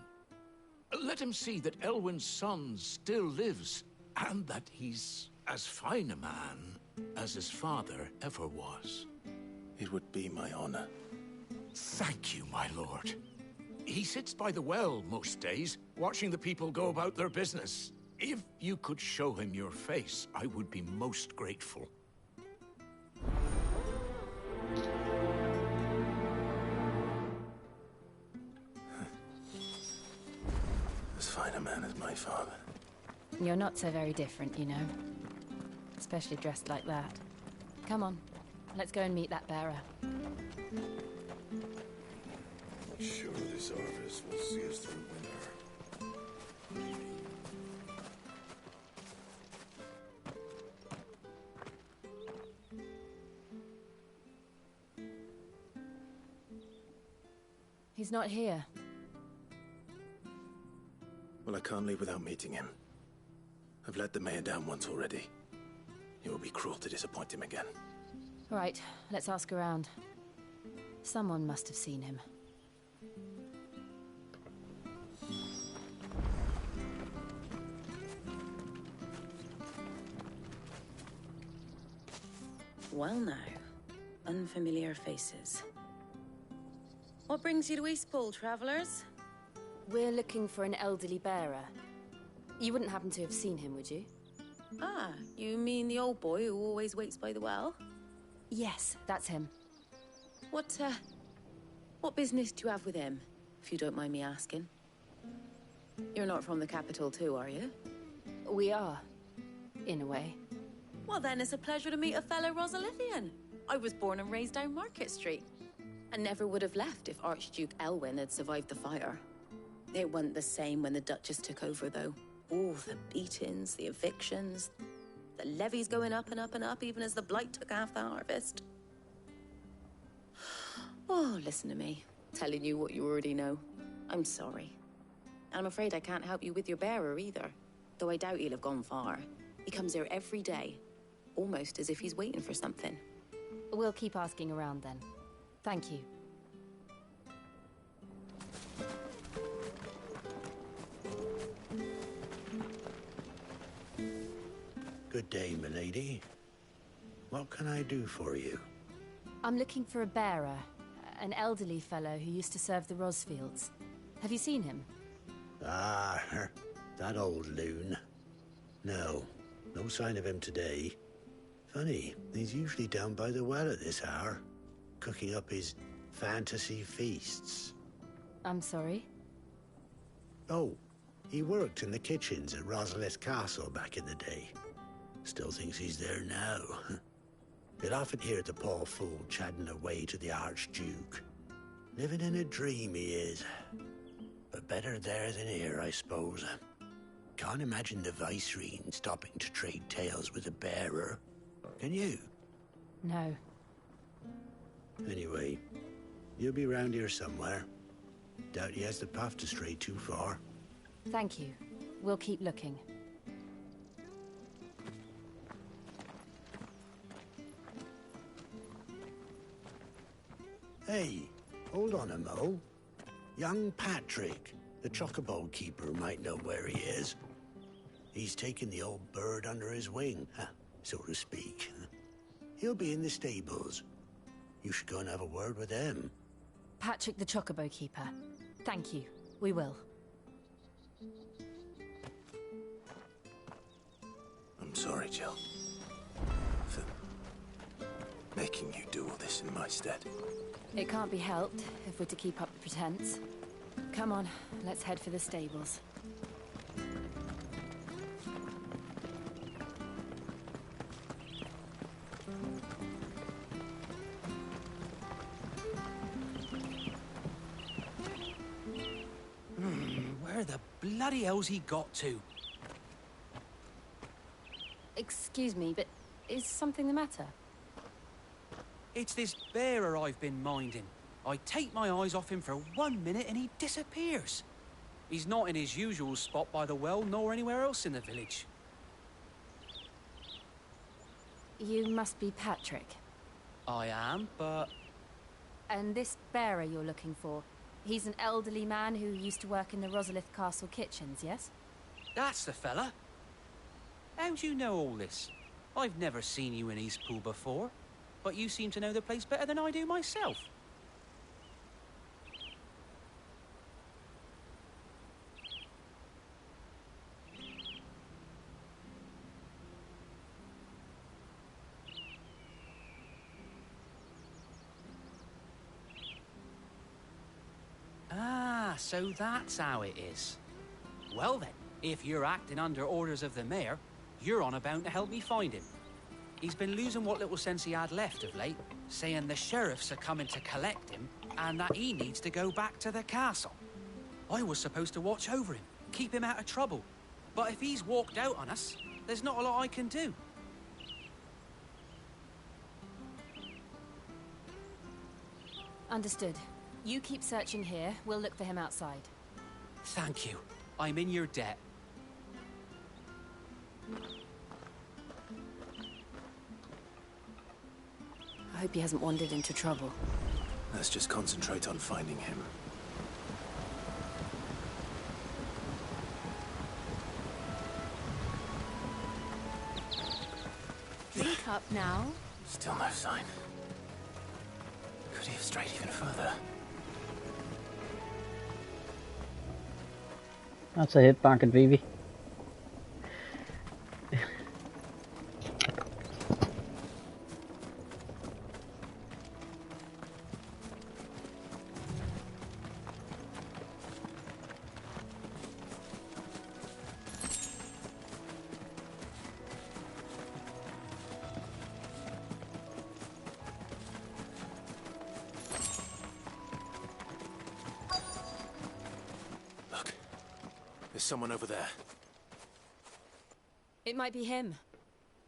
Speaker 2: Let him see that Elwyn's son still lives, and that he's as fine a man as his father ever was.
Speaker 17: It would be my honor.
Speaker 2: Thank you, my lord. He sits by the well most days, watching the people go about their business. If you could show him your face, I would be most grateful.
Speaker 17: As fine a man as my father.
Speaker 11: You're not so very different, you know. Especially dressed like that. Come on, let's go and meet that bearer.
Speaker 20: I'm sure this harvest will see us through winter.
Speaker 11: He's not here.
Speaker 17: Well, I can't leave without meeting him. I've let the mayor down once already. It would be cruel to disappoint him again.
Speaker 11: Right, let's ask around. Someone must have seen him.
Speaker 12: Well now, unfamiliar faces. What brings you to Eastpool, travelers?
Speaker 11: We're looking for an elderly bearer. You wouldn't happen to have seen him, would you?
Speaker 12: Ah, you mean the old boy who always waits by the well?
Speaker 11: Yes, that's him.
Speaker 12: What business do you have with him, if you don't mind me asking? You're not from the capital too, are you?
Speaker 11: We are, in a way.
Speaker 12: Well then, it's a pleasure to meet a fellow Rosalithian. I was born and raised down Market Street. And never would have left if Archduke Elwyn had survived the fire. It wasn't the same when the Duchess took over, though. Oh, the beatings, the evictions, the levies going up and up and up, even as the blight took half the harvest. Oh, listen to me, telling you what you already know. I'm sorry. And I'm afraid I can't help you with your bearer either, though I doubt he'll have gone far. He comes here every day, almost as if he's waiting for something.
Speaker 11: We'll keep asking around then. Thank you.
Speaker 19: Good day, milady. What can I do for you?
Speaker 11: I'm looking for a bearer, an elderly fellow who used to serve the Rosfields. Have you seen him?
Speaker 19: Ah, that old loon. No sign of him today. Funny, he's usually down by the well at this hour, cooking up his fantasy feasts.
Speaker 11: I'm sorry?
Speaker 19: Oh, he worked in the kitchens at Rosalith Castle back in the day. Still thinks he's there now. You'll often hear the poor fool chatting away to the Archduke. Living in a dream he is. But better there than here, I suppose. Can't imagine the Viceroy stopping to trade tales with a bearer. Can you?
Speaker 11: No.
Speaker 19: Anyway, you'll be round here somewhere. Doubt he has the path to stray too far.
Speaker 11: Thank you. We'll keep looking.
Speaker 19: Hey, hold on a mo. Young Patrick, the chocobo keeper, might know where he is. He's taken the old bird under his wing, so to speak. He'll be in the stables. You should go and have a word with him.
Speaker 11: Patrick the Chocobo Keeper. Thank you. We will.
Speaker 3: I'm sorry, Jill. For making you do all this in my stead.
Speaker 11: It can't be helped if we're to keep up the pretense. Come on, let's head for the stables.
Speaker 7: Where the bloody hell's he got to?
Speaker 11: Excuse me, but is something the matter?
Speaker 7: It's this bearer I've been minding. I take my eyes off him for 1 minute and he disappears. He's not in his usual spot by the well, nor anywhere else in the village.
Speaker 11: You must be Patrick.
Speaker 7: I am, but...
Speaker 11: And this bearer you're looking for, he's an elderly man who used to work in the Rosalith Castle kitchens, yes?
Speaker 7: That's the fella. How'd you know all this? I've never seen you in Eastpool before, but you seem to know the place better than I do myself. Ah, so that's how it is. Well then, if you're acting under orders of the mayor, you're on about to help me find him. He's been losing what little sense he had left of late, saying the sheriffs are coming to collect him and that he needs to go back to the castle. I was supposed to watch over him, keep him out of trouble. But if he's walked out on us, there's not a lot I can do.
Speaker 11: Understood. You keep searching here, we'll look for him outside.
Speaker 7: Thank you. I'm in your debt.
Speaker 11: I hope he hasn't wandered into trouble.
Speaker 3: Let's just concentrate on finding him.
Speaker 11: Drink up now.
Speaker 3: Still no sign. Could he have strayed even further?
Speaker 1: That's a hit back at Vivi.
Speaker 3: There's someone over there.
Speaker 11: It might be him.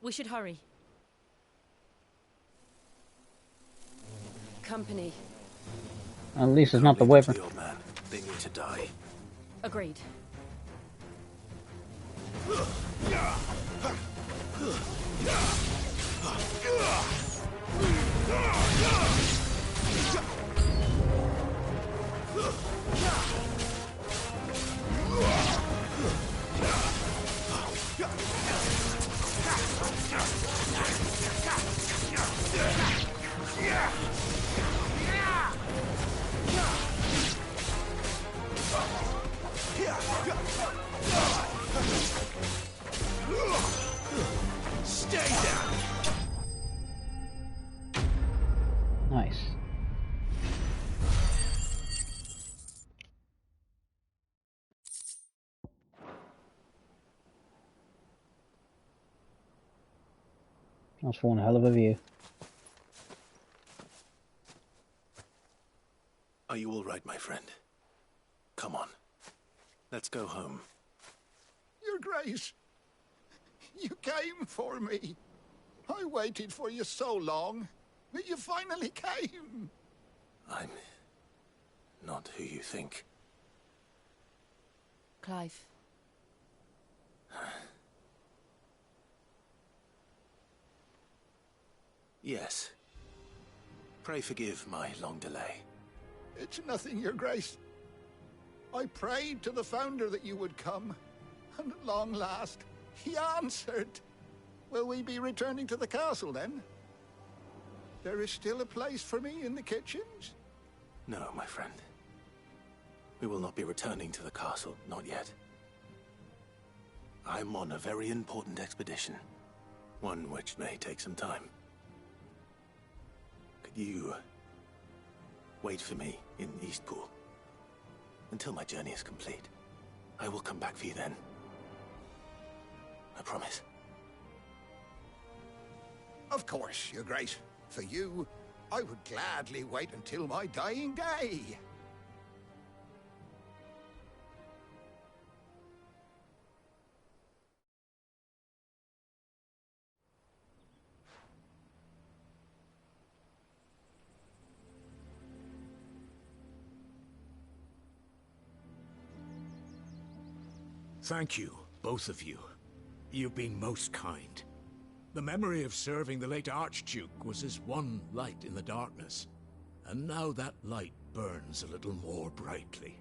Speaker 11: We should hurry. Company.
Speaker 1: At least it's not the weapon.
Speaker 3: The old man. They need to die.
Speaker 11: Agreed.
Speaker 1: That's one hell of a view.
Speaker 17: Are you all right, my friend? Come on. Let's go home.
Speaker 15: Your Grace, you came for me. I waited for you so long, but you finally came.
Speaker 17: I'm not who you think.
Speaker 11: Clive.
Speaker 17: Yes. Pray forgive my long delay.
Speaker 15: It's nothing, Your Grace. I prayed to the Founder that you would come, and at long last, he answered. Will we be returning to the castle, then? There is still a place for me in the kitchens?
Speaker 17: No, my friend. We will not be returning to the castle, not yet. I'm on a very important expedition, one which may take some time. Could you wait for me in Eastpool until my journey is complete? I will come back for you then. I promise.
Speaker 15: Of course, Your Grace. For you, I would gladly wait until my dying day.
Speaker 13: Thank you, both of you. You've been most kind. The memory of serving the late Archduke was as one light in the darkness, and now that light burns a little more brightly.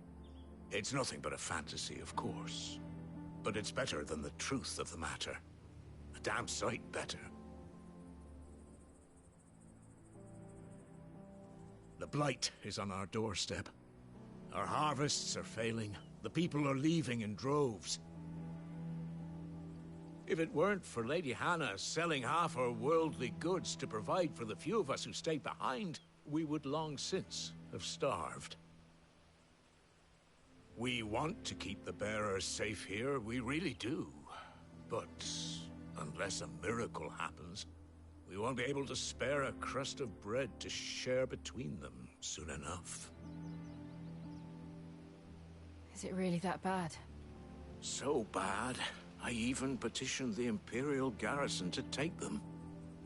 Speaker 13: It's nothing but a fantasy, of course, but it's better than the truth of the matter. A damn sight better. The blight is on our doorstep. Our harvests are failing. The people are leaving in droves. If it weren't for Lady Hannah selling half her worldly goods to provide for the few of us who stayed behind, we would long since have starved. We want to keep the bearers safe here, we really do. But unless a miracle happens, we won't be able to spare a crust of bread to share between them soon enough.
Speaker 11: Is it really that bad?
Speaker 13: So bad, I even petitioned the Imperial garrison to take them.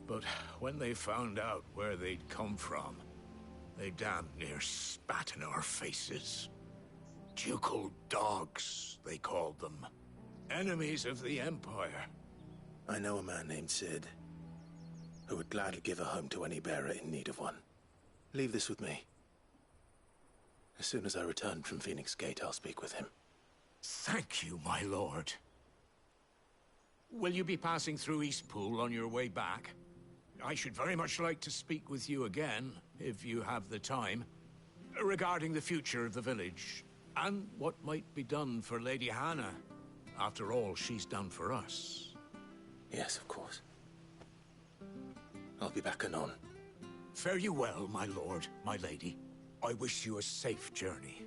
Speaker 13: But when they found out where they'd come from, they damn near spat in our faces. Ducal dogs, they called them. Enemies of the Empire.
Speaker 17: I know a man named Sid, who would gladly give a home to any bearer in need of one. Leave this with me. As soon as I return from Phoenix Gate, I'll speak with him.
Speaker 13: Thank you, my lord. Will you be passing through Eastpool on your way back? I should very much like to speak with you again, if you have the time, regarding the future of the village, and what might be done for Lady Hannah, after all she's done for us.
Speaker 17: Yes, of course. I'll be back anon.
Speaker 13: Fare you well, my lord, my lady. I wish you a safe journey.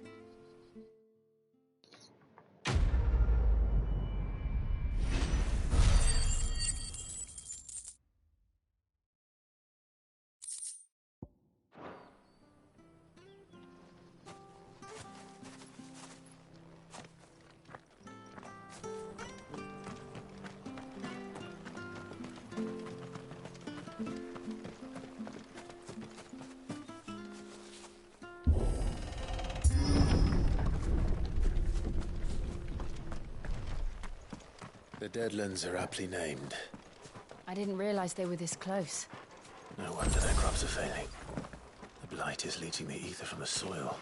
Speaker 17: The Deadlands are aptly named.
Speaker 11: I didn't realize they were this close.
Speaker 17: No wonder their crops are failing. The blight is leaching the ether from the soil.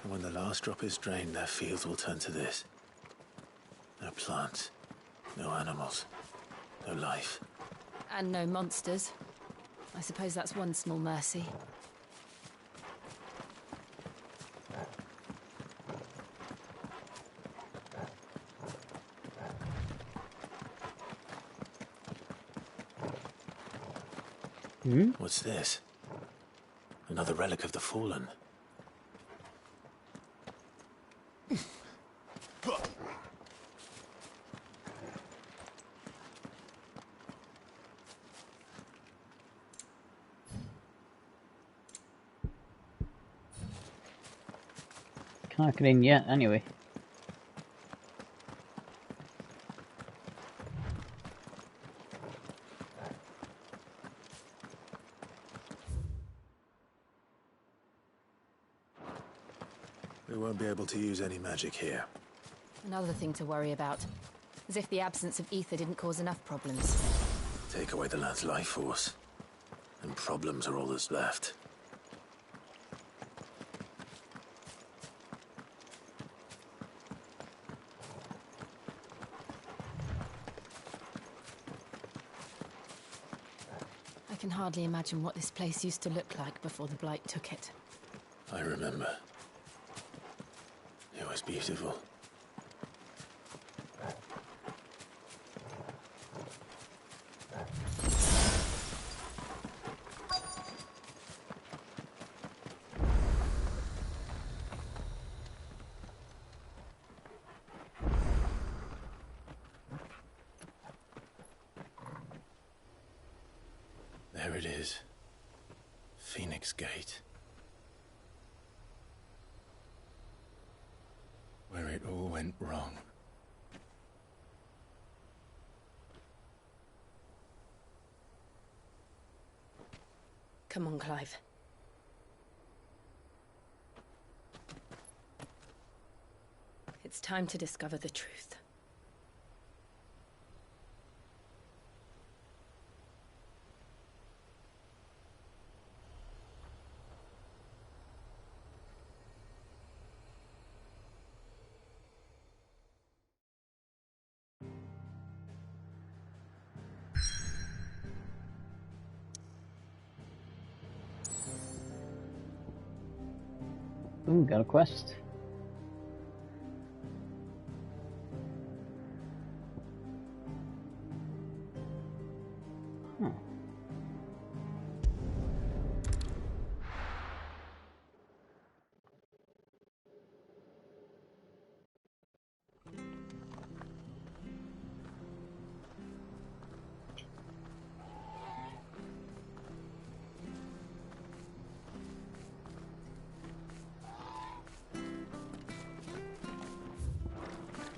Speaker 17: And when the last drop is drained, their fields will turn to this. No plants, no animals, no life.
Speaker 11: And no monsters. I suppose that's one small mercy.
Speaker 17: What's this? Another relic of the Fallen.
Speaker 1: Can't get in yet, anyway.
Speaker 17: We won't be able to use any magic here.
Speaker 11: Another thing to worry about. As if the absence of ether didn't cause enough problems.
Speaker 17: Take away the lad's life force, and problems are all that's left.
Speaker 11: I can hardly imagine what this place used to look like before the Blight took it.
Speaker 17: I remember. It was beautiful. There it is. Phoenix Gate. Where it all went wrong.
Speaker 5: Come on, Clive. It's time to discover the truth.
Speaker 1: Ooh, got a quest. Huh.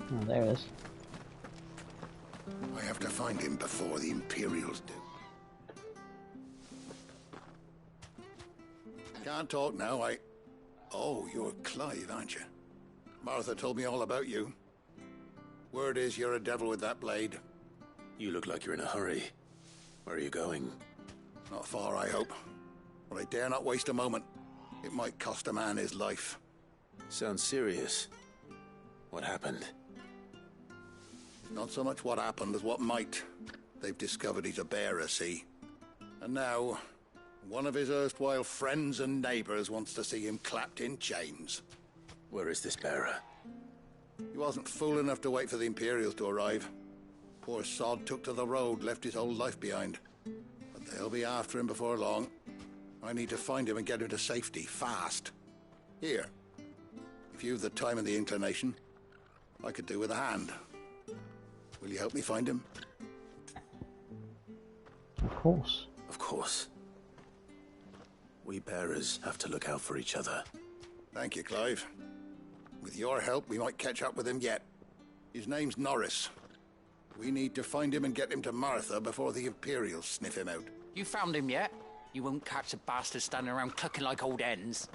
Speaker 1: Oh, there it is.
Speaker 15: I have to find him before the Imperials do. Can't talk now, Oh, you're Clive, aren't you? Martha told me all about you. Word is you're a devil with that blade.
Speaker 17: You look like you're in a hurry. Where are you going?
Speaker 15: Not far, I hope. But I dare not waste a moment. It might cost a man his life.
Speaker 17: Sounds serious. What happened?
Speaker 15: Not so much what happened as what might. They've discovered he's a bearer, see? And now, one of his erstwhile friends and neighbors wants to see him clapped in chains.
Speaker 17: Where is this bearer?
Speaker 15: He wasn't fool enough to wait for the Imperials to arrive. Poor sod took to the road, left his whole life behind. But they'll be after him before long. I need to find him and get him to safety, fast. Here. If you've the time and the inclination, I could do with a hand. Will you help me find him?
Speaker 1: Of course.
Speaker 17: Of course. We bearers have to look out for each other.
Speaker 15: Thank you, Clive. With your help, we might catch up with him yet. His name's Norris. We need to find him and get him to Martha before the Imperials sniff him out.
Speaker 7: You found him yet? You won't catch the bastard standing around clucking like old hens.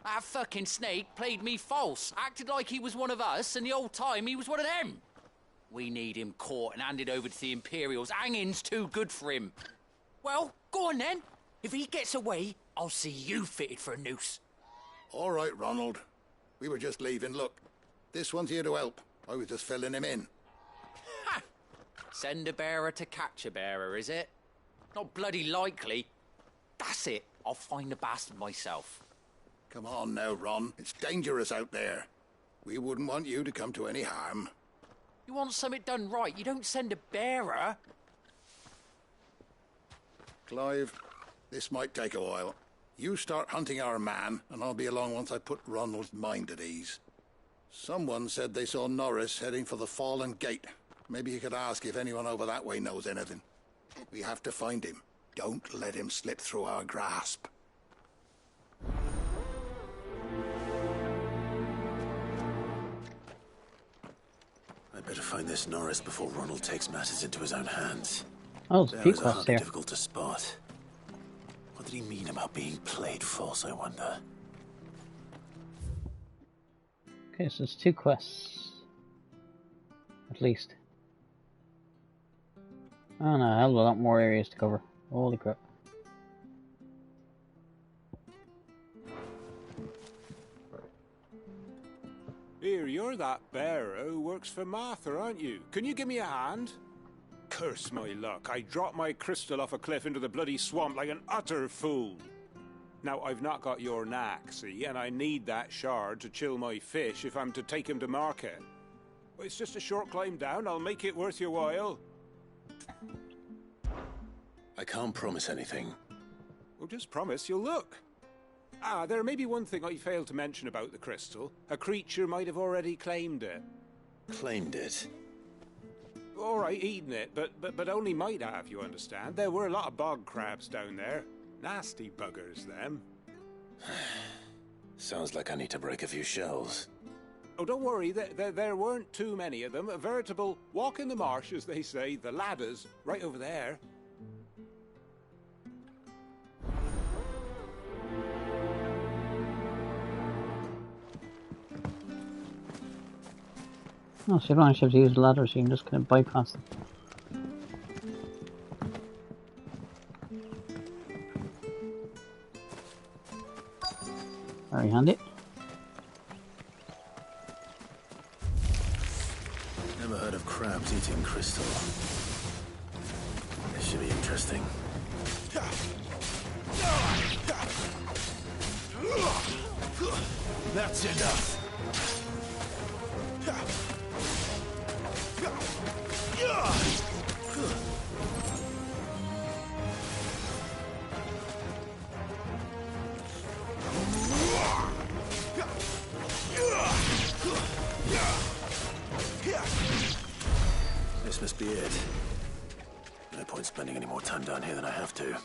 Speaker 7: That fucking snake played me false, acted like he was one of us, and the whole time he was one of them. We need him caught and handed over to the Imperials. Hanging's too good for him. Well, go on then. If he gets away, I'll see you fitted for a noose.
Speaker 15: All right, Ronald. We were just leaving. Look, this one's here to help. I was just filling him in.
Speaker 7: Ha! Send a bearer to catch a bearer, is it? Not bloody likely. That's it. I'll find the bastard myself.
Speaker 15: Come on now, Ron. It's dangerous out there. We wouldn't want you to come to any harm.
Speaker 7: You want something done right, you don't send a bearer.
Speaker 15: Clive, this might take a while. You start hunting our man, and I'll be along once I put Ronald's mind at ease. Someone said they saw Norris heading for the Fallen Gate. Maybe you could ask if anyone over that way knows anything. We have to find him. Don't let him slip through our grasp.
Speaker 17: I'd better find this Norris before Ronald takes matters into his own hands.
Speaker 1: Oh, there's a few
Speaker 17: Bearers are
Speaker 1: quests
Speaker 17: hardly
Speaker 1: here.
Speaker 17: difficult to spot. What did he mean about being played false, I wonder?
Speaker 1: Okay, so there's 2 quests. At least. Oh no, a hell of a lot more areas to cover. Holy crap.
Speaker 9: Here, you're that bearer who works for Martha, aren't you? Can you give me a hand? Curse my luck, I dropped my crystal off a cliff into the bloody swamp like an utter fool. Now, I've not got your knack, see, and I need that shard to chill my fish if I'm to take him to market. But it's just a short climb down, I'll make it worth your while.
Speaker 17: I can't promise anything.
Speaker 9: Well, just promise you'll look. Ah, there may be one thing I failed to mention about the crystal. A creature might have already claimed it.
Speaker 17: Claimed it?
Speaker 9: All right, eaten it, but only might have, you understand. There were a lot of bog crabs down there. Nasty buggers, them.
Speaker 17: Sounds like I need to break a few shells.
Speaker 9: Oh, don't worry, there weren't too many of them. A veritable walk in the marsh, as they say. The ladders, right over there.
Speaker 1: Oh, so you don't actually have to use the ladder, so you can just kind of bypass them. Very handy.
Speaker 17: Never heard of crabs eating crystal. This should be interesting.
Speaker 3: That's enough.
Speaker 17: This must be it. No point spending any more time down here than I have to.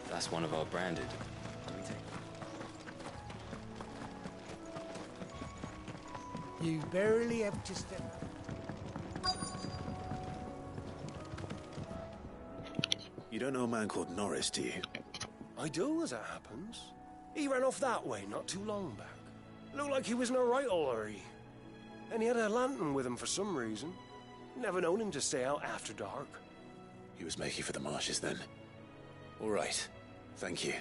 Speaker 21: That's one of our branded.
Speaker 19: You barely have to step.
Speaker 17: You don't know a man called Norris, do you?
Speaker 22: I do, as it happens. He ran off that way not too long back. Looked like he was in a right old hurry. And he had a lantern with him for some reason. Never known him to stay out after dark.
Speaker 17: He was making for the marshes then. All right. Thank you.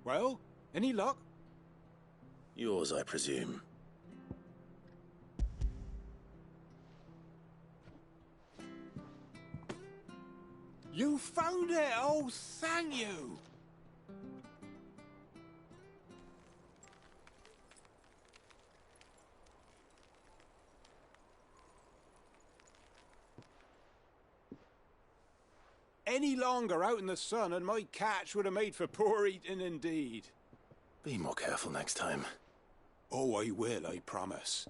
Speaker 9: Well, any luck?
Speaker 17: Yours, I presume.
Speaker 9: You found it! Oh, thank you! Any longer out in the sun and my catch would have made for poor eating indeed.
Speaker 17: Be more careful next time.
Speaker 9: Oh, I will, I promise.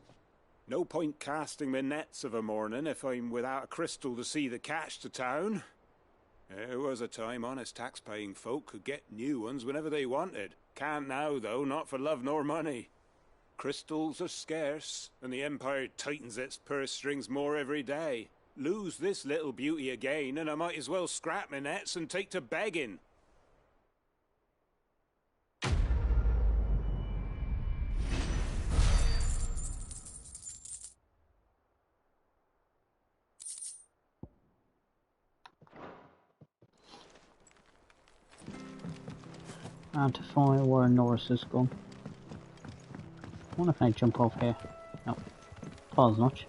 Speaker 9: No point casting my nets of a morning if I'm without a crystal to see the catch to town. There was a time honest tax-paying folk could get new ones whenever they wanted. Can't now, though, not for love nor money. Crystals are scarce, and the Empire tightens its purse strings more every day. Lose this little beauty again, and I might as well scrap my nets and take to begging.
Speaker 1: And to find where Norris is gone. I wonder if I jump off here. No. Thought as much.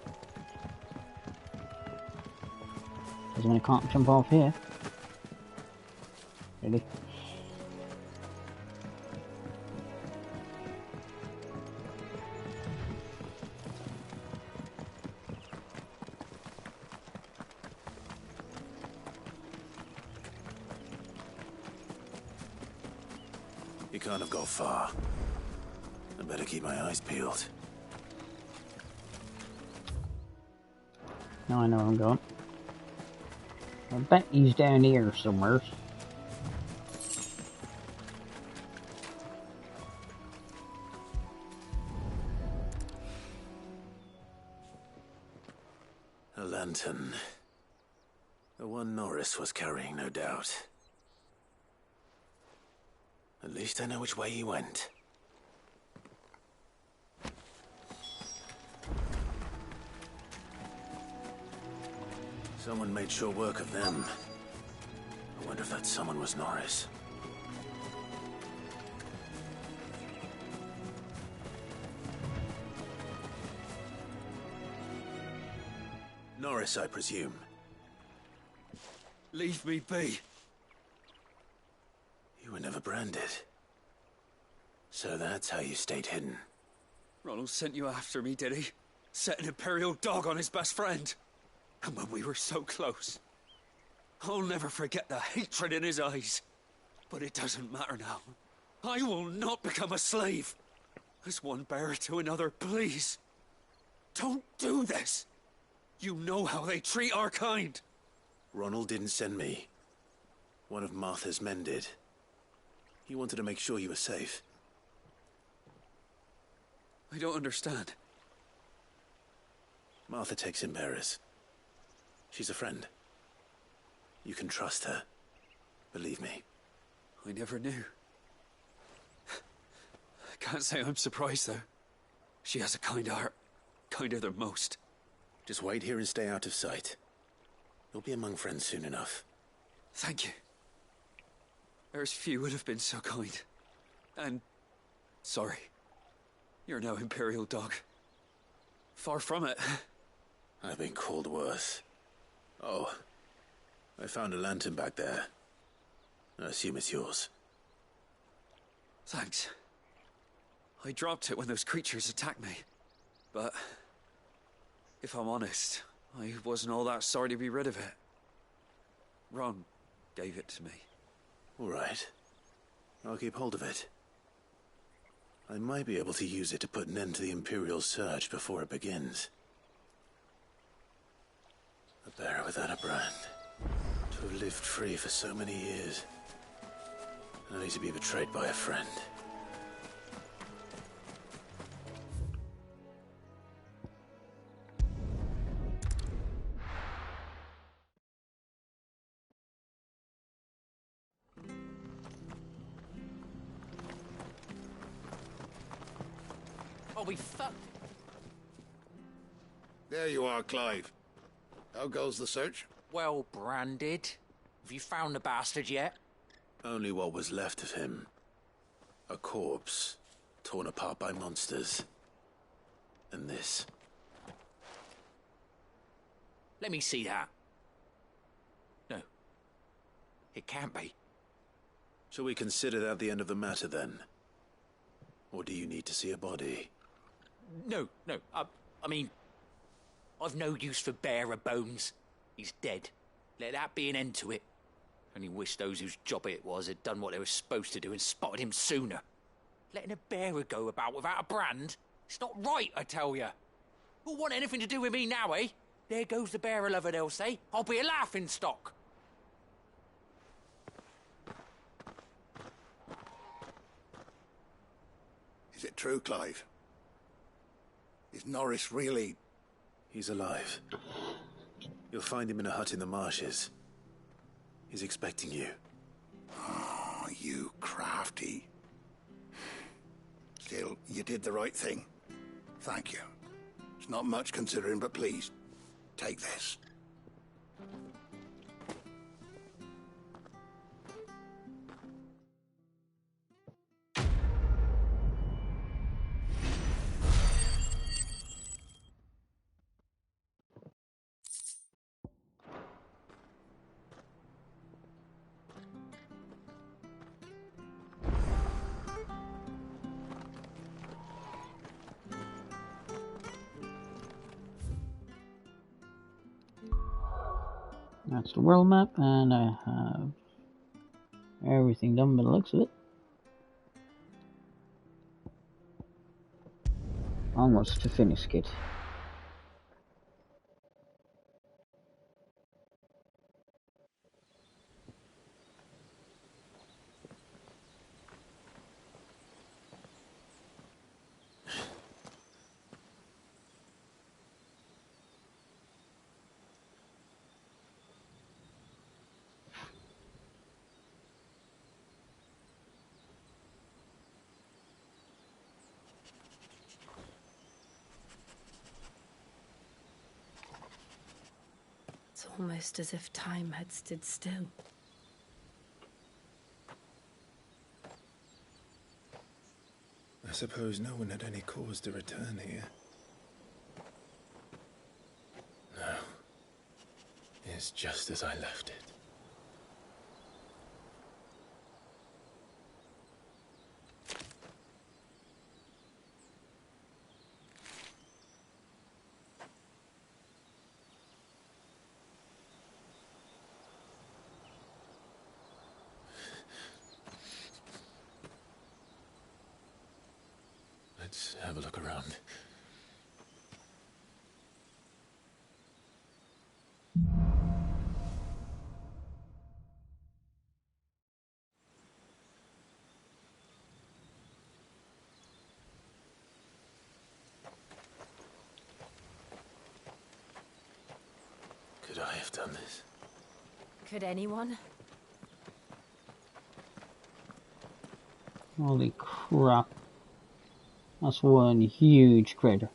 Speaker 1: Doesn't mean I can't jump off here. Really?
Speaker 17: You can't have got far. I better keep my eyes peeled.
Speaker 1: Now I know where I'm going. I bet he's down here somewhere.
Speaker 17: A lantern. The one Norris was carrying, no doubt. At least I know which way he went. Someone made sure work of them. I wonder if that someone was Norris. Norris, I presume.
Speaker 8: Leave me be.
Speaker 17: You were never branded. So that's how you stayed hidden.
Speaker 8: Ronald sent you after me, did he? Set an Imperial dog on his best friend. And when we were so close. I'll never forget the hatred in his eyes. But it doesn't matter now. I will not become a slave. As one bearer to another, please. Don't do this. You know how they treat our kind.
Speaker 17: Ronald didn't send me. One of Martha's men did. He wanted to make sure you were safe.
Speaker 8: I don't understand.
Speaker 17: Martha takes in bearers. She's a friend. You can trust her. Believe me.
Speaker 8: I never knew. I can't say I'm surprised, though. She has a kind heart. Kinder than most.
Speaker 17: Just wait here and stay out of sight. You'll be among friends soon enough.
Speaker 8: Thank you. There's few would have been so kind. And... sorry. You're no Imperial dog. Far from it.
Speaker 17: I've been called worse. Oh, I found a lantern back there. I assume it's yours.
Speaker 8: Thanks. I dropped it when those creatures attacked me. But... if I'm honest, I wasn't all that sorry to be rid of it. Ron gave it to me.
Speaker 17: All right. I'll keep hold of it. I might be able to use it to put an end to the Imperial surge before it begins. A bearer without a brand. To have lived free for so many years. Only to be betrayed by a friend.
Speaker 7: Oh, we fucked.
Speaker 15: There you are, Clive. How goes the search?
Speaker 7: Well branded. Have you found the bastard yet?
Speaker 17: Only what was left of him. A corpse, torn apart by monsters. And this.
Speaker 7: Let me see that. No. It can't be.
Speaker 17: Shall we consider that the end of the matter, then? Or do you need to see a body?
Speaker 7: No. I mean... I've no use for bearer bones. He's dead. Let that be an end to it. Only wish those whose job it was had done what they were supposed to do and spotted him sooner. Letting a bearer go about without a brand? It's not right, I tell you. Who'll want anything to do with me now, eh? There goes the bearer lover, they'll say. I'll be a laughing stock.
Speaker 15: Is it true, Clive? Is Norris really...
Speaker 17: He's alive. You'll find him in a hut in the marshes. He's expecting you.
Speaker 15: Oh, you crafty. Still, you did the right thing. Thank you. It's not much considering, but please, take this.
Speaker 1: That's the world map, and I have everything done by the looks of it. Almost to finish it.
Speaker 5: It's almost as if time had stood still.
Speaker 17: I suppose no one had any cause to return here. No. It's just as I left it. Let's have a look around. Could I have done this?
Speaker 5: Could anyone?
Speaker 1: Holy crap. That's one huge crater.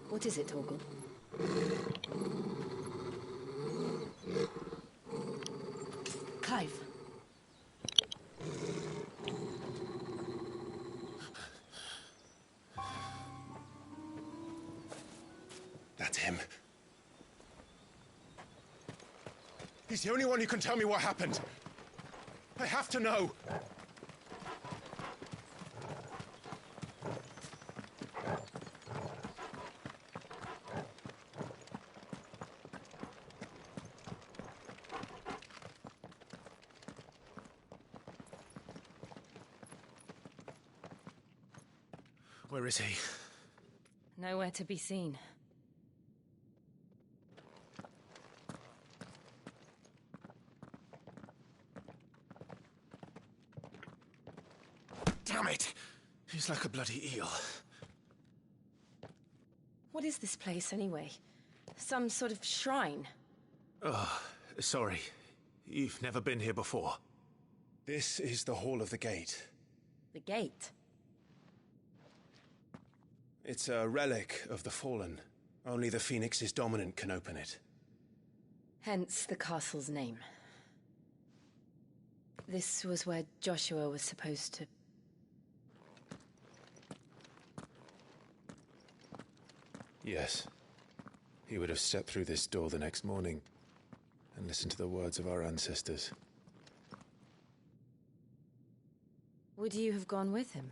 Speaker 5: What is it, Torgal? Clive.
Speaker 3: That's him. He's the only one who can tell me what happened. I have to know. Where is he?
Speaker 5: Nowhere to be seen.
Speaker 3: Damn it! He's like a bloody eel.
Speaker 5: What is this place, anyway? Some sort of shrine?
Speaker 3: Oh, sorry. You've never been here before. This is the Hall of the Gate.
Speaker 5: The gate?
Speaker 3: It's a relic of the Fallen. Only the Phoenix's dominant can open it.
Speaker 5: Hence the castle's name. This was where Joshua was supposed to...
Speaker 3: Yes. He would have stepped through this door the next morning and listened to the words of our ancestors.
Speaker 5: Would you have gone with him?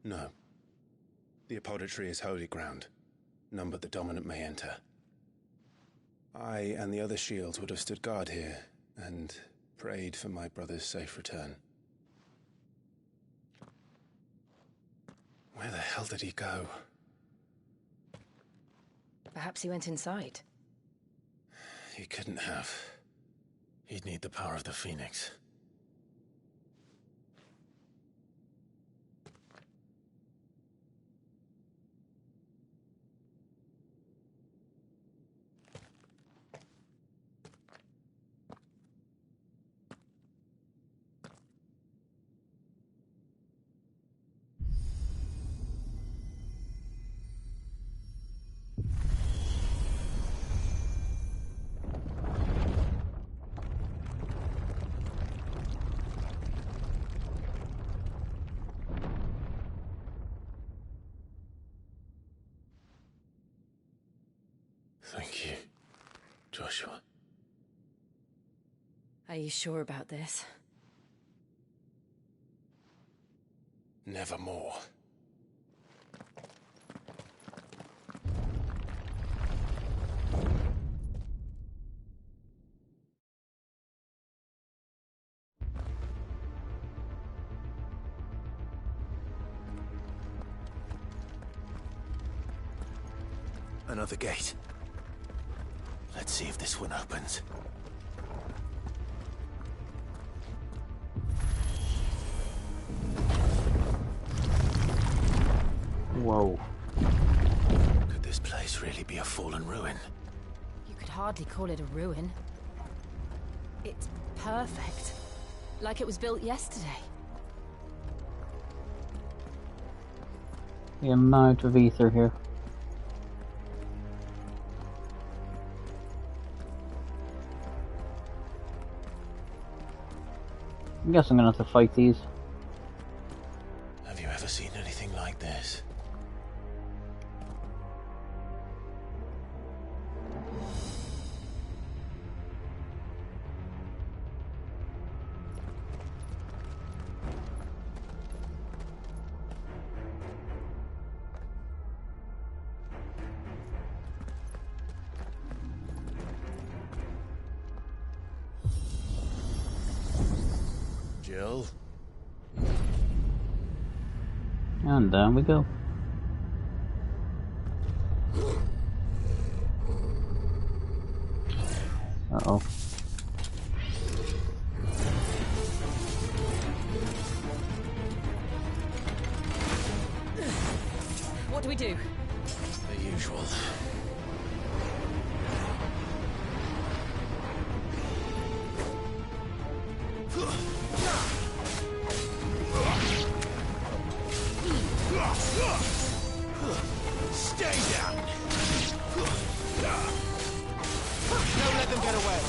Speaker 3: No. The apodatory is holy ground. None but the dominant may enter. I and the other shields would have stood guard here and prayed for my brother's safe return. Where the hell did he go?
Speaker 5: Perhaps he went inside.
Speaker 3: He couldn't have. He'd need the power of the Phoenix.
Speaker 17: Joshua.
Speaker 5: Are you sure about this?
Speaker 3: Nevermore.
Speaker 17: Another gate. Let's see if this one opens.
Speaker 1: Whoa.
Speaker 17: Could this place really be a fallen ruin?
Speaker 11: You could hardly call it a ruin. It's perfect. Like it was built yesterday.
Speaker 1: The amount of ether here. I guess I'm gonna have to fight these.
Speaker 17: Have you ever seen anything like this? Jill?
Speaker 1: And down we go. Uh-oh.
Speaker 5: What do we do?
Speaker 17: The usual.
Speaker 18: Stay down! Don't let them get away!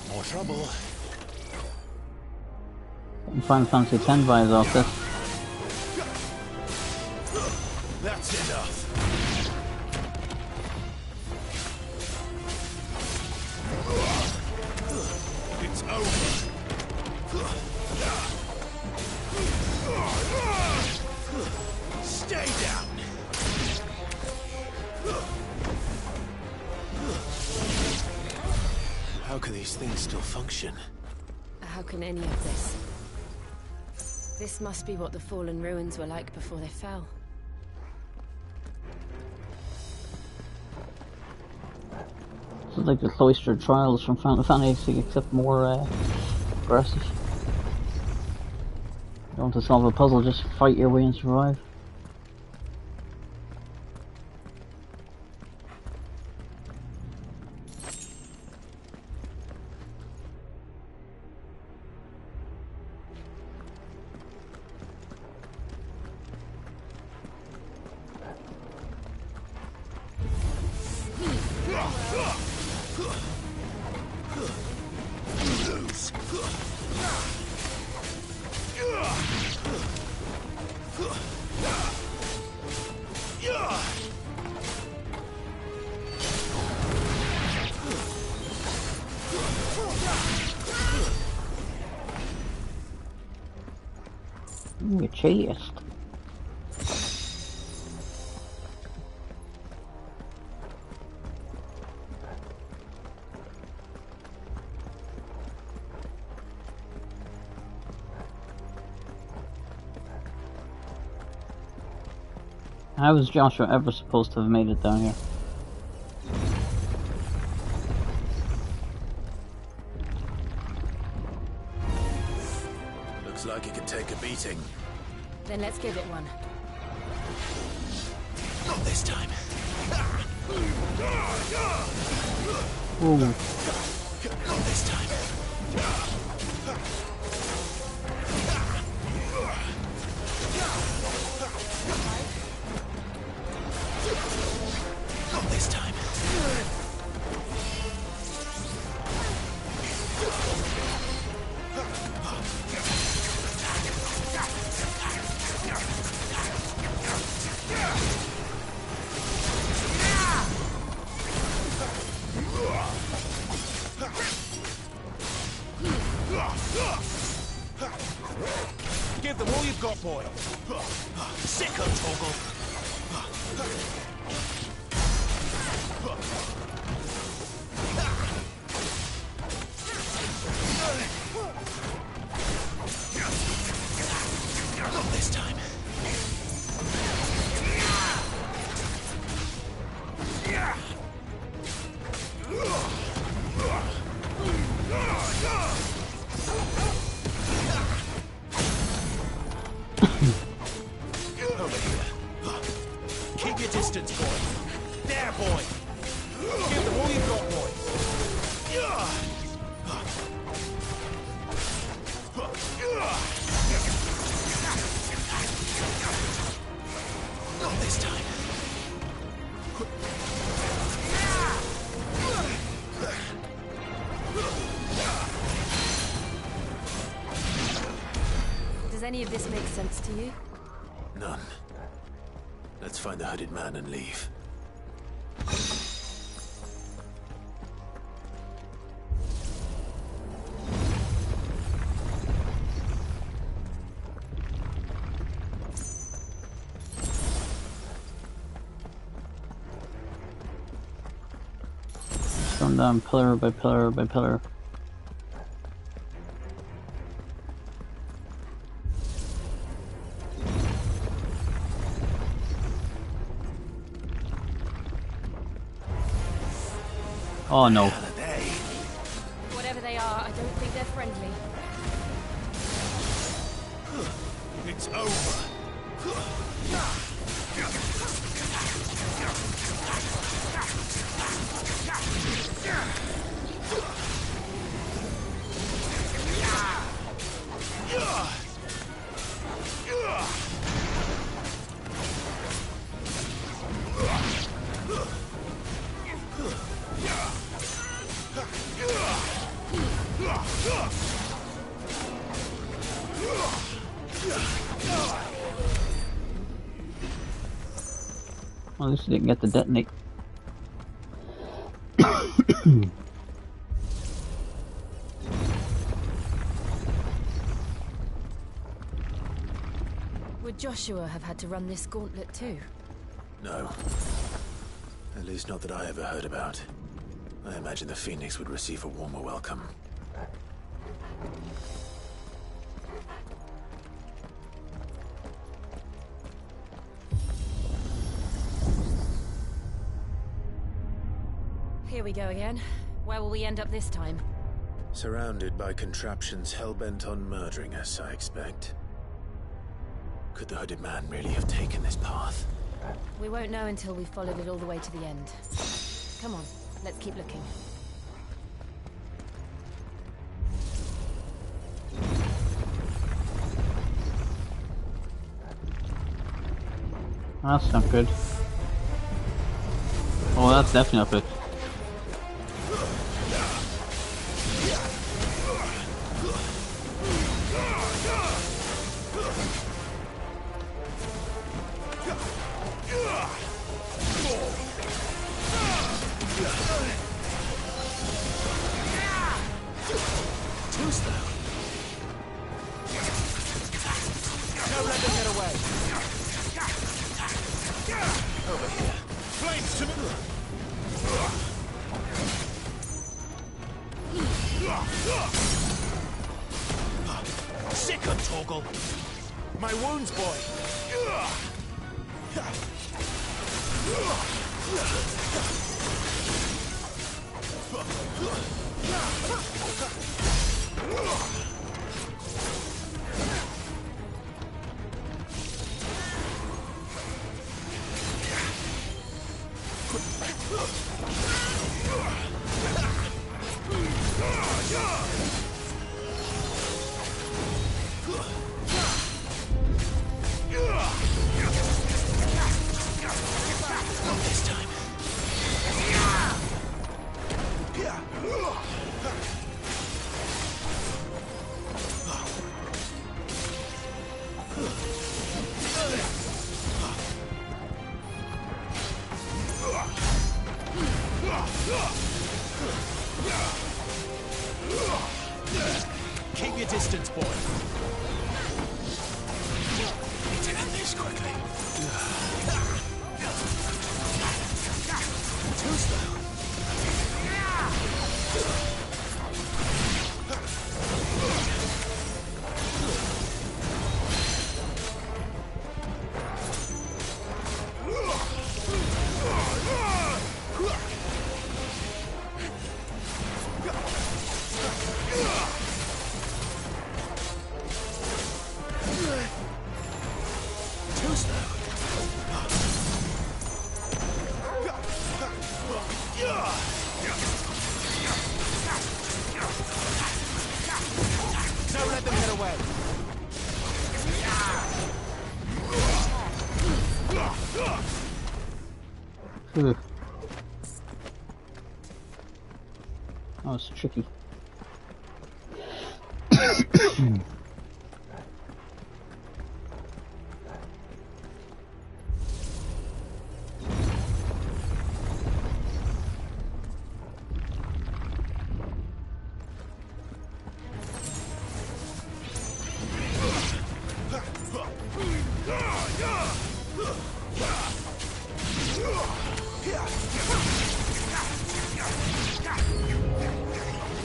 Speaker 17: More trouble.
Speaker 1: Final Fantasy X vibes off this.
Speaker 18: That's enough! It's over! Stay down!
Speaker 17: How can these things still function?
Speaker 5: How can any of this? This must be what the fallen ruins were like before they fell.
Speaker 1: This is like the cloistered trials from Final Fantasy, except more aggressive. You don't have to solve a puzzle, just fight your way and survive. Ooh, a chest. How is Joshua ever supposed to have made it down here?
Speaker 17: Looks like it could take a beating.
Speaker 5: Then let's give it one.
Speaker 17: Not this time.
Speaker 1: Ooh.
Speaker 17: Not this time.
Speaker 18: distance, boy. There, boy. Give them all you've got, boy. Not this time.
Speaker 11: Does any of this make sense to you?
Speaker 17: None. Let's find the hooded man and leave.
Speaker 1: Going down pillar by pillar by pillar. Oh no.
Speaker 11: Whatever they are, I don't think they're friendly.
Speaker 18: It's over.
Speaker 1: Well, at least you didn't get to detonate.
Speaker 11: Would Joshua have had to run this gauntlet too?
Speaker 17: No. At least not that I ever heard about. I imagine the Phoenix would receive a warmer welcome.
Speaker 11: Here we go again. Where will we end up this time?
Speaker 17: Surrounded by contraptions hell-bent on murdering us, I expect. Could the hooded man really have taken this path?
Speaker 11: We won't know until we've followed it all the way to the end. Come on, let's keep looking.
Speaker 1: That's not good. Oh, that's definitely not good.
Speaker 18: My wounds, boy. Keep your distance, boy. Need to end this quickly. Too slow. Too slow. Don't let them get away.
Speaker 1: That was tricky.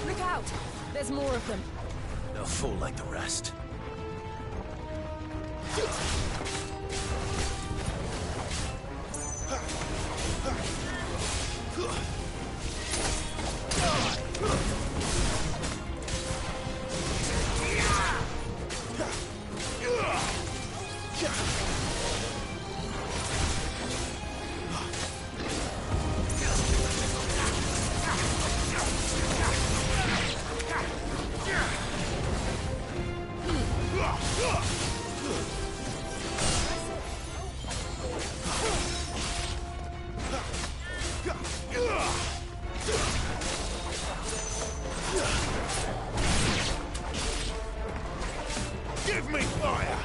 Speaker 5: Look out! There's more of them.
Speaker 3: They'll fall like the rest.
Speaker 18: Give me fire!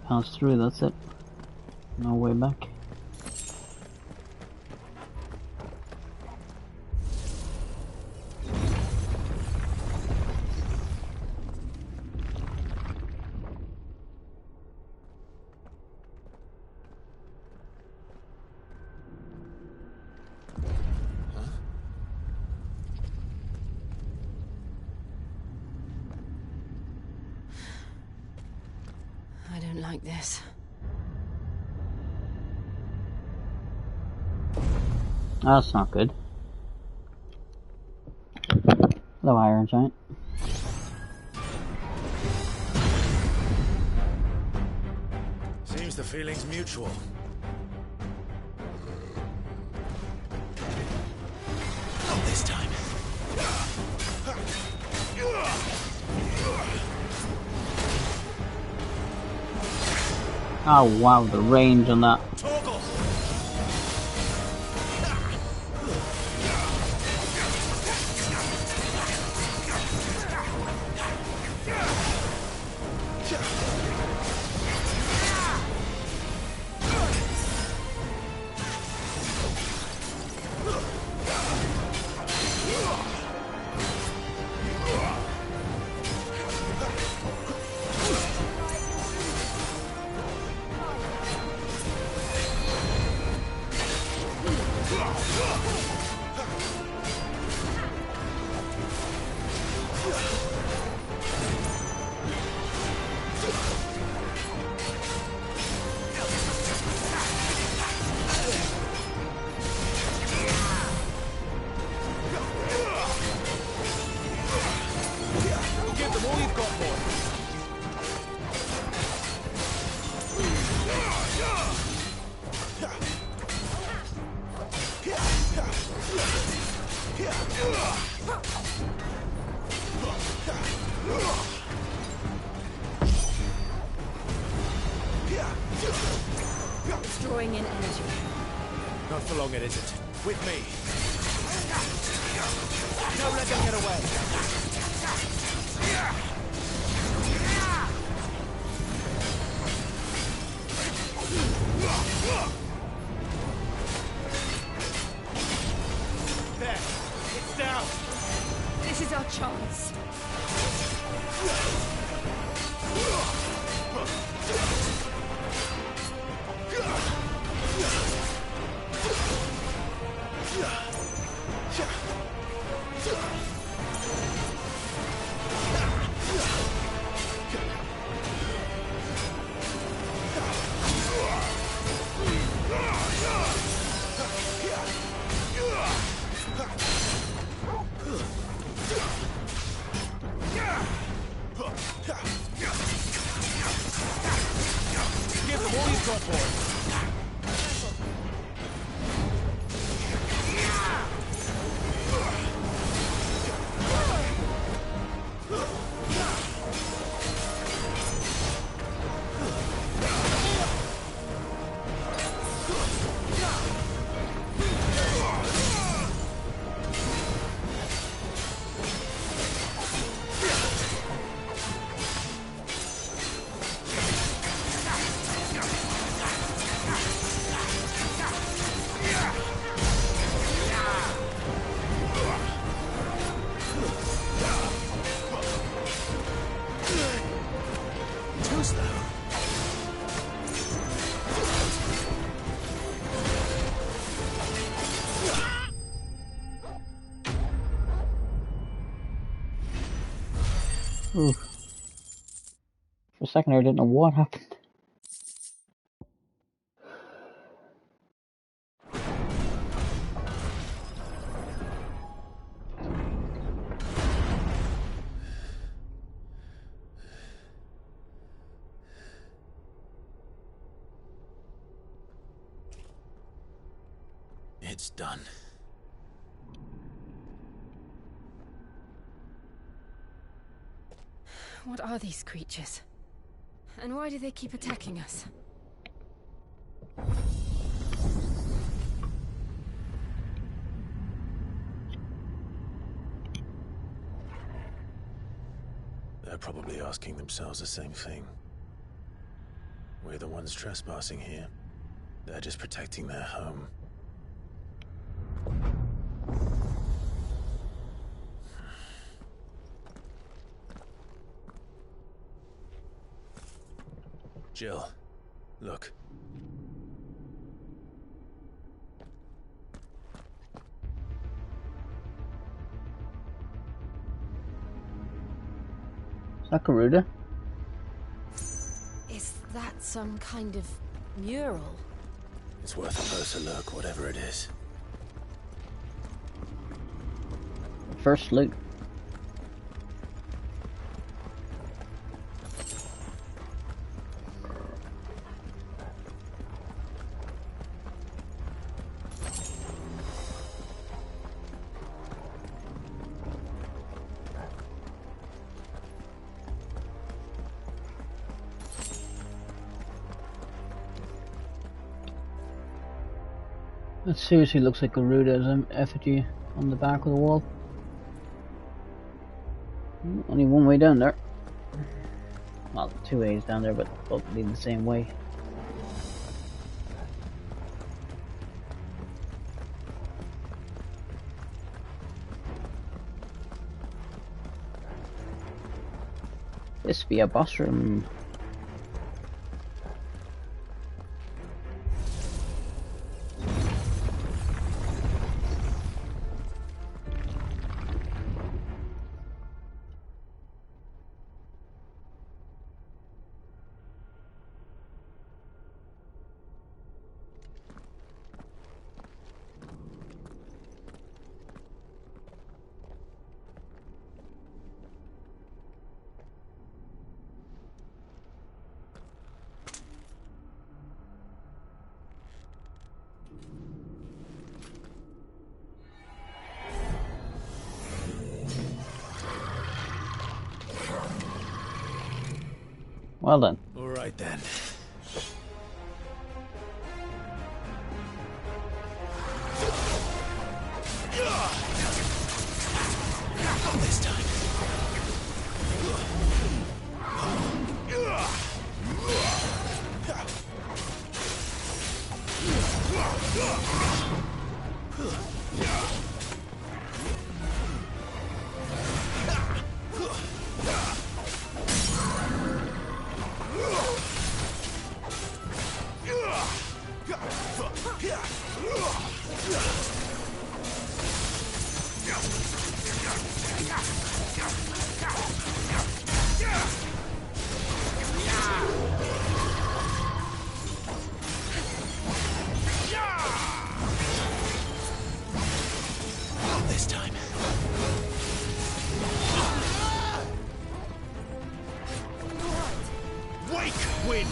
Speaker 1: Pass through, that's it. No way back.
Speaker 5: I don't like this.
Speaker 1: That's not good. Hello, Iron Giant.
Speaker 13: Seems the feeling's mutual.
Speaker 3: Not this time.
Speaker 1: Oh wow, the range on that.
Speaker 5: It's drawing in energy.
Speaker 18: Not for long, it isn't. With me. Don't let them get away. There. It's down.
Speaker 5: This is our chance.
Speaker 18: got, boy?
Speaker 1: Ooh. For a second I didn't know what happened.
Speaker 3: It's done.
Speaker 5: What are these creatures? And why do they keep attacking us?
Speaker 3: They're probably asking themselves the same thing. We're the ones trespassing here. They're just protecting their home. Jill, look.
Speaker 1: Is that Garuda?
Speaker 5: Is that some kind of mural?
Speaker 3: It's worth a closer look, whatever it is.
Speaker 1: First loot. That seriously looks like Garuda's effigy on the back of the wall. Only one way down there. Well, two ways down there, but both leading the same way. This be a boss room. Well done.
Speaker 3: All right then. Not this time.
Speaker 18: win!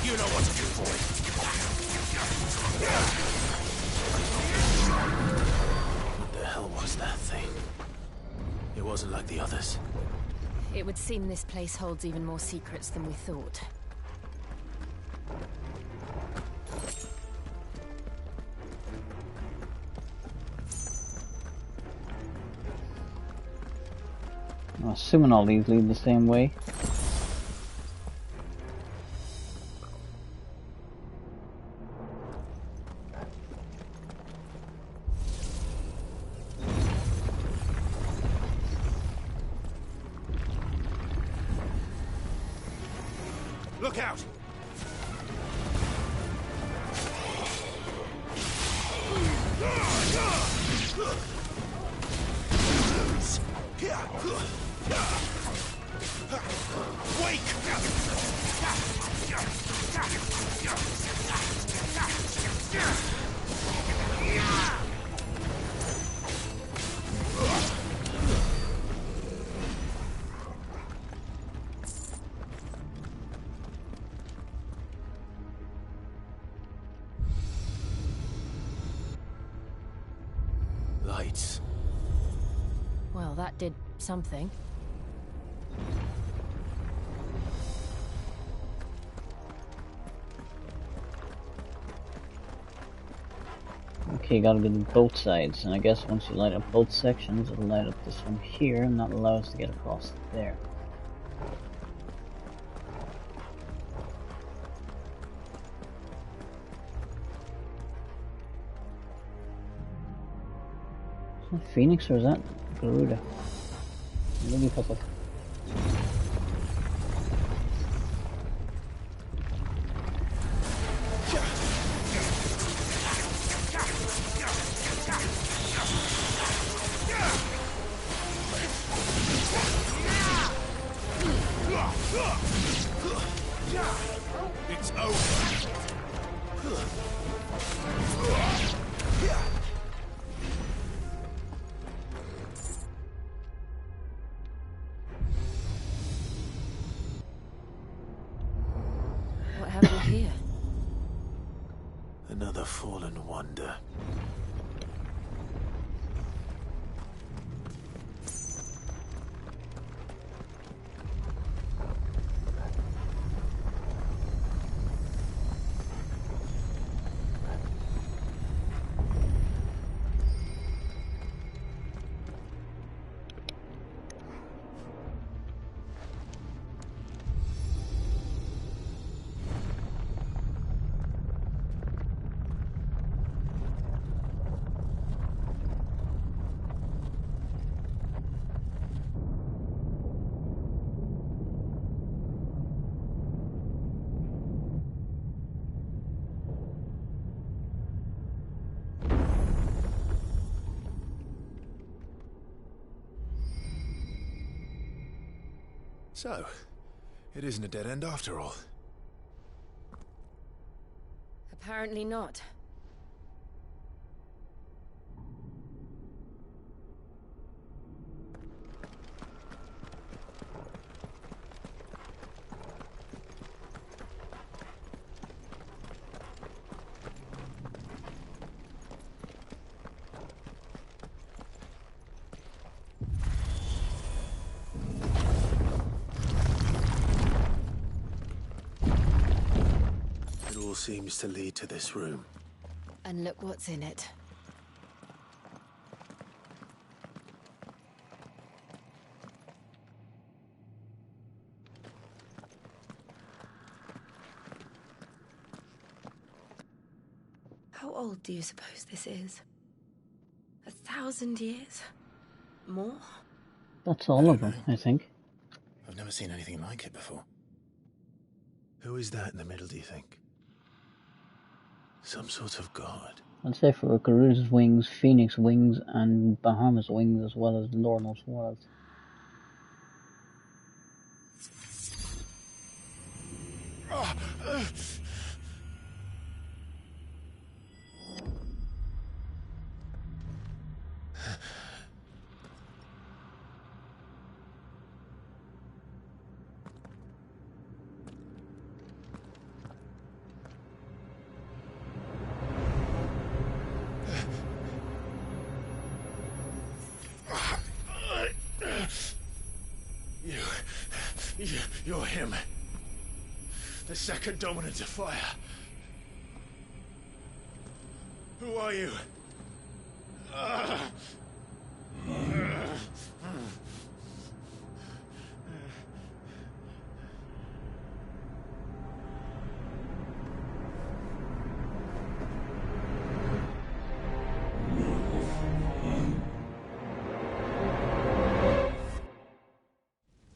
Speaker 18: You know what to do, boy.
Speaker 17: What the hell was that thing? It wasn't like the others.
Speaker 11: It would seem this place holds even more secrets than we thought.
Speaker 1: I'm assuming all these lead the same way.
Speaker 18: Look out!
Speaker 17: Lights.
Speaker 11: Well, that did something.
Speaker 1: Okay, gotta go to both sides, and I guess once you light up both sections, it'll light up this one here, and that'll allow us to get across there. Is that Phoenix or is that Garuda? Maybe puzzle.
Speaker 18: It's over.
Speaker 11: What have we here?
Speaker 17: Another fallen wonder.
Speaker 3: So, it isn't a dead end after all.
Speaker 11: Apparently not.
Speaker 17: It all seems to lead to this room.
Speaker 11: And look what's in it. How old do you suppose this is? 1,000 years? More?
Speaker 1: That's all of them, I think.
Speaker 3: I've never seen anything like it before. Who is that in the middle, do you think? Some sort of god?
Speaker 1: I'd say for Garuda's wings, Phoenix wings, and Bahamut's wings, as well as Lord knows what else.
Speaker 3: You're him. The second dominant of fire. Who are you?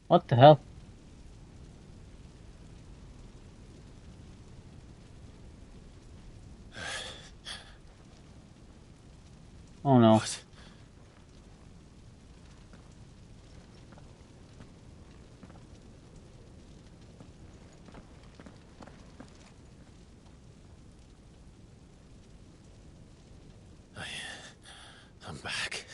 Speaker 1: What the hell? Oh no.
Speaker 3: What? I'm back.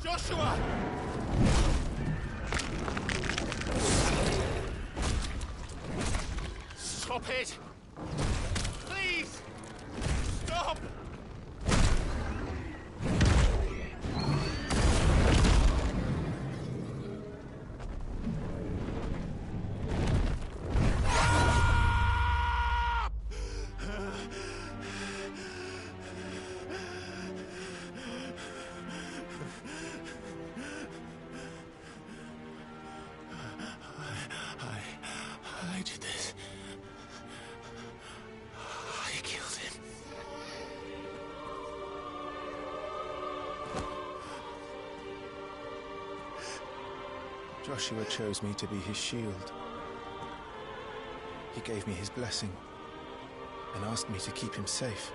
Speaker 2: Joshua! Stop it! Please! Stop!
Speaker 3: I did this. I killed him. Joshua chose me to be his shield. He gave me his blessing and asked me to keep him safe.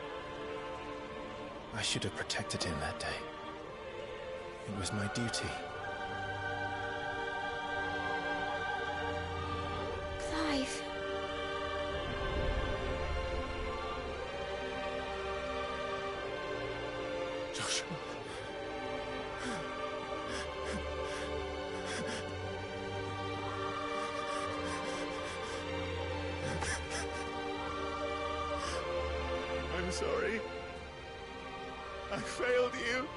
Speaker 3: I should have protected him that day. It was my duty.
Speaker 16: Clive.
Speaker 3: Joshua. I'm sorry. I failed you.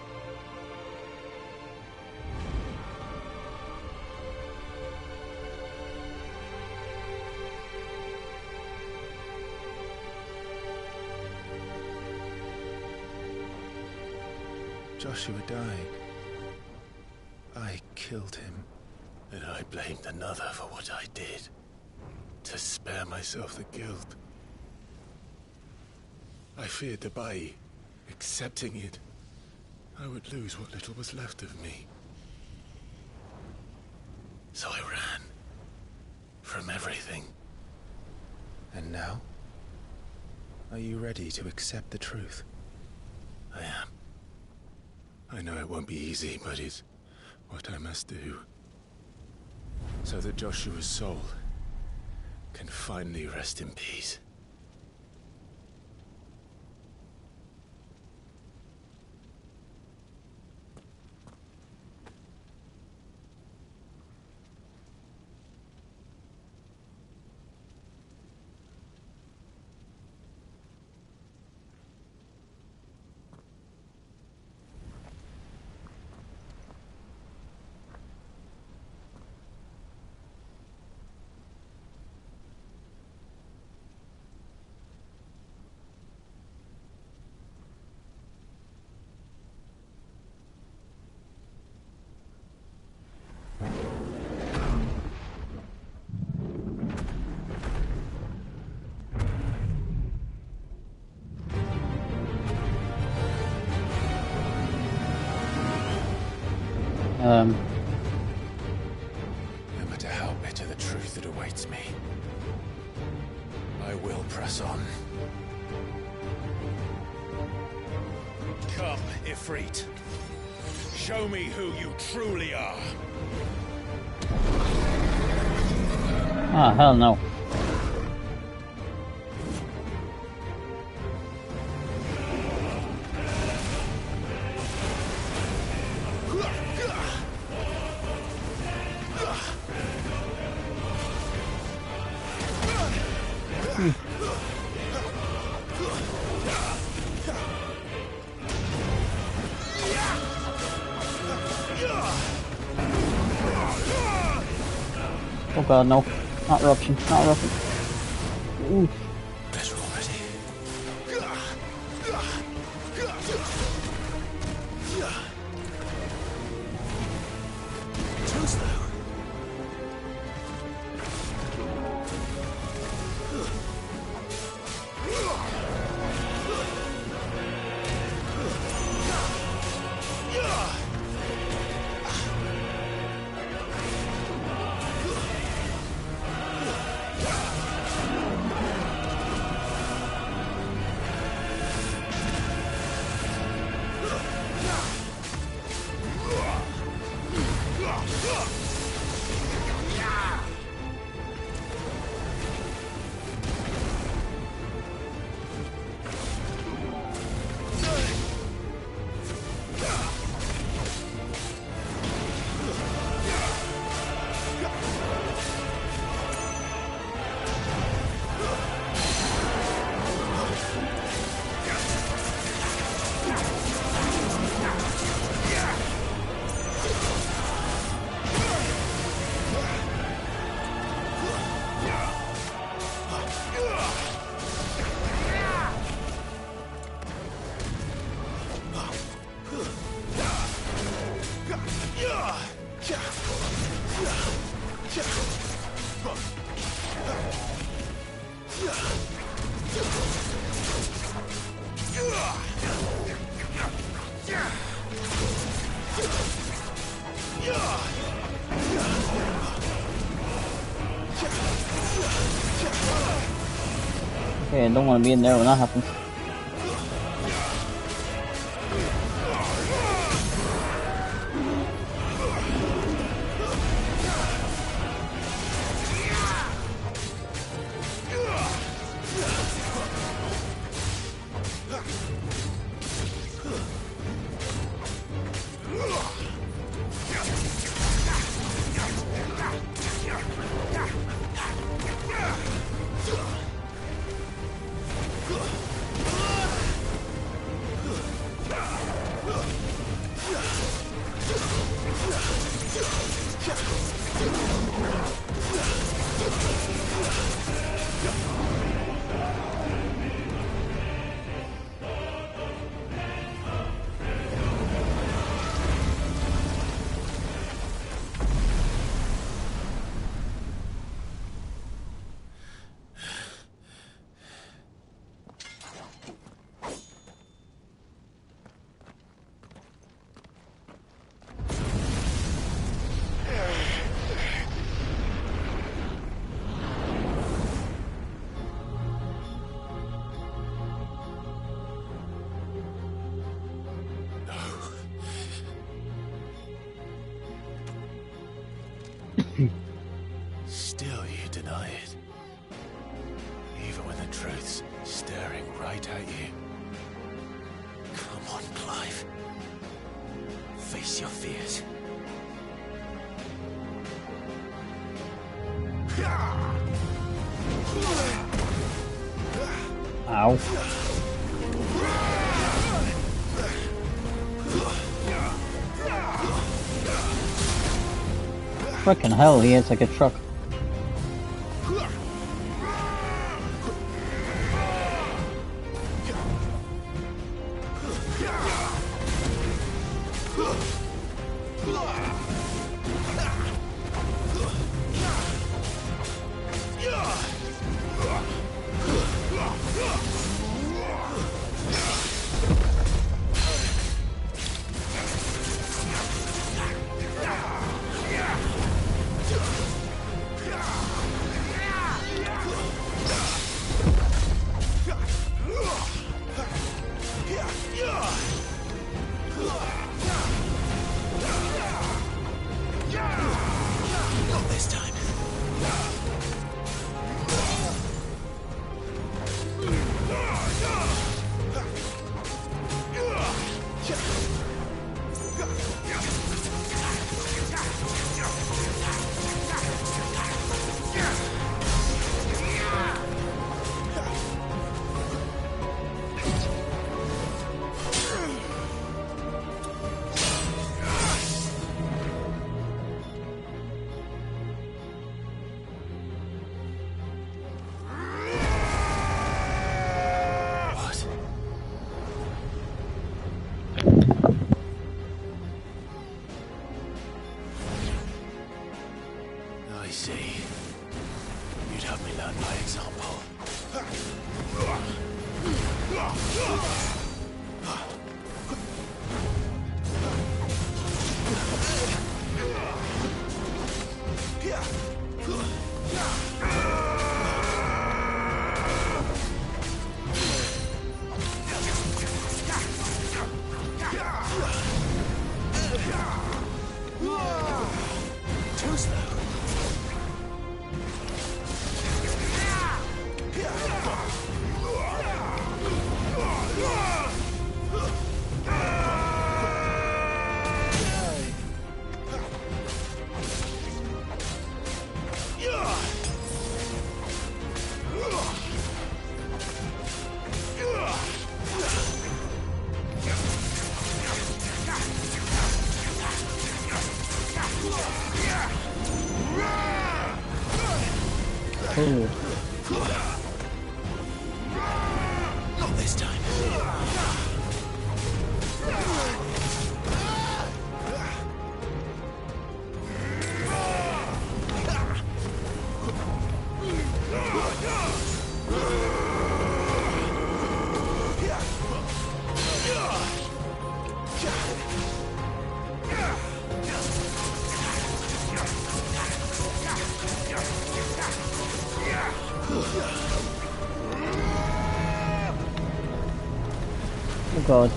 Speaker 3: Joshua died. I killed him. And I blamed another for what I did. To spare myself the guilt. I feared that by accepting it, I would lose what little was left of me. So I ran. From everything. And now? Are you ready to accept the truth? I am. I know it won't be easy, but it's what I must do. So that Joshua's soul can finally rest in peace. spite of the truth that awaits me. I will press on.
Speaker 2: Come, Ifrit. Show me who you truly are.
Speaker 1: Ah, hell no. Oh god, no. Not eruption, not eruption. Ooh.
Speaker 3: Better already.
Speaker 2: Too slow.
Speaker 1: Okay, I don't want to be in there when that happens.
Speaker 3: Still you deny it. Even when the truth's staring right at you. Come on, Clive. Face your fears.
Speaker 1: Ow. Frickin' hell, he is like a truck.
Speaker 3: have me learn by example.
Speaker 2: Too slow.
Speaker 1: Ooh.
Speaker 3: Not this time.
Speaker 1: Oh god.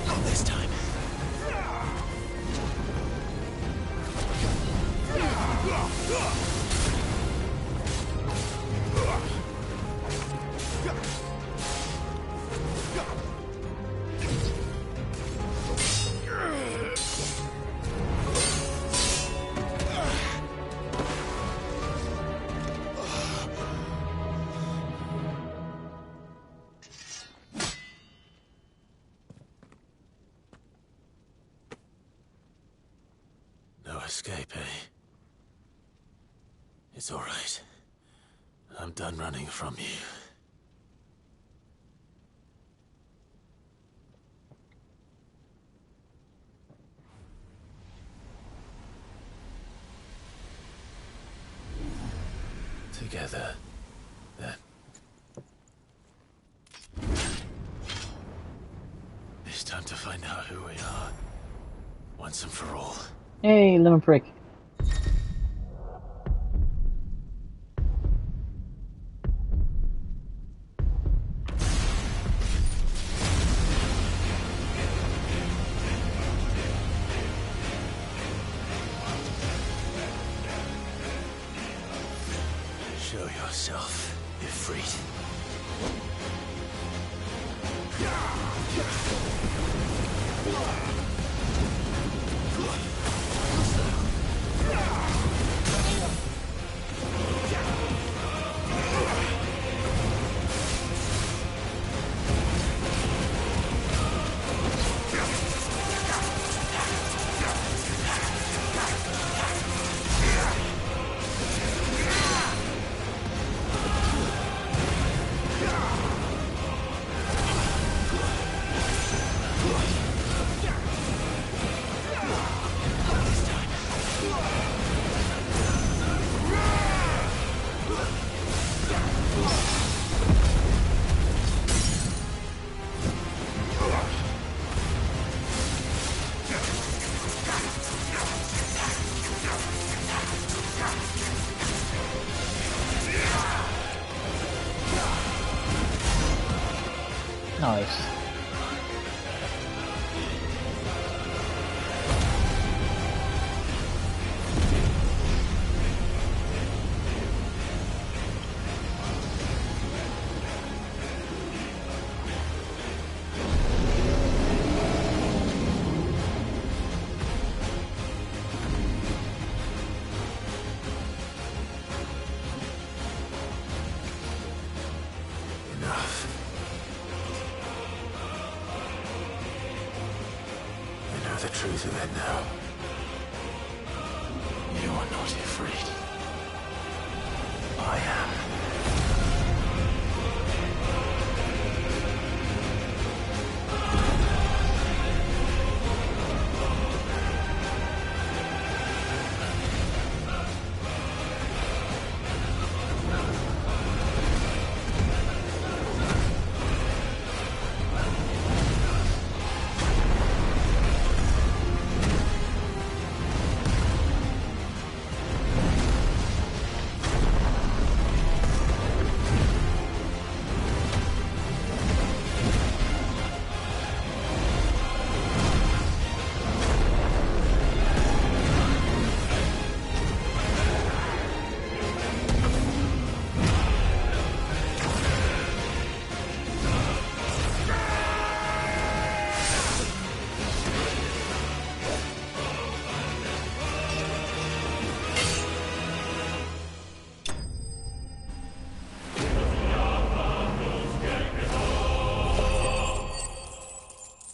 Speaker 3: Not this time. No escape, eh? It's all right. I'm done running from you. Together, then. It's time to find out who we are, once and for all.
Speaker 1: Hey, lemon prick.
Speaker 3: Show yourself, Ifrit.
Speaker 1: Nice.
Speaker 17: The truth of it now. You are not afraid. I am.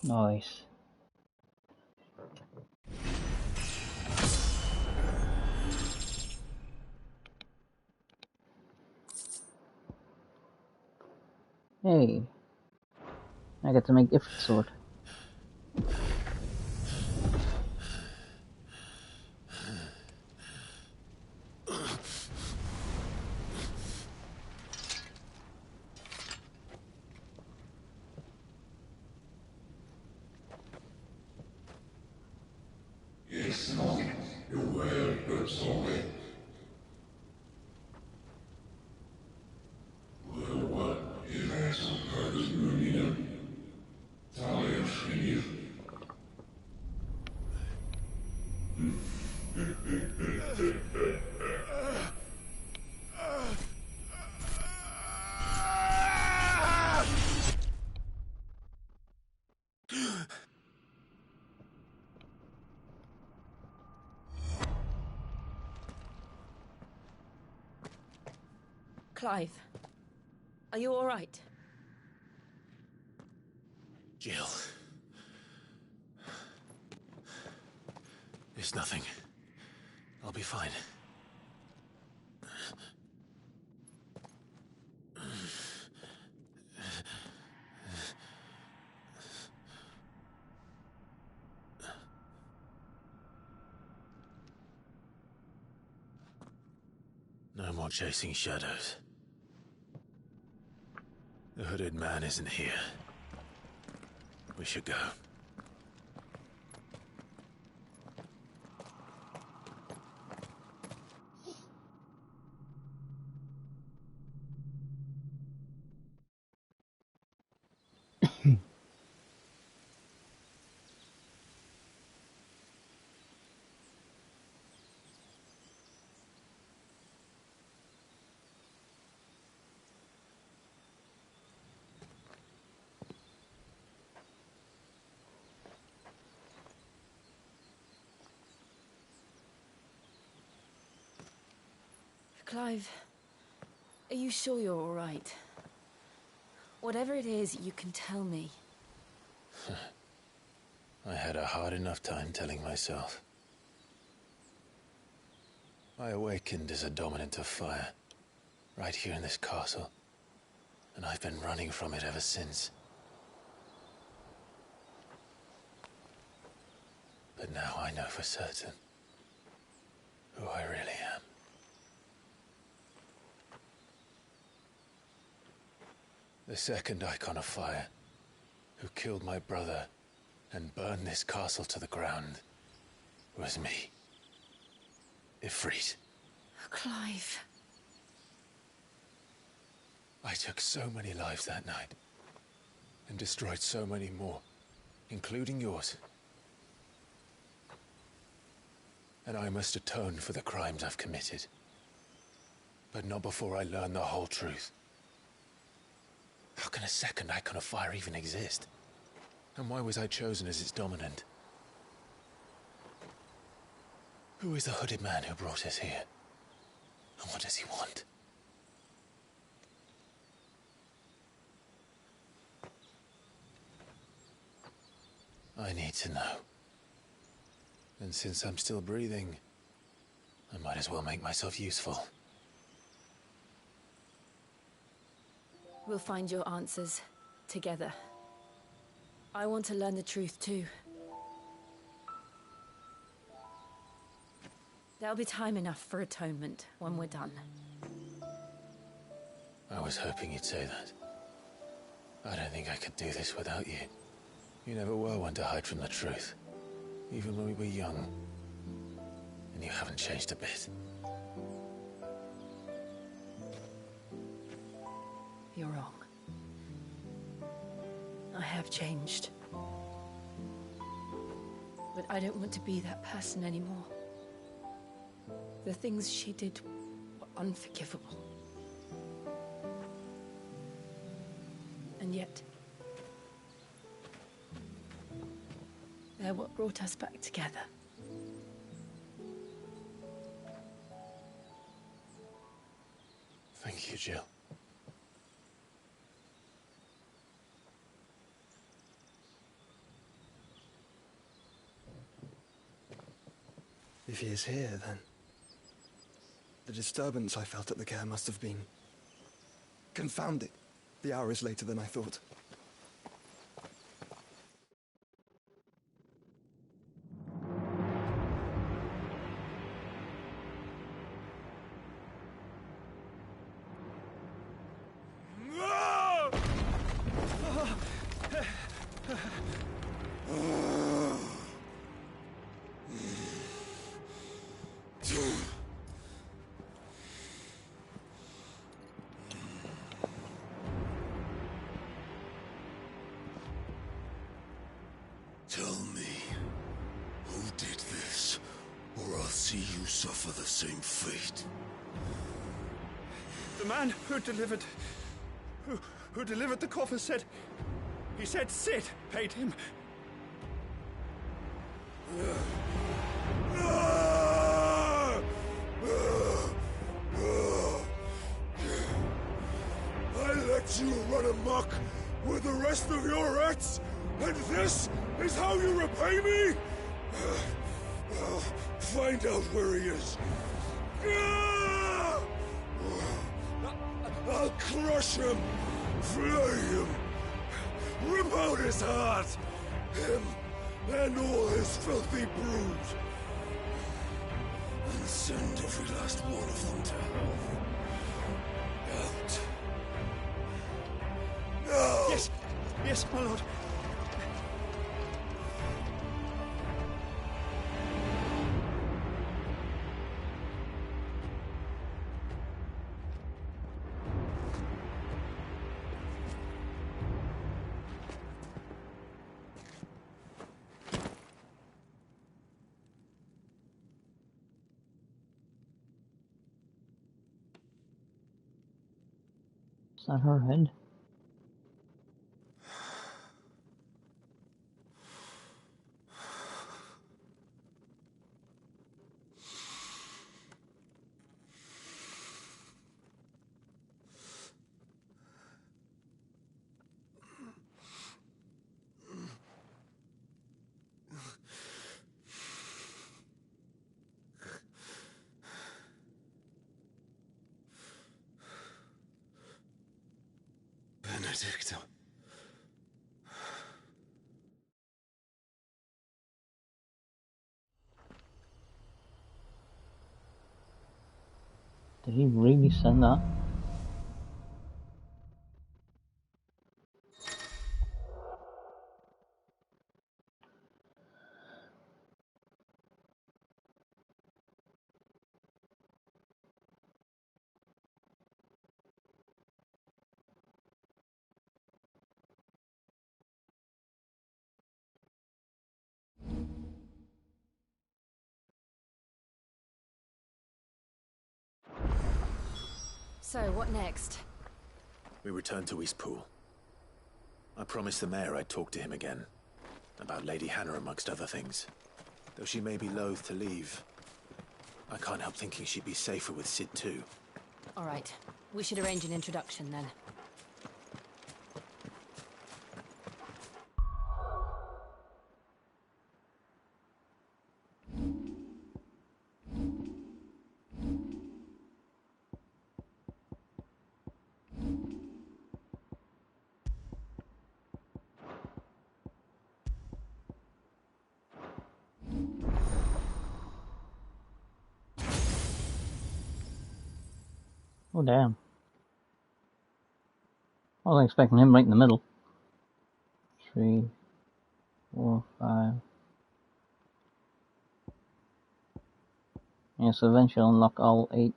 Speaker 17: Nice. Hey, I get to make Ifrit sword.
Speaker 20: Yes, no, you will, but sorry. Well, what if I some part of Munina? Talia Shinir.
Speaker 5: Clive, are you all right?
Speaker 17: Jill. It's nothing. I'll be fine. No more chasing shadows. The hooded man isn't here. We should go.
Speaker 5: Clive, are you sure you're all right? Whatever it is, you can tell me.
Speaker 17: I had a hard enough time telling myself. I awakened as a dominant of fire, right here in this castle, and I've been running from it ever since. But now I know for certain who I really am. The second icon of fire, who killed my brother and burned this castle to the ground, was me. Ifrit.
Speaker 5: Clive.
Speaker 17: I took so many lives that night. and destroyed so many more, including yours. And I must atone for the crimes I've committed. But not before I learn the whole truth. How can a second icon of fire even exist? And why was I chosen as its dominant? Who is the hooded man who brought us here? And what does he want? I need to know. And since I'm still breathing, I might as well make myself useful.
Speaker 5: We'll find your answers together. I want to learn the truth too. There'll be time enough for atonement when we're done.
Speaker 17: I was hoping you'd say that. I don't think I could do this without you. You never were one to hide from the truth, even when we were young. And you haven't changed a bit.
Speaker 5: You're wrong. I have changed. But I don't want to be that person anymore. The things she did were unforgivable. And yet, they're what brought us back together.
Speaker 17: Thank you, Jill.
Speaker 14: If he is here, then the disturbance I felt at the care must have been confounding. The hour is later than I thought.
Speaker 20: Tell me, who did this, or I'll see you suffer the same fate.
Speaker 14: The man who delivered the coffer said... He said Sid paid him.
Speaker 20: I let you run amok with the rest of your rats, and this is how you repay me? Well, find out where he is. I'll crush him, flay him, rip out his heart, him and all his filthy brood, and send every last one of them to hell. Out. No!
Speaker 14: Yes, yes, my lord.
Speaker 1: Is that her head?
Speaker 14: Benedicta.
Speaker 1: Did he really send that?
Speaker 11: So, what next?
Speaker 17: We return to Eastpool. I promised the mayor I'd talk to him again. About Lady Hannah, amongst other things. Though she may be loath to leave, I can't help thinking she'd be safer with Sid too.
Speaker 11: All right. We should arrange an introduction then.
Speaker 1: Oh, damn. I wasn't expecting him right in the middle. 3, 4, 5. Yeah, so eventually I'll unlock all 8.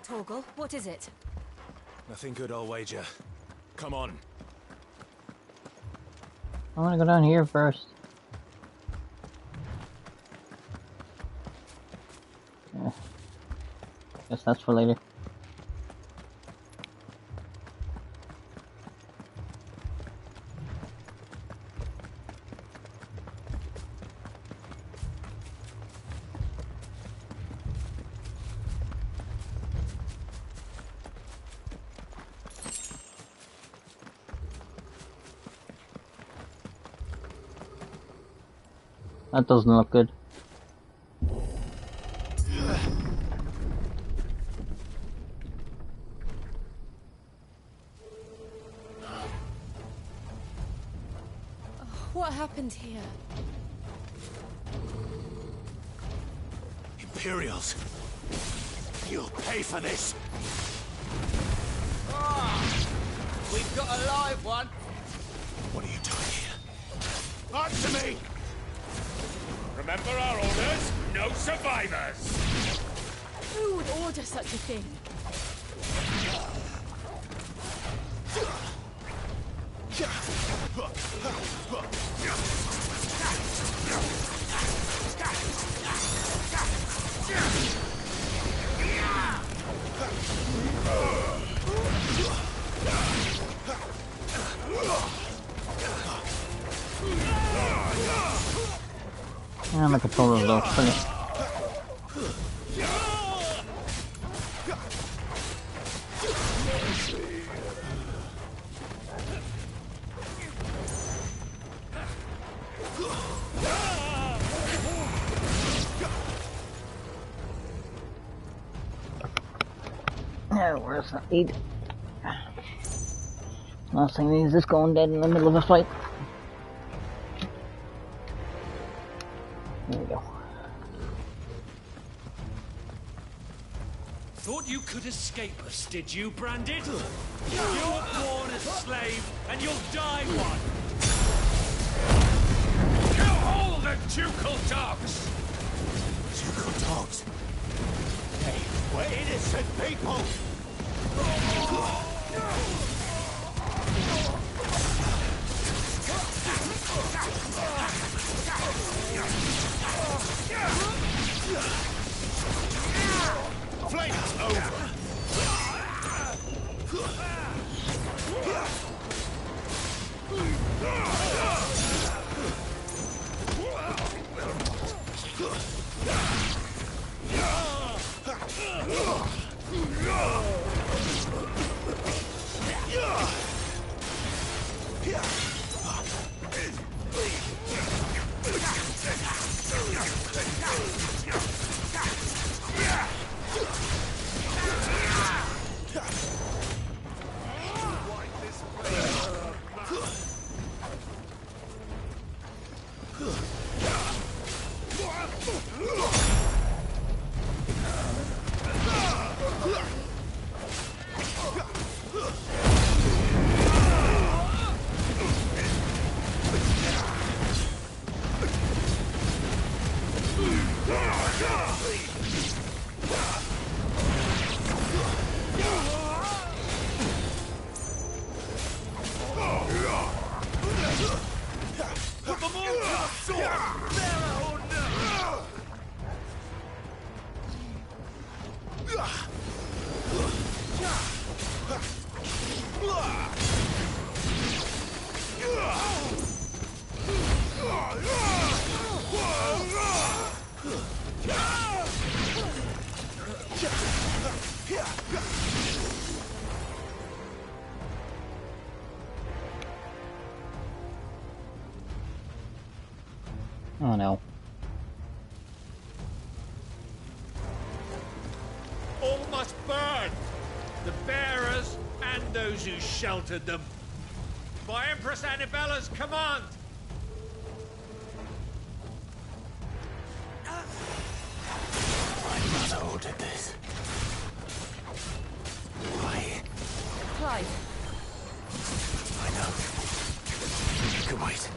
Speaker 11: Torgal, what is it?
Speaker 18: Nothing good, I'll wager. Come on.
Speaker 1: I want to go down here first. Yeah. Guess that's for later. That doesn't look good.
Speaker 11: What happened here?
Speaker 18: Imperials! You'll pay for this!
Speaker 6: We've got a live one!
Speaker 18: What are you doing here? Answer me!
Speaker 2: Remember our orders? No survivors!
Speaker 11: Who would order such a thing?
Speaker 1: I'm a controller of those. Brilliant. Now, where's that lead? Last thing is this going dead in the middle of a fight. There we go.
Speaker 21: Thought you could escape us, did you, Branded? You were born a slave, and you'll die one!
Speaker 2: Kill all the ducal dogs!
Speaker 18: Ducal dogs? Hey, we're innocent people! Flames over!
Speaker 1: Oh no.
Speaker 21: All must burn! The bearers and those who sheltered them. By Empress Annabella's command!
Speaker 17: My mother ordered this. Why?
Speaker 11: Clive.
Speaker 17: I know. You can wait.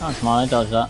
Speaker 1: Oh, come on, I dodged that.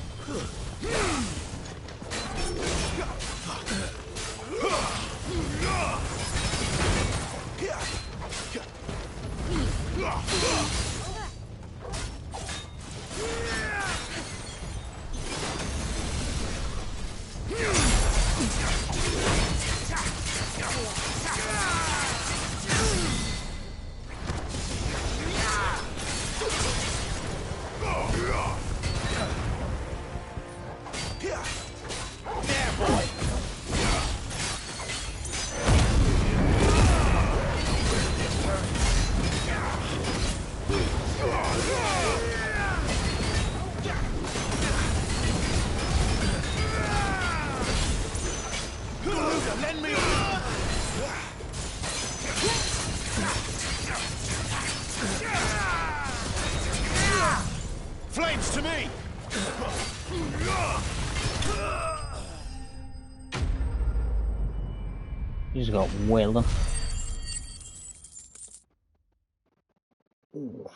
Speaker 21: Flames to me!
Speaker 1: You just got wailed on. Ooh.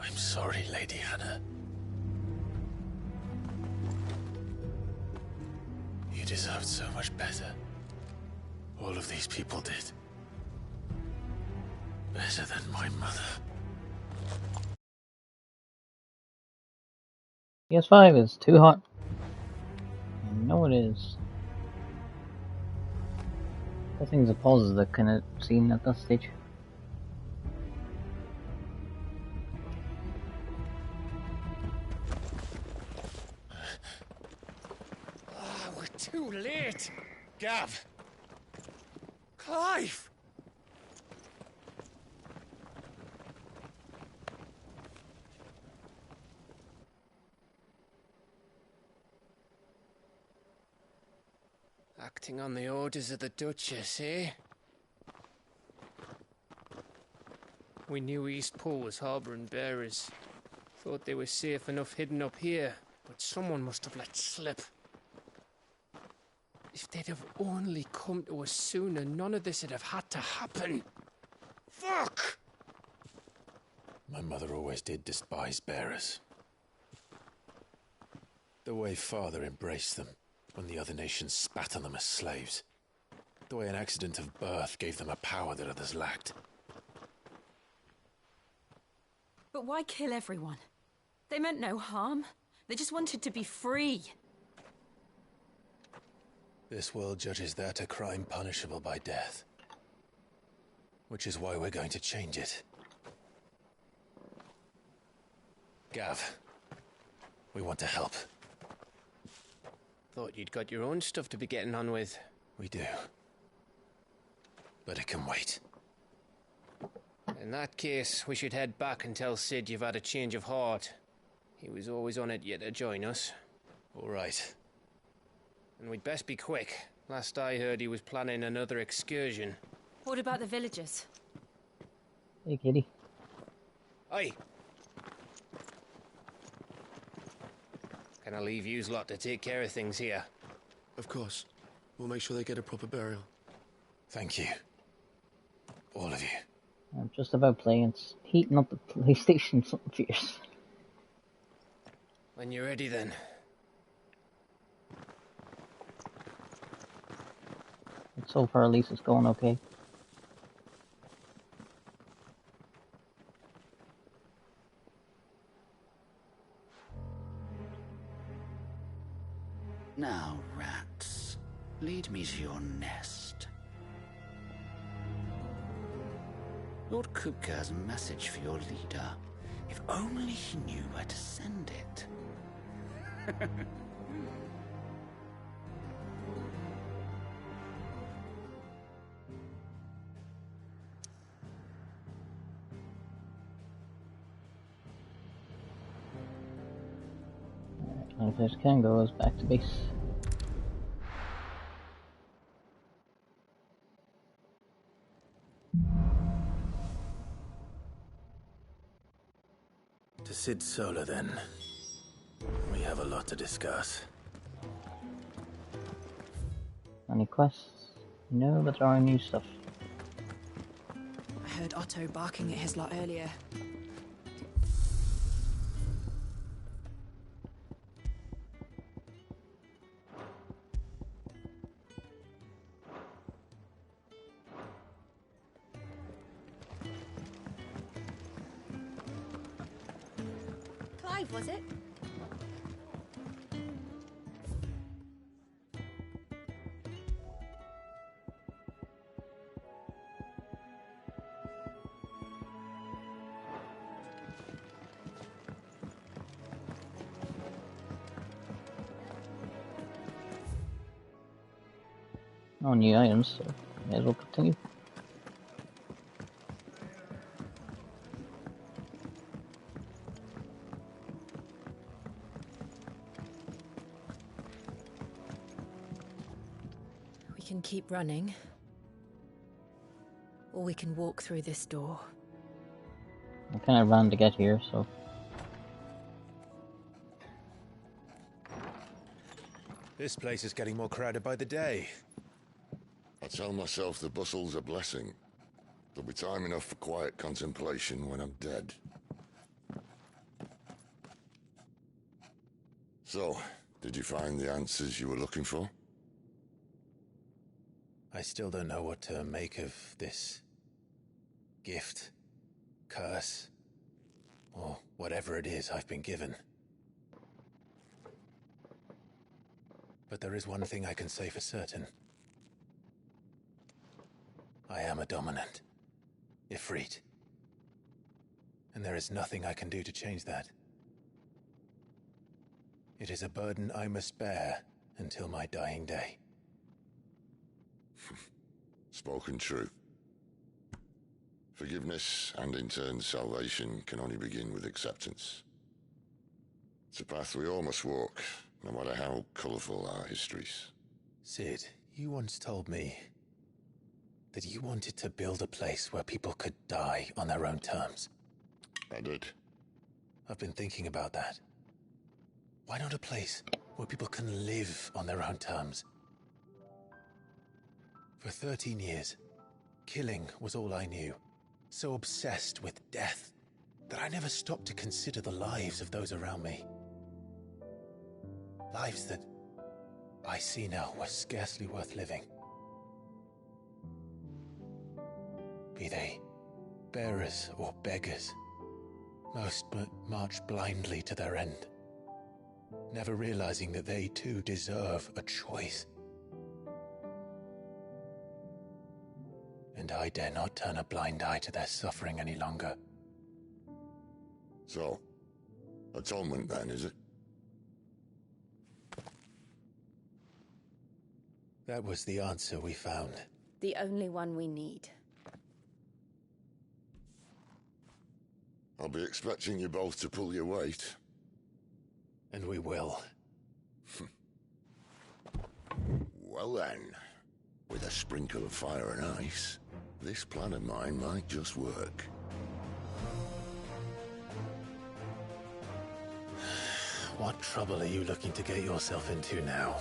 Speaker 17: I'm sorry, Lady Hannah. You deserved so much better. All of these people did. Better than my mother.
Speaker 1: PS5 is too hot. I know it is. I think the pauses that kind of seen at that stage.
Speaker 21: We're too late. Gav. Clive.
Speaker 4: Acting on the orders of the Duchess, eh? We knew Eastpool was harbouring bearers. Thought they were safe enough hidden up here, but someone must have let slip. If they'd have only come to us sooner, none of this would have had to happen. Fuck!
Speaker 17: My mother always did despise bearers. The way Father embraced them when the other nations spat on them as slaves. The way an accident of birth gave them a power that others lacked.
Speaker 5: But why kill everyone? They meant no harm. They just wanted to be free.
Speaker 17: This world judges that a crime punishable by death. Which is why we're going to change it. Gav, we want to help.
Speaker 4: Thought you'd got your own stuff to be getting on with.
Speaker 17: We do. But it can wait.
Speaker 4: In that case, we should head back and tell Sid you've had a change of heart. He was always on it yet to join us.
Speaker 3: All right.
Speaker 4: And we'd best be quick. Last I heard, he was planning another excursion.
Speaker 11: What about the villagers?
Speaker 1: Hey, kitty.
Speaker 4: Aye. Can I leave yous lot to take care of things here?
Speaker 3: Of course. We'll make sure they get a proper burial. Thank you. All of you.
Speaker 1: I'm just about playing. It's heating up the PlayStation something fierce.
Speaker 4: When you're ready, then.
Speaker 1: But so far, at least it's going okay.
Speaker 7: Now, rats, lead me to your nest. Lord Kupka has a message for your leader. If only he knew where to send it.
Speaker 1: And if this can go us back to base.
Speaker 3: To Sid Solar, then. We have a lot to discuss.
Speaker 1: Any quests? No, but there are new stuff.
Speaker 10: I heard Otto barking at his lot earlier.
Speaker 11: Clive, was it?
Speaker 1: No new items, so may as well continue.
Speaker 5: We can keep running, or we can walk through this door.
Speaker 1: I kind of ran to get here, so.
Speaker 3: This place is getting more crowded by the day.
Speaker 20: I tell myself the bustle's a blessing. There'll be time enough for quiet contemplation when I'm dead. So, did you find the answers you were looking for?
Speaker 3: I still don't know what to make of this gift, curse, or whatever it is I've been given. But there is one thing I can say for certain. I am a dominant, Ifrit. And there is nothing I can do to change that. It is a burden I must bear until my dying day.
Speaker 20: Spoken true. Forgiveness, and in turn salvation, can only begin with acceptance. It's a path we all must walk, no matter how colourful our histories.
Speaker 3: Sid, you once told me that you wanted to build a place where people could die on their own terms.
Speaker 20: I did.
Speaker 3: I've been thinking about that. Why not a place where people can live on their own terms? For 13 years, killing was all I knew. So obsessed with death that I never stopped to consider the lives of those around me. Lives that I see now were scarcely worth living. Be they bearers or beggars, most march blindly to their end, never realizing that they too deserve a choice. And I dare not turn a blind eye to their suffering any longer.
Speaker 20: So, atonement then, is it?
Speaker 3: That was the answer we found.
Speaker 11: The only one we need.
Speaker 20: I'll be expecting you both to pull your weight.
Speaker 3: And we will.
Speaker 20: Well then, with a sprinkle of fire and ice, this plan of mine might just work.
Speaker 3: What trouble are you looking to get yourself into now?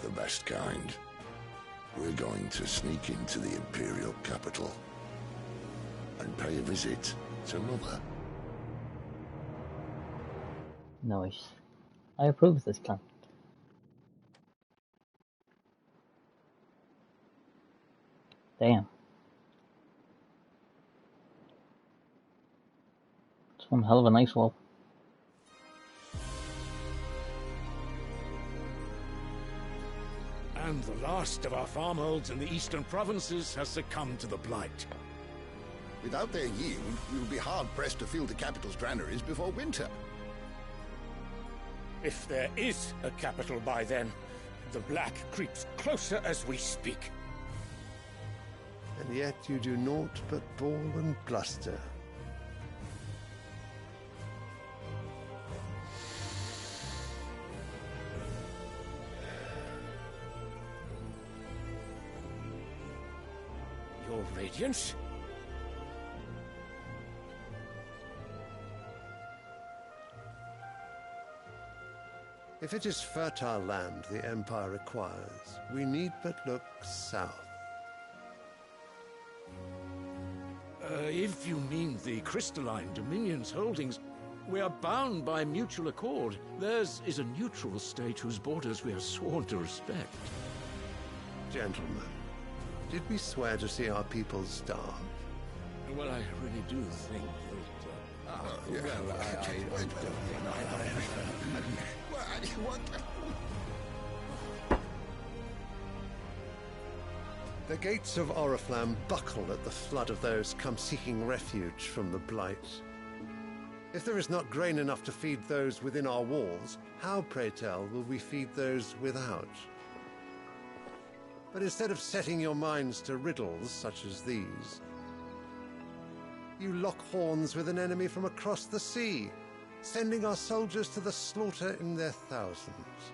Speaker 20: The best kind. We're going to sneak into the Imperial capital and pay a visit to Mother.
Speaker 1: Nice. I approve of this plan. Damn. It's one hell of a nice wall.
Speaker 13: And the last of our farmholds in the eastern provinces has succumbed to the blight.
Speaker 15: Without their yield, we will be hard-pressed to fill the capital's granaries before winter.
Speaker 21: If there is a capital by then, the black creeps closer as we speak.
Speaker 12: And yet you do naught but bawl and bluster.
Speaker 21: Your Radiance?
Speaker 12: If it is fertile land the Empire requires, we need but look south.
Speaker 13: If you mean the crystalline Dominion's holdings, we are bound by mutual accord. Theirs is a neutral state whose borders we are sworn to respect.
Speaker 12: Gentlemen, did we swear to see our people starve?
Speaker 13: Well, I really do think that...
Speaker 12: The gates of Oriflamme buckle at the flood of those come seeking refuge from the blight. If there is not grain enough to feed those within our walls, how, pray tell, will we feed those without? But instead of setting your minds to riddles such as these, you lock horns with an enemy from across the sea, sending our soldiers to the slaughter in their thousands.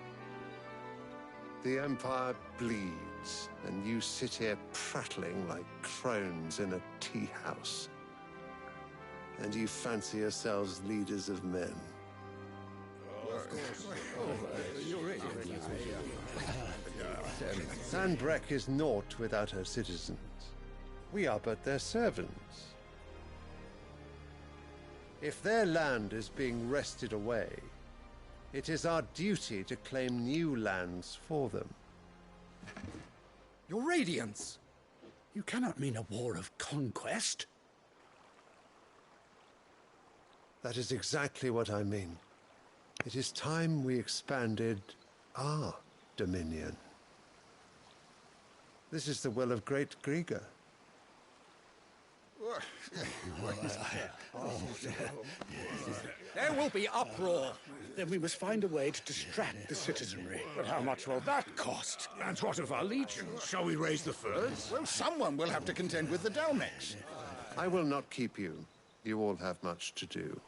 Speaker 12: The Empire bleeds, and you sit here prattling like crones in a tea house. And you fancy yourselves leaders of men. Sandbreck is naught without her citizens. We are but their servants. If their land is being wrested away, it is our duty to claim new lands for them.
Speaker 19: Your Radiance! You cannot mean a war of conquest.
Speaker 12: That is exactly what I mean. It is time we expanded our dominion. This is the will of great Grieger.
Speaker 19: There will be uproar. Then we must find a way to distract the citizenry.
Speaker 21: But how much will that cost?
Speaker 13: And what of our legions? Shall we raise the furs?
Speaker 15: Well, someone will have to contend with the Dalmex.
Speaker 12: I will not keep you. You all have much to do.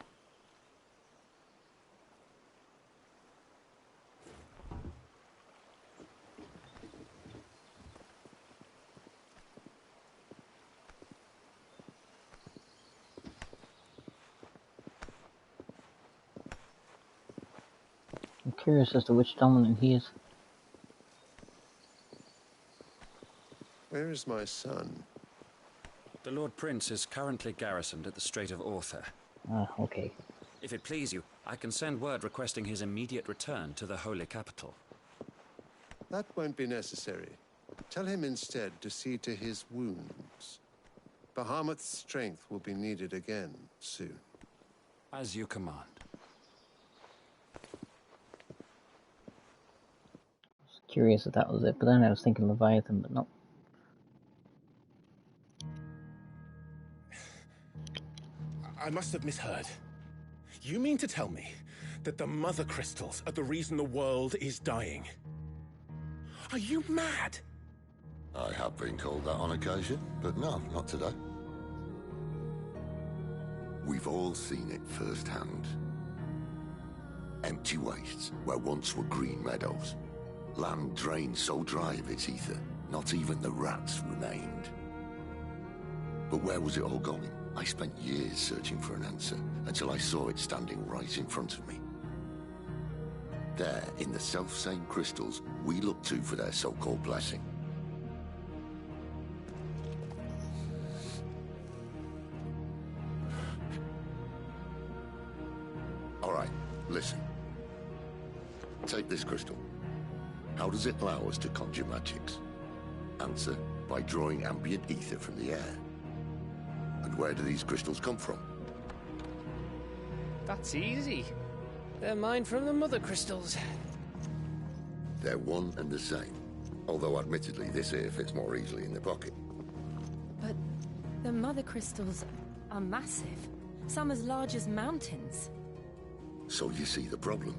Speaker 1: I'm curious as to which dominant he is.
Speaker 12: Where is my son?
Speaker 23: The Lord Prince is currently garrisoned at the Strait of Arthur.
Speaker 1: Ah, okay.
Speaker 23: If it please you, I can send word requesting his immediate return to the Holy Capital.
Speaker 12: That won't be necessary. Tell him instead to see to his wounds. Bahamut's strength will be needed again soon.
Speaker 23: As you command.
Speaker 1: Curious if that was it, but then I was thinking Leviathan, but no.
Speaker 18: I must have misheard. You mean to tell me that the Mother Crystals are the reason the world is dying? Are you mad?
Speaker 20: I have been called that on occasion, but no, not today. We've all seen it firsthand. Empty wastes where once were green meadows. Land drained so dry of its ether, not even the rats remained. But where was it all going? I spent years searching for an answer, until I saw it standing right in front of me. There, in the self-same crystals we look to for their so-called blessing. All right, listen. Take this crystal. How does it allow us to conjure magics? Answer, by drawing ambient ether from the air. And where do these crystals come from?
Speaker 4: That's easy. They're mine from the mother crystals.
Speaker 20: They're one and the same. Although admittedly this here fits more easily in the pocket.
Speaker 5: But the mother crystals are massive. Some as large as mountains.
Speaker 20: So you see the problem.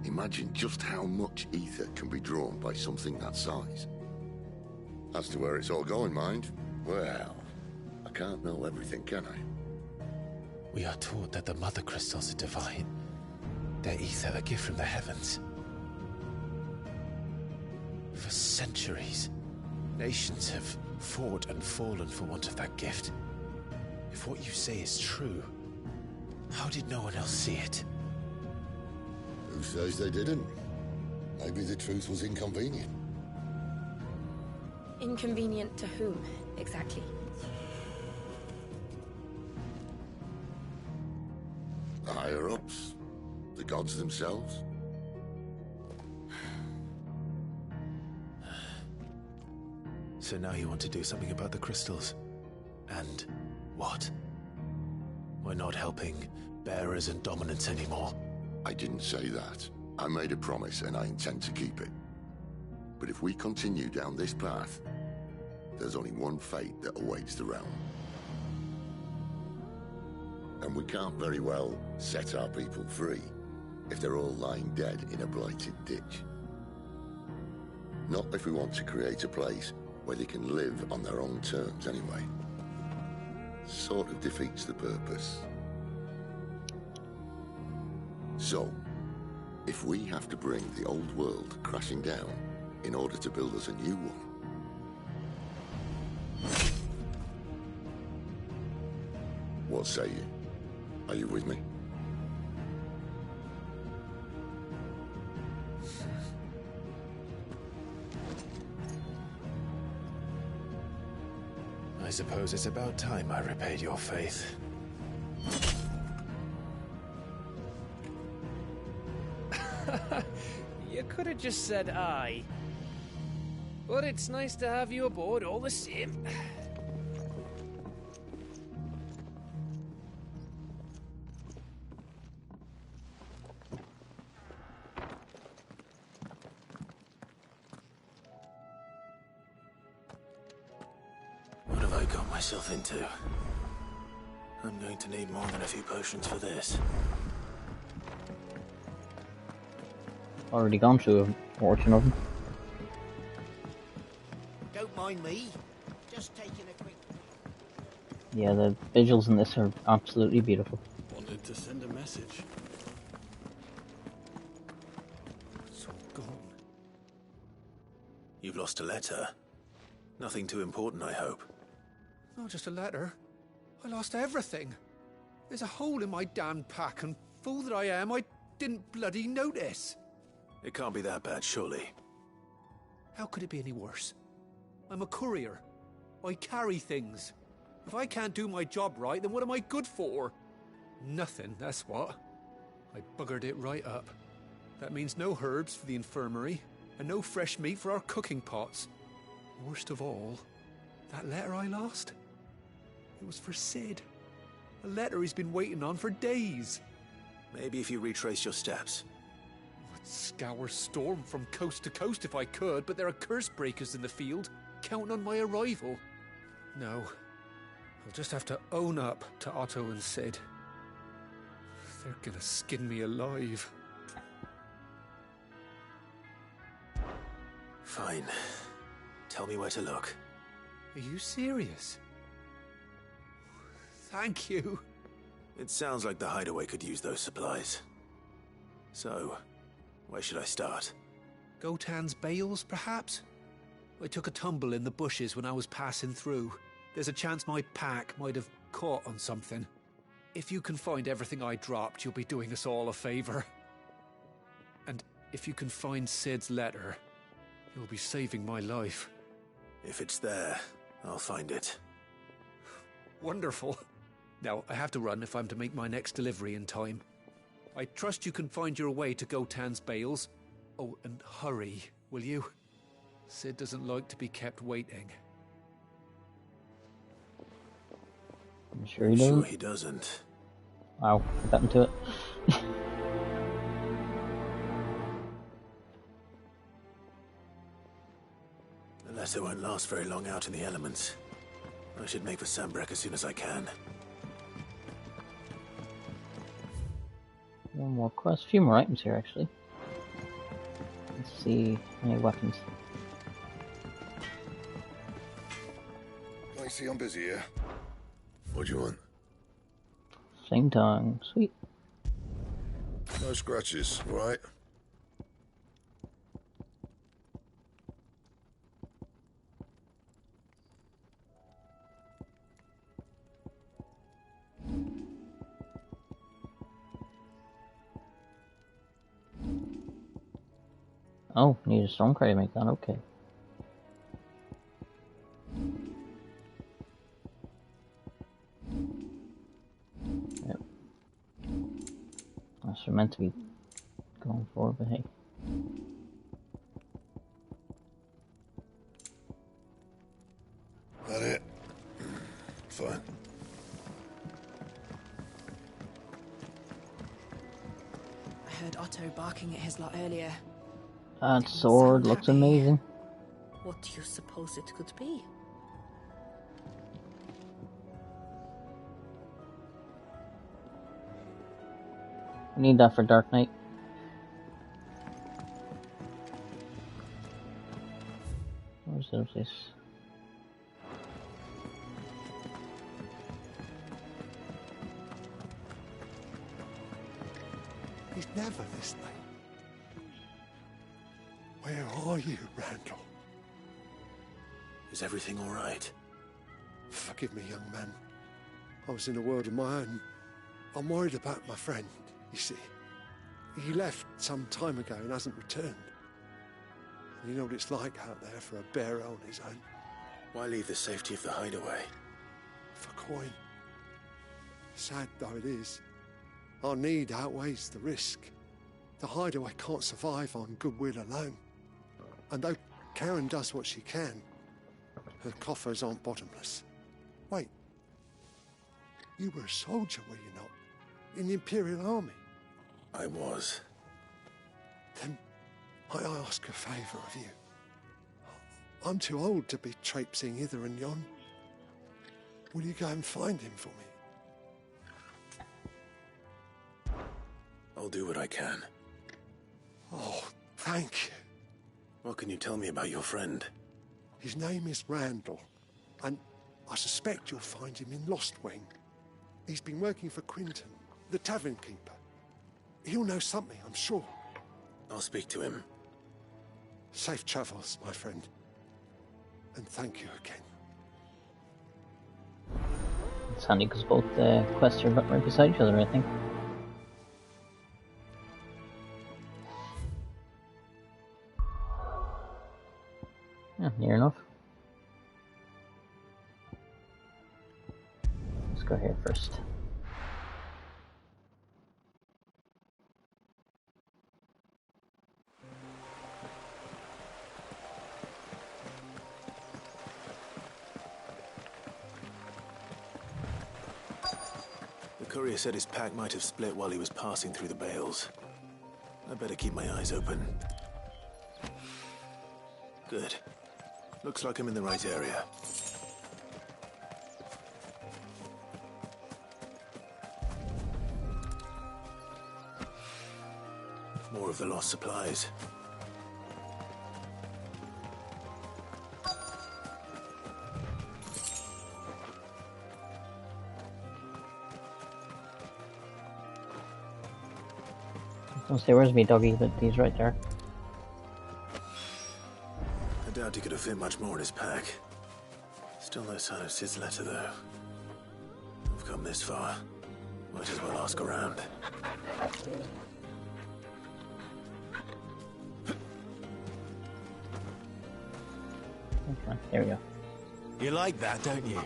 Speaker 20: Imagine just how much ether can be drawn by something that size. As to where it's all going, mind? Well, I can't know everything, can I?
Speaker 3: We are taught that the mother crystals are divine. Their ether a gift from the heavens. For centuries, nations have fought and fallen for want of that gift. If what you say is true, how did no one else see it?
Speaker 20: Who says they didn't? Maybe the truth was inconvenient.
Speaker 5: Inconvenient to whom, exactly?
Speaker 20: The higher-ups? The gods themselves?
Speaker 3: So now you want to do something about the crystals? And what? We're not helping bearers and dominants anymore.
Speaker 20: I didn't say that. I made a promise and I intend to keep it. But if we continue down this path, there's only one fate that awaits the realm. And we can't very well set our people free if they're all lying dead in a blighted ditch. Not if we want to create a place where they can live on their own terms anyway. Sort of defeats the purpose. So, if we have to bring the old world crashing down in order to build us a new one, what say you? Are you with me?
Speaker 3: I suppose it's about time I repaid your faith.
Speaker 4: You could have just said aye. But it's nice to have you aboard all the same.
Speaker 3: What have I got myself into? I'm going to need more than a few potions for this.
Speaker 1: Already gone through a portion of them.
Speaker 6: Don't mind me. Just taking a quick...
Speaker 1: Yeah, the visuals in this are absolutely beautiful.
Speaker 19: Wanted to send a message.
Speaker 3: It's all gone. You've lost a letter. Nothing too important, I hope.
Speaker 8: Not just a letter. I lost everything. There's a hole in my damn pack, and fool that I am, I didn't bloody notice.
Speaker 3: It can't be that bad, surely.
Speaker 8: How could it be any worse? I'm a courier. I carry things. If I can't do my job right, then what am I good for? Nothing, that's what. I buggered it right up. That means no herbs for the infirmary, and no fresh meat for our cooking pots. Worst of all, that letter I lost? It was for Sid. A letter he's been waiting on for days.
Speaker 3: Maybe if you retrace your steps.
Speaker 8: I'd scour Storm from coast to coast if I could, but there are curse breakers in the field, counting on my arrival. No. I'll just have to own up to Otto and Sid. They're gonna skin me alive.
Speaker 3: Fine. Tell me where to look.
Speaker 8: Are you serious? Thank you.
Speaker 17: It sounds like the hideaway could use those supplies. So, where should I start?
Speaker 8: Gotan's bales, perhaps? I took a tumble in the bushes when I was passing through. There's a chance my pack might have caught on something. If you can find everything I dropped, you'll be doing us all a favor. And if you can find Sid's letter, you'll be saving my life.
Speaker 17: If it's there, I'll find it.
Speaker 8: Wonderful. Now, I have to run if I'm to make my next delivery in time. I trust you can find your way to Gotan's bales. Oh, and hurry, will you? Sid doesn't like to be kept waiting.
Speaker 1: I'm sure
Speaker 17: he doesn't.
Speaker 1: Wow, what happened to it?
Speaker 17: Unless it won't last very long out in the elements. I should make for Sambrek as soon as I can.
Speaker 1: One more quest, a few more items here actually. Let's see, any weapons.
Speaker 20: I see I'm busy here. What do you want?
Speaker 1: Same tongue, sweet.
Speaker 20: No scratches, right?
Speaker 1: Oh, need a stone crate to make that, okay. Yep. That's what we're meant to be going for, but hey.
Speaker 20: That it? Fine.
Speaker 10: I heard Otto barking at his lot earlier.
Speaker 1: That sword looks amazing.
Speaker 9: What do you suppose it could be?
Speaker 1: We need that for Dark Knight. Where's this?
Speaker 12: He's never this late. Where are you, Randall?
Speaker 17: Is everything all right?
Speaker 12: Forgive me, young man. I was in a world of my own. I'm worried about my friend, you see. He left some time ago and hasn't returned. And you know what it's like out there for a bearer on his own.
Speaker 17: Why leave the safety of the hideaway?
Speaker 12: For coin. Sad though it is, our need outweighs the risk. The hideaway can't survive on goodwill alone. And though Karen does what she can, her coffers aren't bottomless. Wait. You were a soldier, were you not? In the Imperial Army?
Speaker 17: I was.
Speaker 12: Then I ask a favour of you. I'm too old to be traipsing hither and yon. Will you go and find him for me?
Speaker 17: I'll do what I can.
Speaker 12: Oh, thank you.
Speaker 17: What can you tell me about your friend?
Speaker 12: His name is Randall, and I suspect you'll find him in Lost Wing. He's been working for Quinton, the tavern keeper. He'll know something, I'm sure.
Speaker 17: I'll speak to him.
Speaker 12: Safe travels, my friend. And thank you again.
Speaker 1: It's handy because both quests are right beside each other, I think. Yeah, near enough. Let's go here first.
Speaker 17: The courier said his pack might have split while he was passing through the bales. I better keep my eyes open. Good. Looks like I'm in the right area. More of the lost supplies.
Speaker 1: I'll say, where's me doggy? But he's right there.
Speaker 17: I doubt he could have fit much more in his pack. Still no sign of Sid's letter, though. We've come this far. Might as well ask around.
Speaker 1: Okay, there we go.
Speaker 3: You like that, don't you?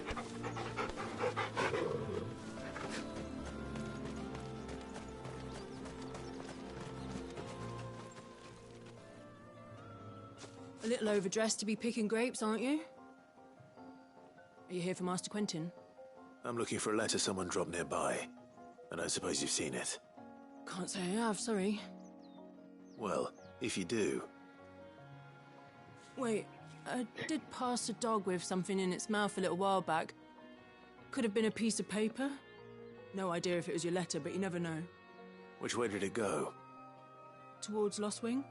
Speaker 10: A little overdressed to be picking grapes, aren't you? Are you here for Master Quentin?
Speaker 17: I'm looking for a letter someone dropped nearby. And I suppose you've seen it.
Speaker 10: Can't say I have, sorry.
Speaker 17: Well, if you do...
Speaker 10: Wait, I did pass a dog with something in its mouth a little while back. Could have been a piece of paper. No idea if it was your letter, but you never know.
Speaker 17: Which way did it go?
Speaker 10: Towards Lostwing?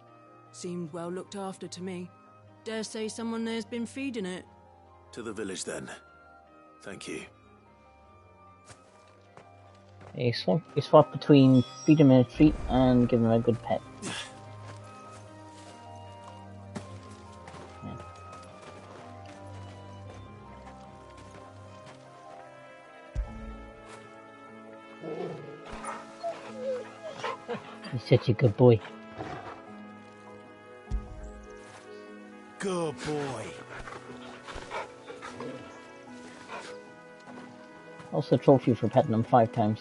Speaker 10: Seemed well looked after to me. Dare say someone there's been feeding it.
Speaker 17: To the village, then. Thank you.
Speaker 1: He swapped between feed him a treat and give him a good pet. He's such a good boy.
Speaker 3: Good boy.
Speaker 1: Also trophy for petting him 5 times.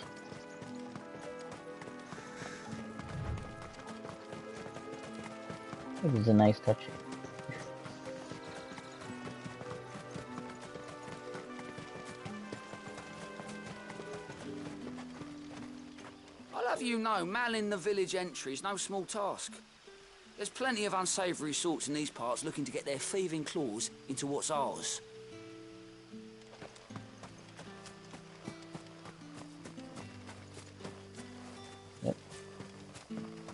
Speaker 1: It was a nice touch.
Speaker 14: I'll have you know, manning the village entry is no small task. There's plenty of unsavoury sorts in these parts looking to get their thieving claws into what's ours.
Speaker 1: Yep.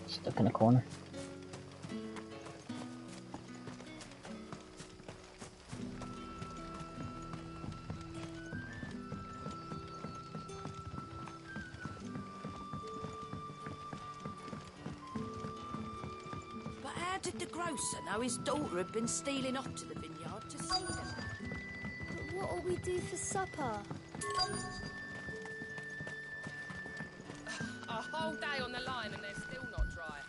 Speaker 1: Stuck in a corner.
Speaker 16: How did the grocer know his daughter had been stealing off to the vineyard to see them?
Speaker 22: But what'll we do for supper?
Speaker 24: A whole day on the line and they're still not dry.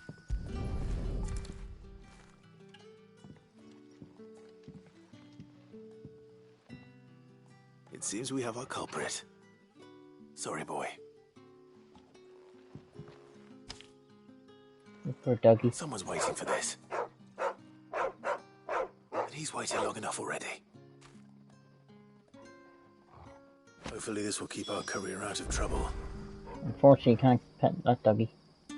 Speaker 17: It seems we have our culprit. Sorry, boy.
Speaker 1: Poor doggy.
Speaker 17: Someone's waiting for this. And he's waited long enough already. Hopefully this will keep our courier out of trouble.
Speaker 1: Unfortunately, you can't pet that doggy. You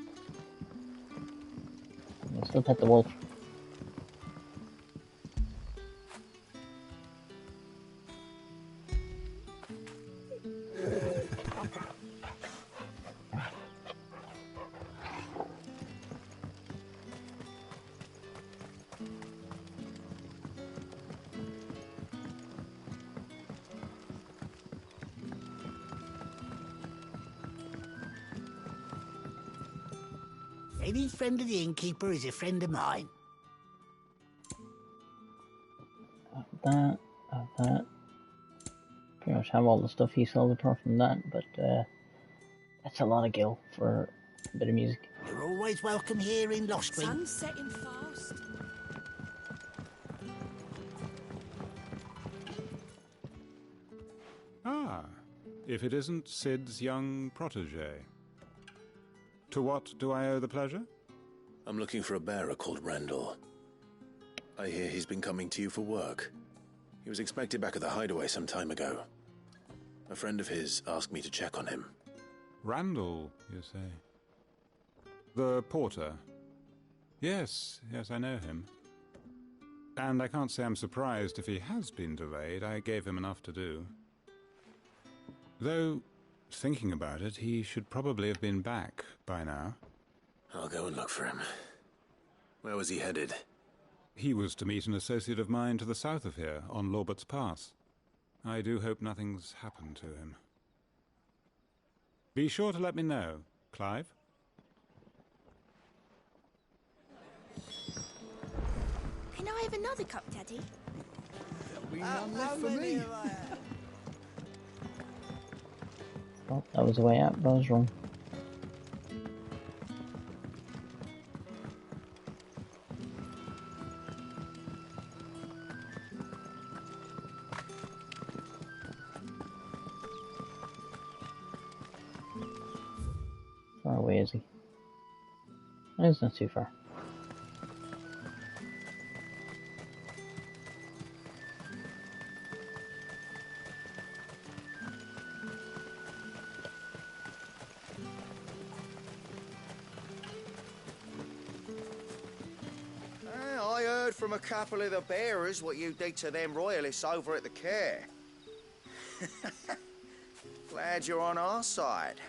Speaker 1: can still pet the wolf.
Speaker 6: Any friend of the innkeeper is a friend of mine.
Speaker 1: That. Pretty much have all the stuff he sold apart from that, but that's a lot of gil for a bit of music.
Speaker 6: You're always welcome here in Lostwing.
Speaker 10: Sun's setting fast.
Speaker 25: Ah, if it isn't Sid's young protege. To what do I owe the pleasure?
Speaker 17: I'm looking for a bearer called Randall. I hear he's been coming to you for work. He was expected back at the hideaway some time ago. A friend of his asked me to check on him.
Speaker 25: Randall, you say? The porter? Yes, I know him. And I can't say I'm surprised if he has been delayed. I gave him enough to do. Though, thinking about it, he should probably have been back by now.
Speaker 17: I'll go and look for him. Where was he headed?
Speaker 25: He was to meet an associate of mine to the south of here, on Lorbert's Pass. I do hope nothing's happened to him. Be sure to let me know, Clive.
Speaker 2: Can I have another cup, Daddy?
Speaker 15: There'll be none left for me.
Speaker 1: Oh, that was the way out, but I was wrong. Far away is he? It's not too far.
Speaker 7: I heard from a couple of the bearers what you did to them royalists over at the care. Glad you're on our side.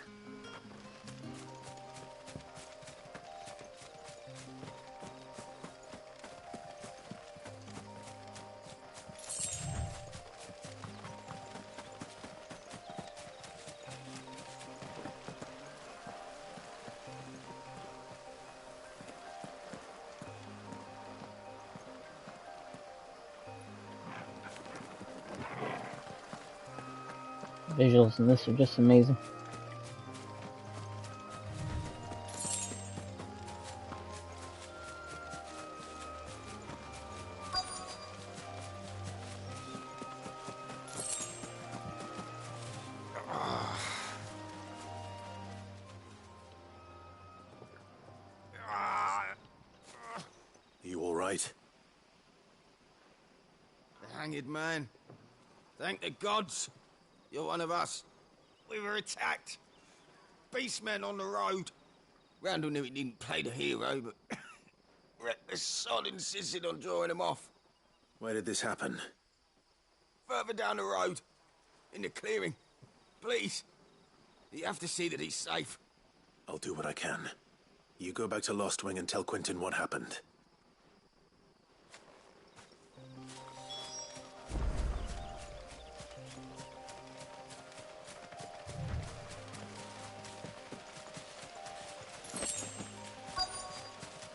Speaker 1: Visuals in this are just amazing.
Speaker 3: You all right?
Speaker 11: The hanged man. Thank the gods. You're one of us. We were attacked. Beastmen on the road. Randall knew he didn't play the hero, but the sod insisted on drawing him off.
Speaker 3: Where did this happen?
Speaker 11: Further down the road. In the clearing. Please. You have to see that he's safe.
Speaker 3: I'll do what I can. You go back to Lost Wing and tell Quentin what happened.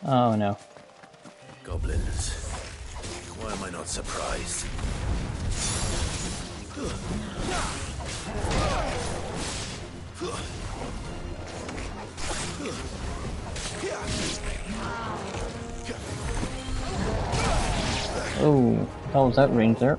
Speaker 1: Oh no.
Speaker 3: Goblins. Why am I not surprised?
Speaker 1: Oh, how was that range there?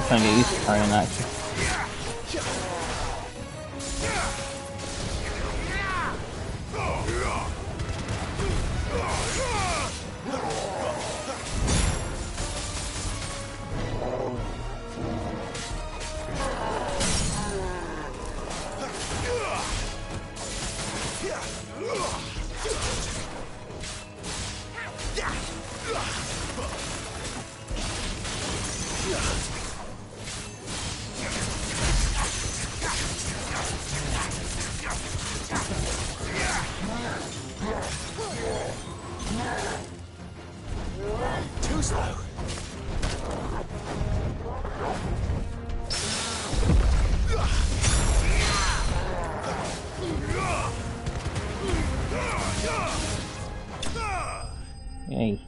Speaker 1: Trying to get used to carrying that.
Speaker 3: Too slow.
Speaker 1: Yay.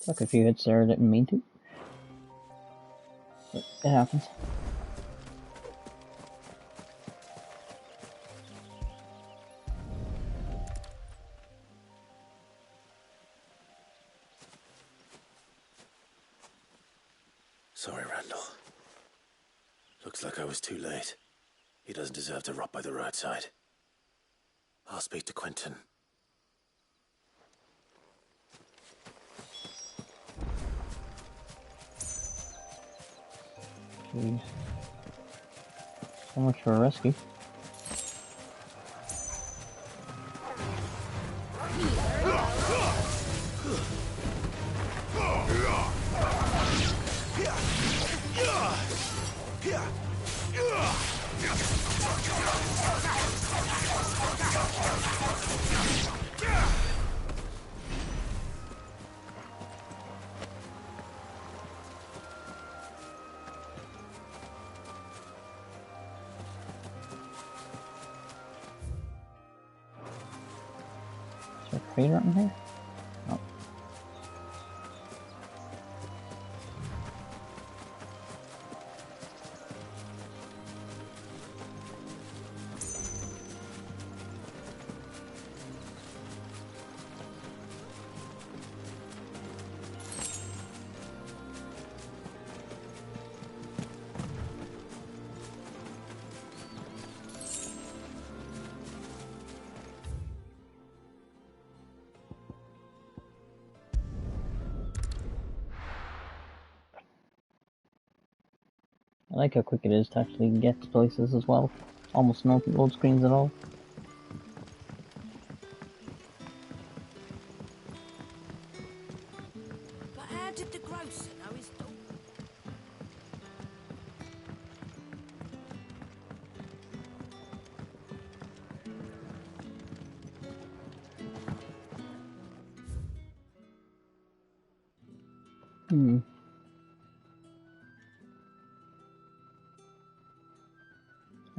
Speaker 1: Took a few hits there, didn't mean to. It happens.
Speaker 3: Sorry, Randall. Looks like I was too late. He doesn't deserve to rot by the roadside. I'll speak to Quentin.
Speaker 1: Jeez. So much for a rescue. Is there a crater in here? No. I like how quick it is to actually get to places as well. Almost no load screens at all.
Speaker 16: But how did the grocer know his daughter?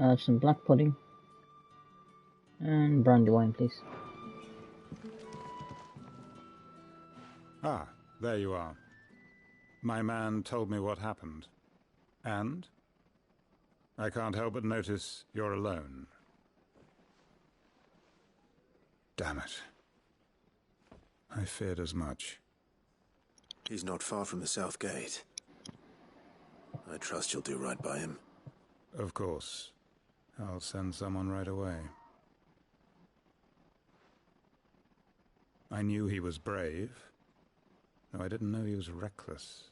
Speaker 1: I'll have some black pudding. And brandy wine, please.
Speaker 25: Ah, there you are. My man told me what happened. And? I can't help but notice you're alone. Damn it. I feared as much.
Speaker 3: He's not far from the south gate. I trust you'll do right by him.
Speaker 25: Of course. I'll send someone right away. I knew he was brave, though I didn't know he was reckless.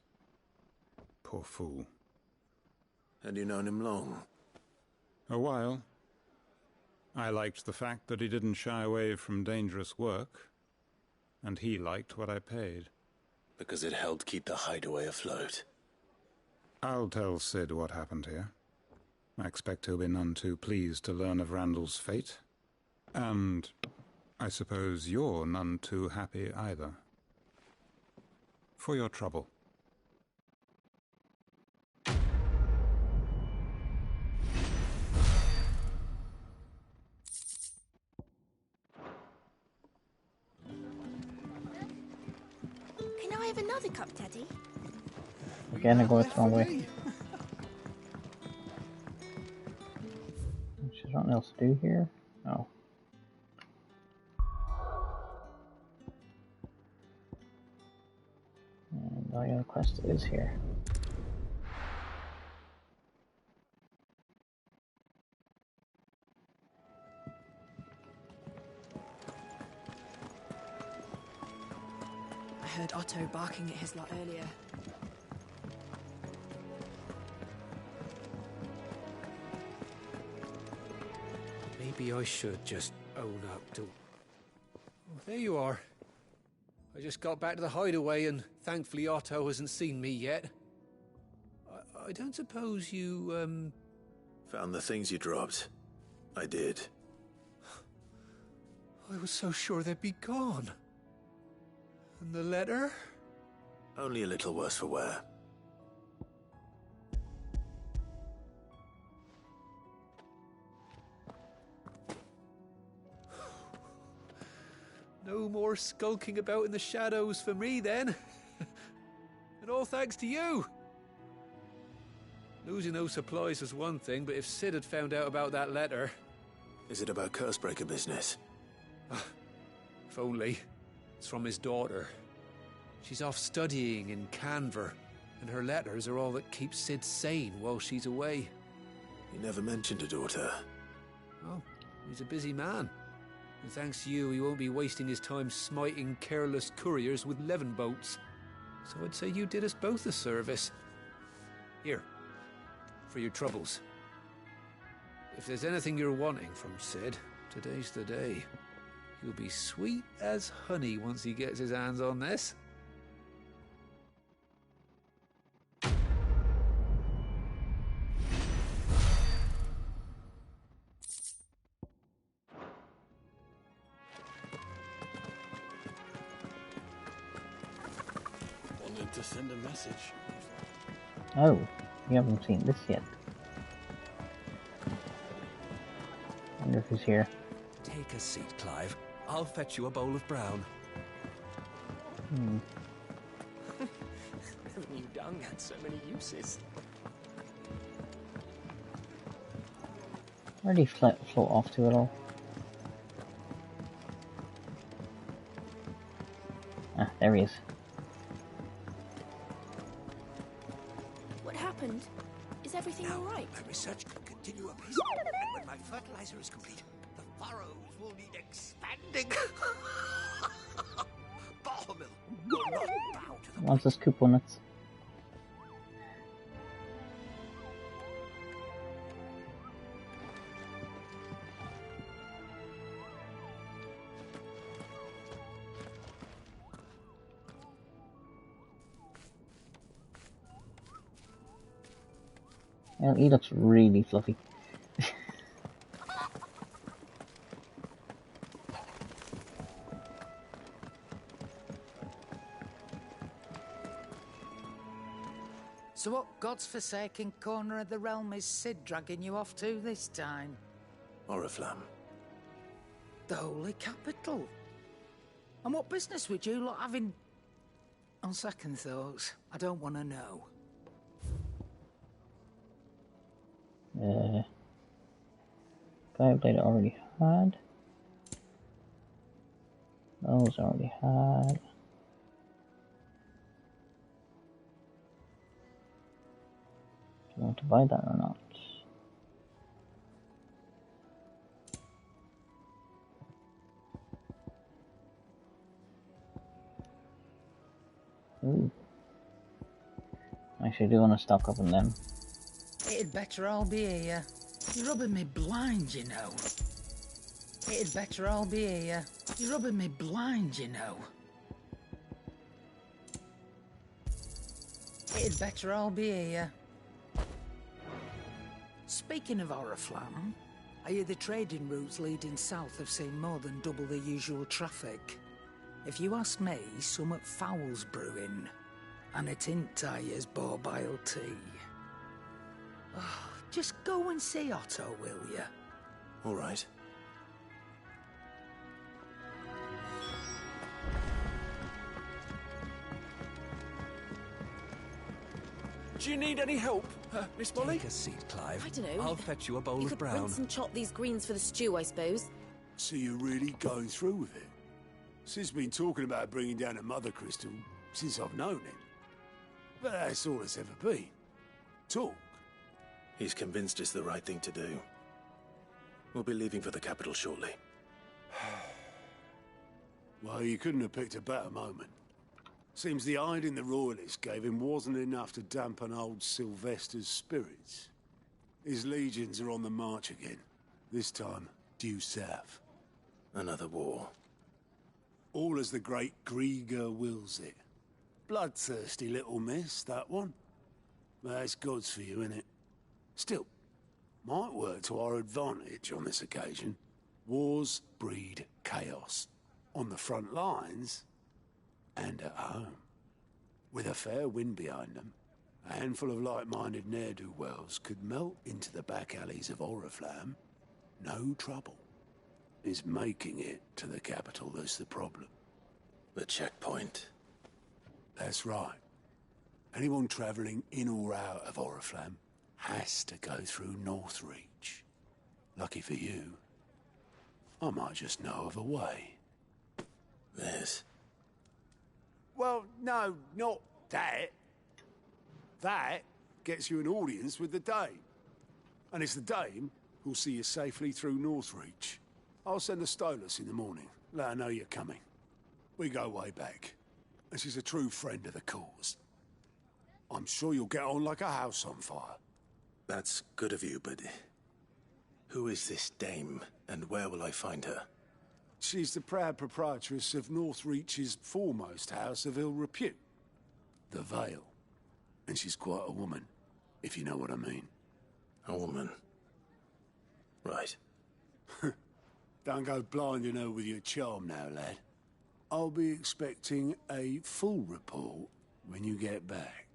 Speaker 25: Poor fool.
Speaker 3: Had you known him long?
Speaker 25: A while. I liked the fact that he didn't shy away from dangerous work, and he liked what I paid.
Speaker 3: Because it helped keep the hideaway afloat.
Speaker 25: I'll tell Sid what happened here. I expect he'll be none too pleased to learn of Randall's fate. And I suppose you're none too happy either. For your trouble.
Speaker 22: Can I have another cup, Daddy?
Speaker 1: Again, I go the wrong way. There's nothing else to do here? No. And all your quest is here.
Speaker 10: I heard Otto barking at his lot earlier.
Speaker 8: Maybe I should just own up to... Oh, there you are. I just got back to the hideaway and thankfully Otto hasn't seen me yet. I don't suppose you,
Speaker 3: Found the things you dropped. I did.
Speaker 8: I was so sure they'd be gone. And the letter?
Speaker 3: Only a little worse for wear.
Speaker 8: No more skulking about in the shadows for me, then. And all thanks to you. Losing those supplies was one thing, but if Sid had found out about that letter...
Speaker 3: Is it about Cursebreaker business?
Speaker 8: If only. It's from his daughter. She's off studying in Canver, and her letters are all that keeps Sid sane while she's away.
Speaker 3: He never mentioned a daughter.
Speaker 8: Oh, he's a busy man. And thanks to you, he won't be wasting his time smiting careless couriers with levin boats. So I'd say you did us both a service. Here, for your troubles. If there's anything you're wanting from Sid, today's the day. He'll be sweet as honey once he gets his hands on this.
Speaker 3: Wanted to send a message.
Speaker 1: Oh, you haven't seen this yet. Wonder if he's here.
Speaker 8: Take a seat, Clive. I'll fetch you a bowl of brown.
Speaker 4: Never knew dung had so many uses.
Speaker 1: Where did he float off to at all? Ah, there he is.
Speaker 22: What happened? Is everything all right?
Speaker 6: My research can continue apace, and when my fertilizer is complete, the furrows will need expanding. Barmill will not bow to the
Speaker 1: Wants his couponuts. Well, he looks really fluffy.
Speaker 6: So what god's-forsaken corner of the realm is Sid dragging you off to this time?
Speaker 3: Oriflamme.
Speaker 6: The holy capital. And what business would you lot have in... On second thoughts, I don't want to know.
Speaker 1: Fireblade already had. Those already had. Do you want to buy that or not? Ooh. Actually, I do want to stock up on them.
Speaker 6: It'd better all be here. You're rubbing me blind, you know. It'd better all be here. You're rubbing me blind, you know. It'd better all be here. Speaking of Oriflamme, I hear the trading routes leading south have seen more than double the usual traffic. If you ask me, summat foul's brewing, and it ain't Tyre's borbile tea. Oh, just go and see Otto, will you?
Speaker 3: All right.
Speaker 8: Do you need any help, Miss Molly?
Speaker 2: Take a seat, Clive.
Speaker 13: I don't know.
Speaker 2: I'll fetch you a bowl
Speaker 13: you
Speaker 2: of
Speaker 13: could
Speaker 2: brown.
Speaker 13: rinse and chop these greens for the stew, I suppose.
Speaker 18: So you're really going through with it? Sid's been talking about bringing down a mother crystal since I've known him. But that's all it's ever been. Talk.
Speaker 3: He's convinced it's the right thing to do. We'll be leaving for the capital shortly.
Speaker 18: Well, you couldn't have picked a better moment. Seems the hiding the Royalists gave him wasn't enough to dampen old Sylvester's spirits. His legions are on the march again. This time, due south.
Speaker 3: Another war.
Speaker 18: All as the great Grieger wills it. Bloodthirsty little miss, that one. That's God's for you, innit? Still, might work to our advantage on this occasion. Wars breed chaos. On the front lines, and at home. With a fair wind behind them, a handful of like-minded ne'er-do-wells could melt into the back alleys of Oriflamme. No trouble. Is making it to the capital that's the problem.
Speaker 3: The checkpoint.
Speaker 18: That's right. Anyone travelling in or out of Oriflamme has to go through Northreach. Lucky for you, I might just know of a way.
Speaker 3: This?
Speaker 18: Well, no, not that. That gets you an audience with the Dame. And it's the Dame who'll see you safely through Northreach. I'll send the Stolas in the morning. Let her know you're coming. We go way back. And she's a true friend of the cause. I'm sure you'll get on like a house on fire.
Speaker 3: That's good of you, but... who is this Dame, and where will I find her?
Speaker 18: She's the proud proprietress of Northreach's foremost house of ill repute, the Vale. And she's quite a woman, if you know what I mean.
Speaker 3: A woman? Right.
Speaker 18: Don't go blinding her with your charm now, lad. I'll be expecting a full report when you get back.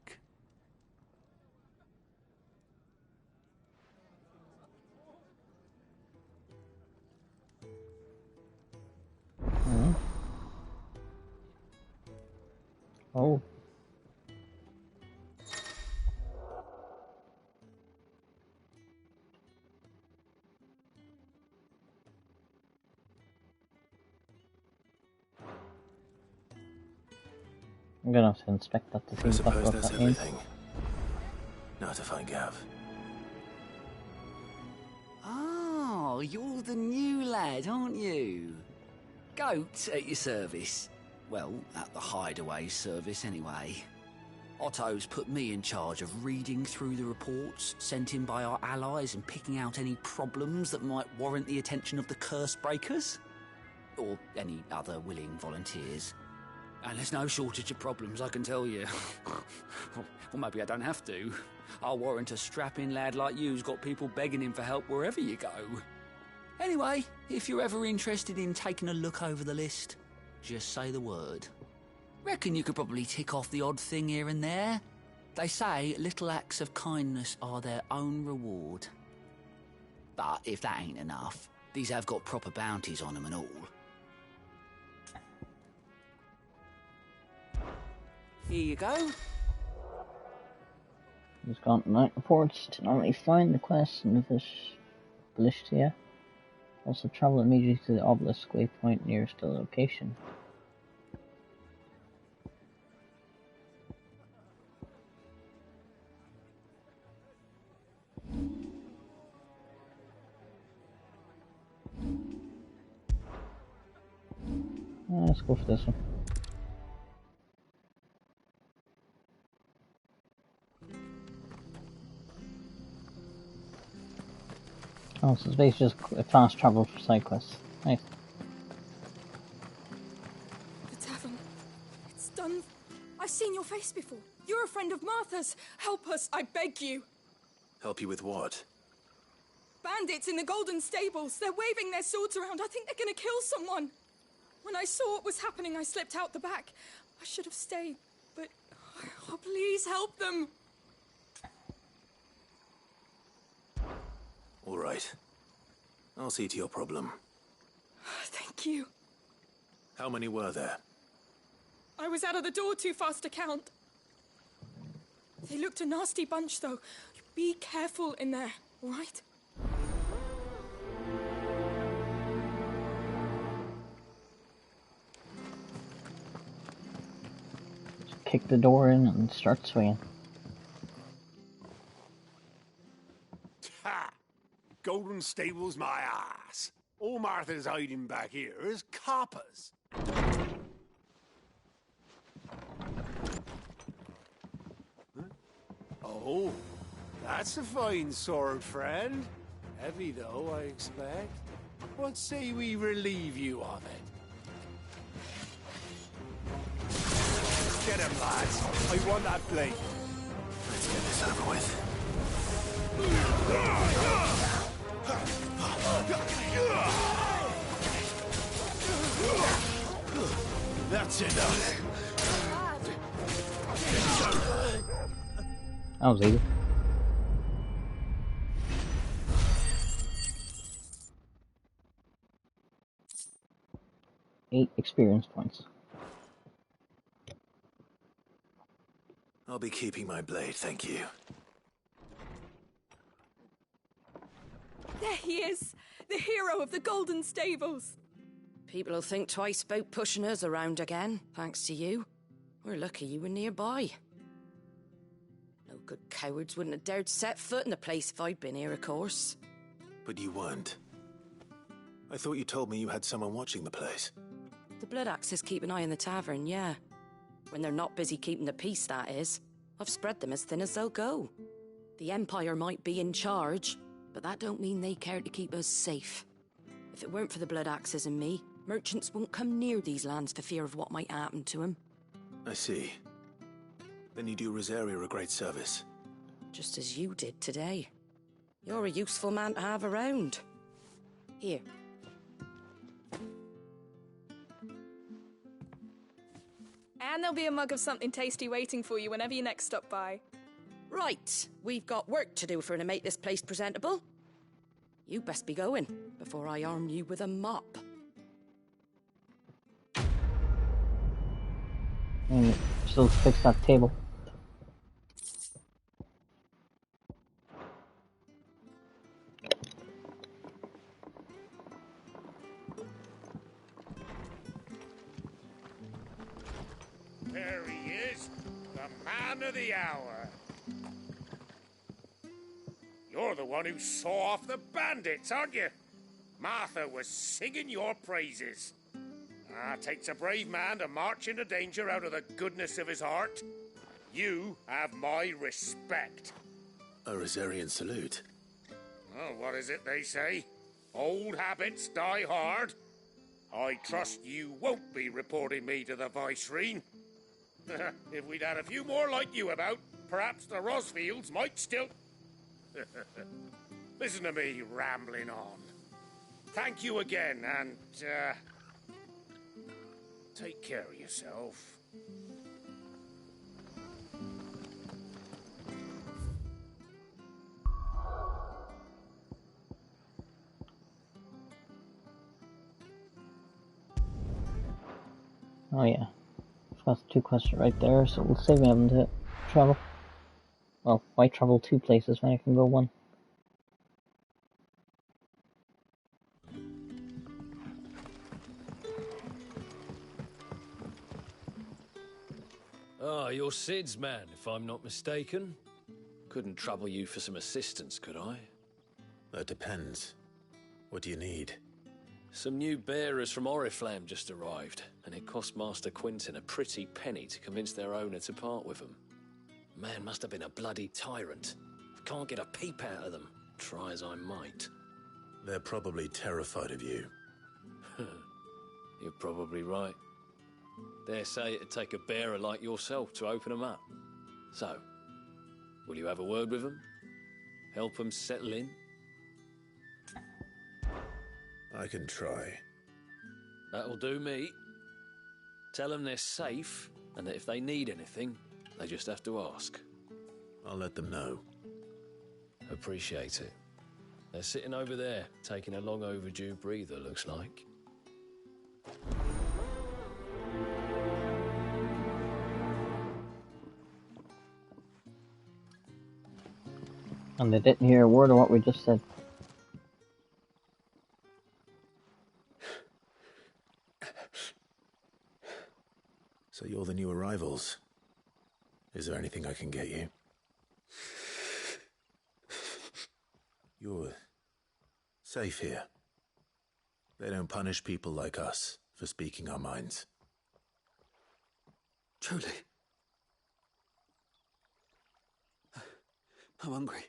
Speaker 1: Oh. I'm gonna have to inspect that to see
Speaker 3: I
Speaker 1: what
Speaker 3: suppose
Speaker 1: that
Speaker 3: that's
Speaker 1: means.
Speaker 3: everything. Now to find Gav.
Speaker 14: Oh, you're the new lad, aren't you? Goat at your service. Well, at the hideaway service anyway. Otto's put me in charge of reading through the reports sent in by our allies and picking out any problems that might warrant the attention of the curse breakers. Or any other willing volunteers. And there's no shortage of problems, I can tell you. Or maybe I don't have to. I'll warrant a strapping lad like you's got people begging him for help wherever you go. Anyway, if you're ever interested in taking a look over the list, just say the word. Reckon you could probably tick off the odd thing here and there. They say little acts of kindness are their own reward. But if that ain't enough, these have got proper bounties on them and all. Here you go.
Speaker 1: He's got night reports to not only find the quest and the fish Balistia, also travel immediately to the obelisk waypoint nearest the location. Let's go for this one. Oh, so it's basically just a fast travel for side quests. Nice.
Speaker 22: The tavern. It's done. I've seen your face before. You're a friend of Martha's. Help us, I beg you.
Speaker 3: Help you with what?
Speaker 22: Bandits in the Golden Stables. They're waving their swords around. I think they're gonna kill someone. When I saw what was happening, I slipped out the back. I should have stayed, but... oh, please help them.
Speaker 3: All right. I'll see to your problem.
Speaker 22: Thank you.
Speaker 3: How many were there?
Speaker 22: I was out of the door too fast to count. They looked a nasty bunch, though. Be careful in there, all right?
Speaker 1: Just kick the door in and start swinging.
Speaker 18: Ha! Golden Stables my ass. All Martha's hiding back here is coppers. Huh? Oh, that's a fine sword, friend. Heavy though, I expect. What say we relieve you of it? Get him, lads. I want that blade.
Speaker 3: Let's get this over with. That's enough.
Speaker 1: That was easy. Eight experience points.
Speaker 3: I'll be keeping my blade, thank you.
Speaker 22: There he is! The hero of the Golden Stables!
Speaker 16: People will think twice about pushing us around again, thanks to you. We're lucky you were nearby. No good cowards wouldn't have dared set foot in the place if I'd been here, of course.
Speaker 3: But you weren't. I thought you told me you had someone watching the place.
Speaker 16: The Blood Axes keep an eye on the tavern, yeah. When they're not busy keeping the peace, that is. I've spread them as thin as they'll go. The Empire might be in charge, but that don't mean they care to keep us safe. If it weren't for the Blood Axes and me, merchants won't come near these lands for fear of what might happen to them.
Speaker 3: I see. Then you do Rosaria a great service.
Speaker 16: Just as you did today. You're a useful man to have around. Here.
Speaker 22: And there'll be a mug of something tasty waiting for you whenever you next stop by.
Speaker 16: Right, we've got work to do for to make this place presentable. You best be going, before I arm you with a mop.
Speaker 1: Still fix that table.
Speaker 2: There he is, the man of the hour. You're the one who saw off the bandits, aren't you? Martha was singing your praises. Takes a brave man to march into danger out of the goodness of his heart. You have my respect.
Speaker 3: A Rosarian salute.
Speaker 2: Oh, what is it they say? Old habits die hard. I trust you won't be reporting me to the Viceroy. If we'd had a few more like you about, perhaps the Rosfields might still... Listen to me rambling on. Thank you again, and, take care of yourself.
Speaker 1: Oh yeah. That's 2 quests right there, so we'll save me having to travel. Well, why travel 2 places when I can go 1?
Speaker 5: Ah, you're Sid's man, if I'm not mistaken. Couldn't trouble you for some assistance, could I?
Speaker 3: That depends. What do you need?
Speaker 5: Some new bearers from Oriflamme just arrived, and it cost Master Quinton a pretty penny to convince their owner to part with them. Man must have been a bloody tyrant. Can't get a peep out of them, try as I might.
Speaker 3: They're probably terrified of you.
Speaker 5: You're probably right. Dare say it'd take a bearer like yourself to open them up. So, will you have a word with them? Help them settle in?
Speaker 3: I can try.
Speaker 5: That'll do me. Tell them they're safe, and that if they need anything, they just have to ask.
Speaker 3: I'll let them know.
Speaker 5: Appreciate it. They're sitting over there, taking a long overdue breather, looks like.
Speaker 1: And they didn't hear a word of what we just said.
Speaker 3: So you're the new arrivals. Is there anything I can get you? You're safe here. They don't punish people like us for speaking our minds.
Speaker 8: Truly. I'm hungry.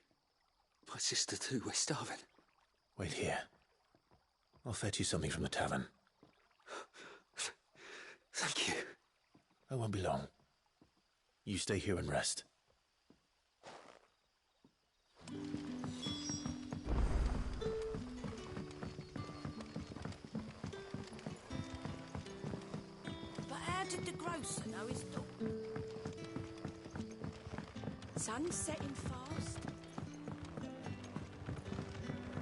Speaker 8: My sister too, we're starving.
Speaker 3: Wait here. I'll fetch you something from the tavern.
Speaker 8: Thank you.
Speaker 3: I won't be long. You stay here and rest.
Speaker 16: But how did the grocer know his dog? Sun's setting fast.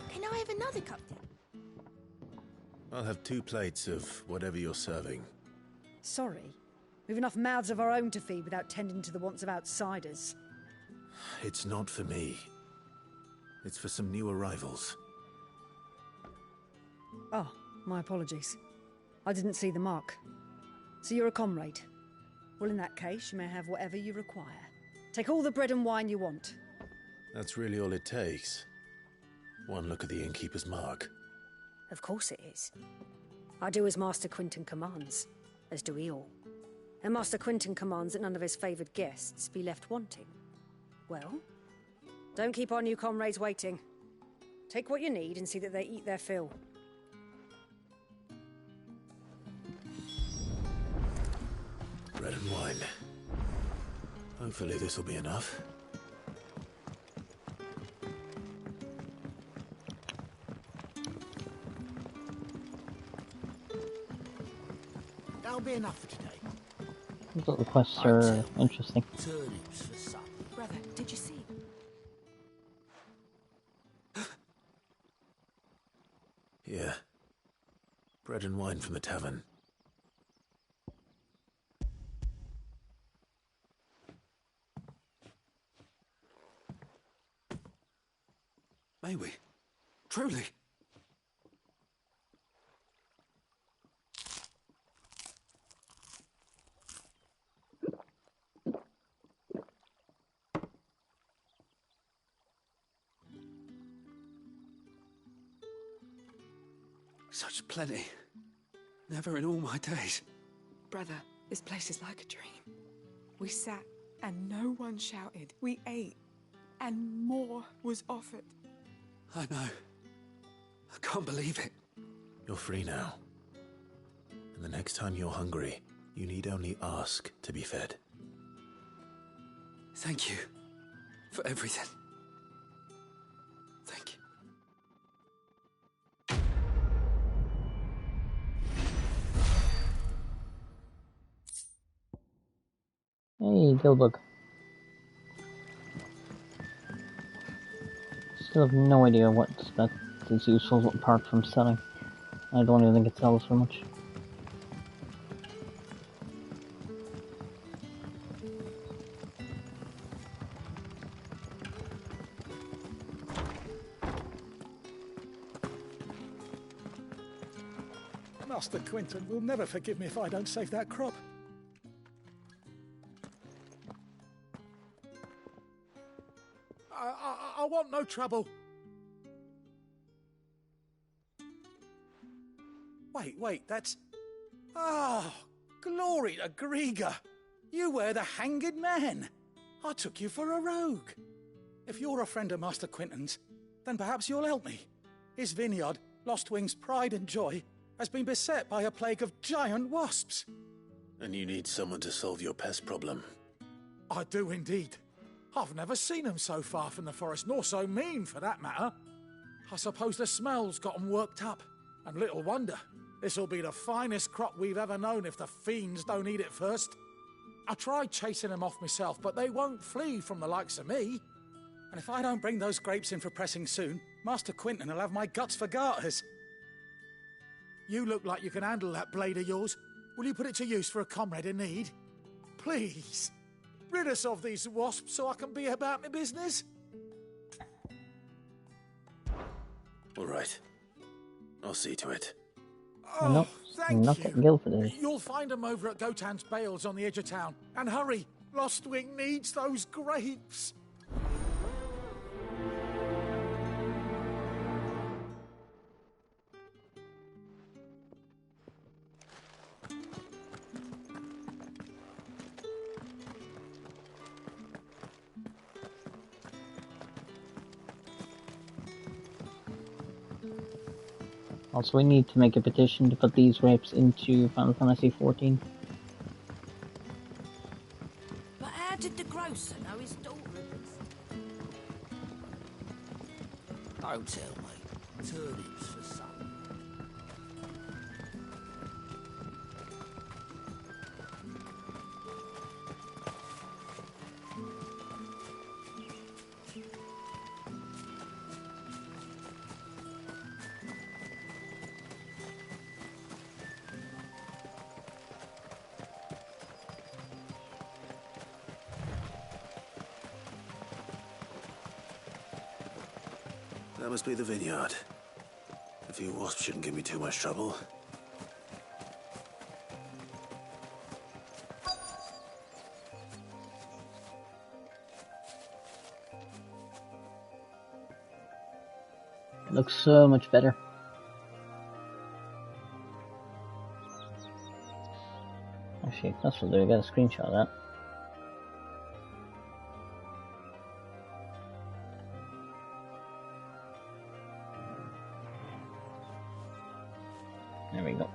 Speaker 22: Can I have another cup then?
Speaker 3: I'll have 2 plates of whatever you're serving.
Speaker 19: Sorry. We've enough mouths of our own to feed without tending to the wants of outsiders.
Speaker 3: It's not for me. It's for some new arrivals.
Speaker 19: Oh, my apologies. I didn't see the mark. So you're a comrade. Well, in that case, you may have whatever you require. Take all the bread and wine you want.
Speaker 17: That's really all it takes. One look at the innkeeper's mark.
Speaker 19: Of course it is. I do as Master Quinton commands, as do we all. And Master Quinton commands that none of his favoured guests be left wanting. Well, don't keep our new comrades waiting. Take what you need and see that they eat their fill.
Speaker 17: Bread and wine. Hopefully this will be enough.
Speaker 15: That'll be enough for today.
Speaker 1: These little quests are interesting.
Speaker 14: Turnips for supper.
Speaker 16: Brother, did you see?
Speaker 17: Yeah. Bread and wine from the tavern.
Speaker 8: May we? Truly? Such plenty. Never in all my days.
Speaker 22: Brother, this place is like a dream. We sat and no one shouted. We ate and more was offered.
Speaker 8: I know. I can't believe it.
Speaker 17: You're free now. And the next time you're hungry, you need only ask to be fed.
Speaker 8: Thank you for everything. Thank you.
Speaker 1: Hey, Gilbug. Still have no idea what that is useful apart from selling. I don't even think it sells for much.
Speaker 15: Master Quinton will never forgive me if I don't save that crop. I want no trouble. Wait, that's... Oh, glory to Grieger. You were the hanged man. I took you for a rogue. If you're a friend of Master Quinton's, then perhaps you'll help me. His vineyard, Lostwing's pride and joy, has been beset by a plague of giant wasps.
Speaker 17: And you need someone to solve your pest problem.
Speaker 15: I do indeed. I've never seen them so far from the forest, nor so mean, for that matter. I suppose the smell's got 'em worked up. And little wonder. This'll be the finest crop we've ever known if the fiends don't eat it first. I tried chasing them off myself, but they won't flee from the likes of me. And if I don't bring those grapes in for pressing soon, Master Quinton will have my guts for garters. You look like you can handle that blade of yours. Will you put it to use for a comrade in need? Please. Rid us of these wasps so I can be about my business.
Speaker 17: All right. I'll see to it.
Speaker 15: Oh, thank
Speaker 1: not
Speaker 15: you.
Speaker 1: getting Gil for this.
Speaker 15: You'll find them over at Gotan's Bales on the edge of town. And hurry, Lostwing needs those grapes.
Speaker 1: Also, we need to make a petition to put these grapes into Final Fantasy XIV.
Speaker 16: But how did the grocer know his daughter had
Speaker 14: Don't tell me. Turnips for supper.
Speaker 17: That must be the vineyard. A few wasps shouldn't give me too much trouble.
Speaker 1: It looks so much better. Actually, that's what I got a screenshot of that. There we go.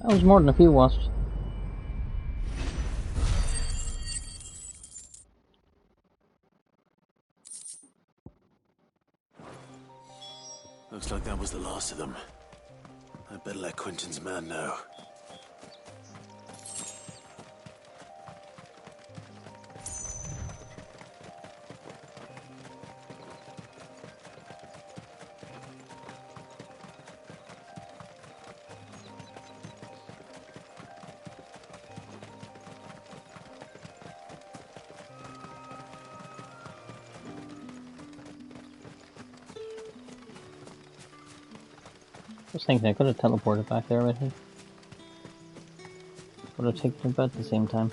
Speaker 1: That was more than a few wasps.
Speaker 17: Looks like that was the last of them. I'd better let Quentin's man know.
Speaker 1: I was thinking I could have teleported back there with him. Would have taken about the same time.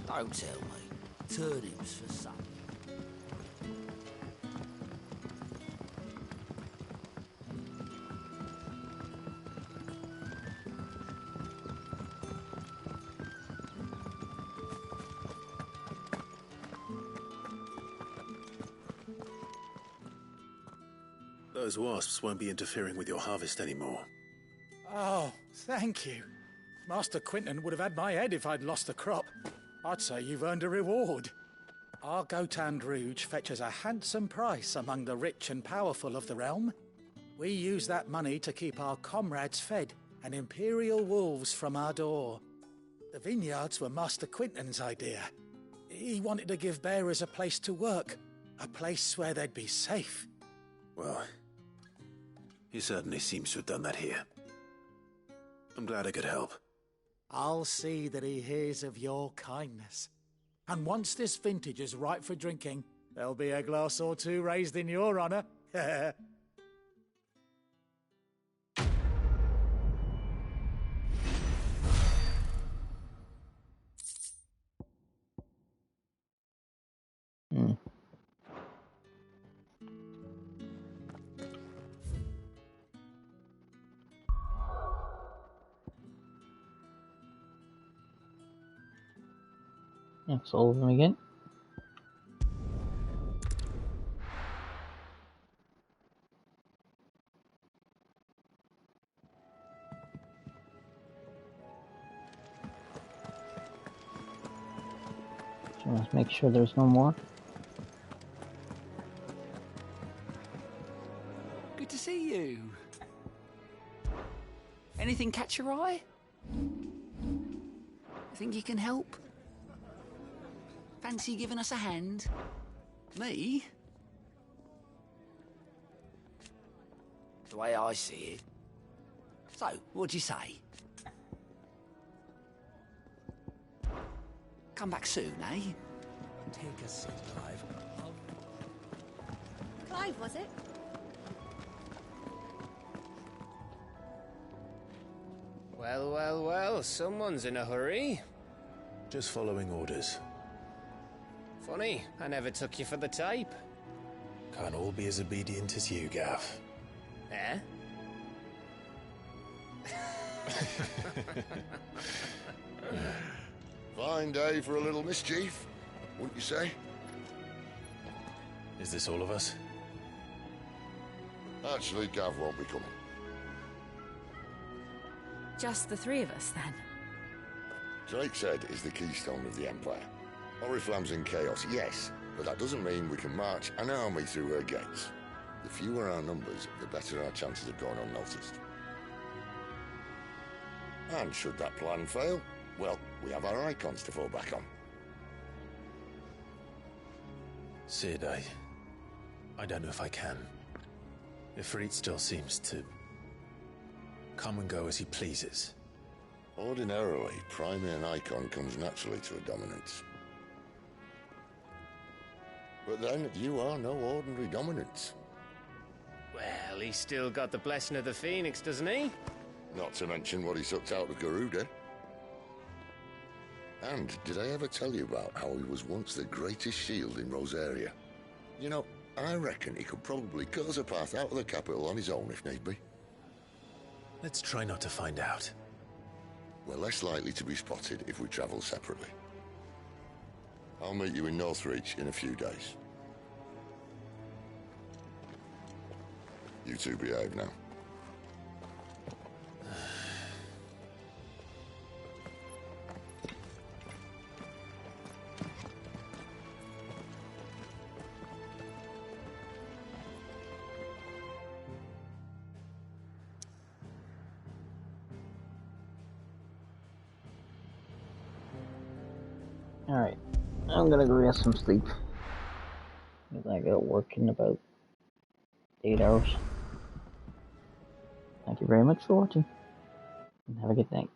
Speaker 14: Don't tell me. Turnips for some.
Speaker 17: Those wasps won't be interfering with your harvest anymore.
Speaker 9: Oh, thank you. Master Quinton would have had my head if I'd lost the crop. I'd say you've earned a reward. Our Gotand Rouge fetches a handsome price among the rich and powerful of the realm. We use that money to keep our comrades fed and imperial wolves from our door. The vineyards were Master Quinton's idea. He wanted to give bearers a place to work, a place where they'd be safe.
Speaker 17: Well, he certainly seems to have done that here. I'm glad I could help.
Speaker 9: I'll see that he hears of your kindness. And once this vintage is ripe for drinking, there'll be a glass or two raised in your honour.
Speaker 1: That's all of them again. So let's make sure there's no more.
Speaker 14: Good to see you. Anything catch your eye? Think you can help? Fancy giving us a hand? Me? The way I see it. So, what'd you say? Come back soon, eh?
Speaker 9: Take a seat, Clive.
Speaker 12: Clive, was it?
Speaker 4: Well, well, well, someone's in a hurry.
Speaker 17: Just following orders.
Speaker 4: Funny, I never took you for the type.
Speaker 17: Can't all be as obedient as you, Gav.
Speaker 4: Eh?
Speaker 12: Fine day for a little mischief, wouldn't you say?
Speaker 17: Is this all of us?
Speaker 12: Actually, Gav won't be coming.
Speaker 16: Just the three of us, then?
Speaker 12: Drake's Head is the keystone of the Empire. Oriflamme's in chaos, yes, but that doesn't mean we can march an army through her gates. The fewer our numbers, the better our chances of going unnoticed. And should that plan fail, well, we have our icons to fall back on.
Speaker 17: Sid, I don't know if I can. Ifrit still seems to come and go as he pleases.
Speaker 12: Ordinarily, priming an icon comes naturally to a dominance. But then, you are no ordinary dominance.
Speaker 4: Well, he's still got the blessing of the Phoenix, doesn't he?
Speaker 12: Not to mention what he sucked out of Garuda. And did I ever tell you about how he was once the greatest shield in Rosaria? You know, I reckon he could probably cut us a path out of the capital on his own if need be.
Speaker 17: Let's try not to find out.
Speaker 12: We're less likely to be spotted if we travel separately. I'll meet you in Northreach in a few days. You two behave now.
Speaker 1: Alright, I'm gonna go get some sleep. I gotta work in about 8 hours. Thank you very much for watching, and have a good night.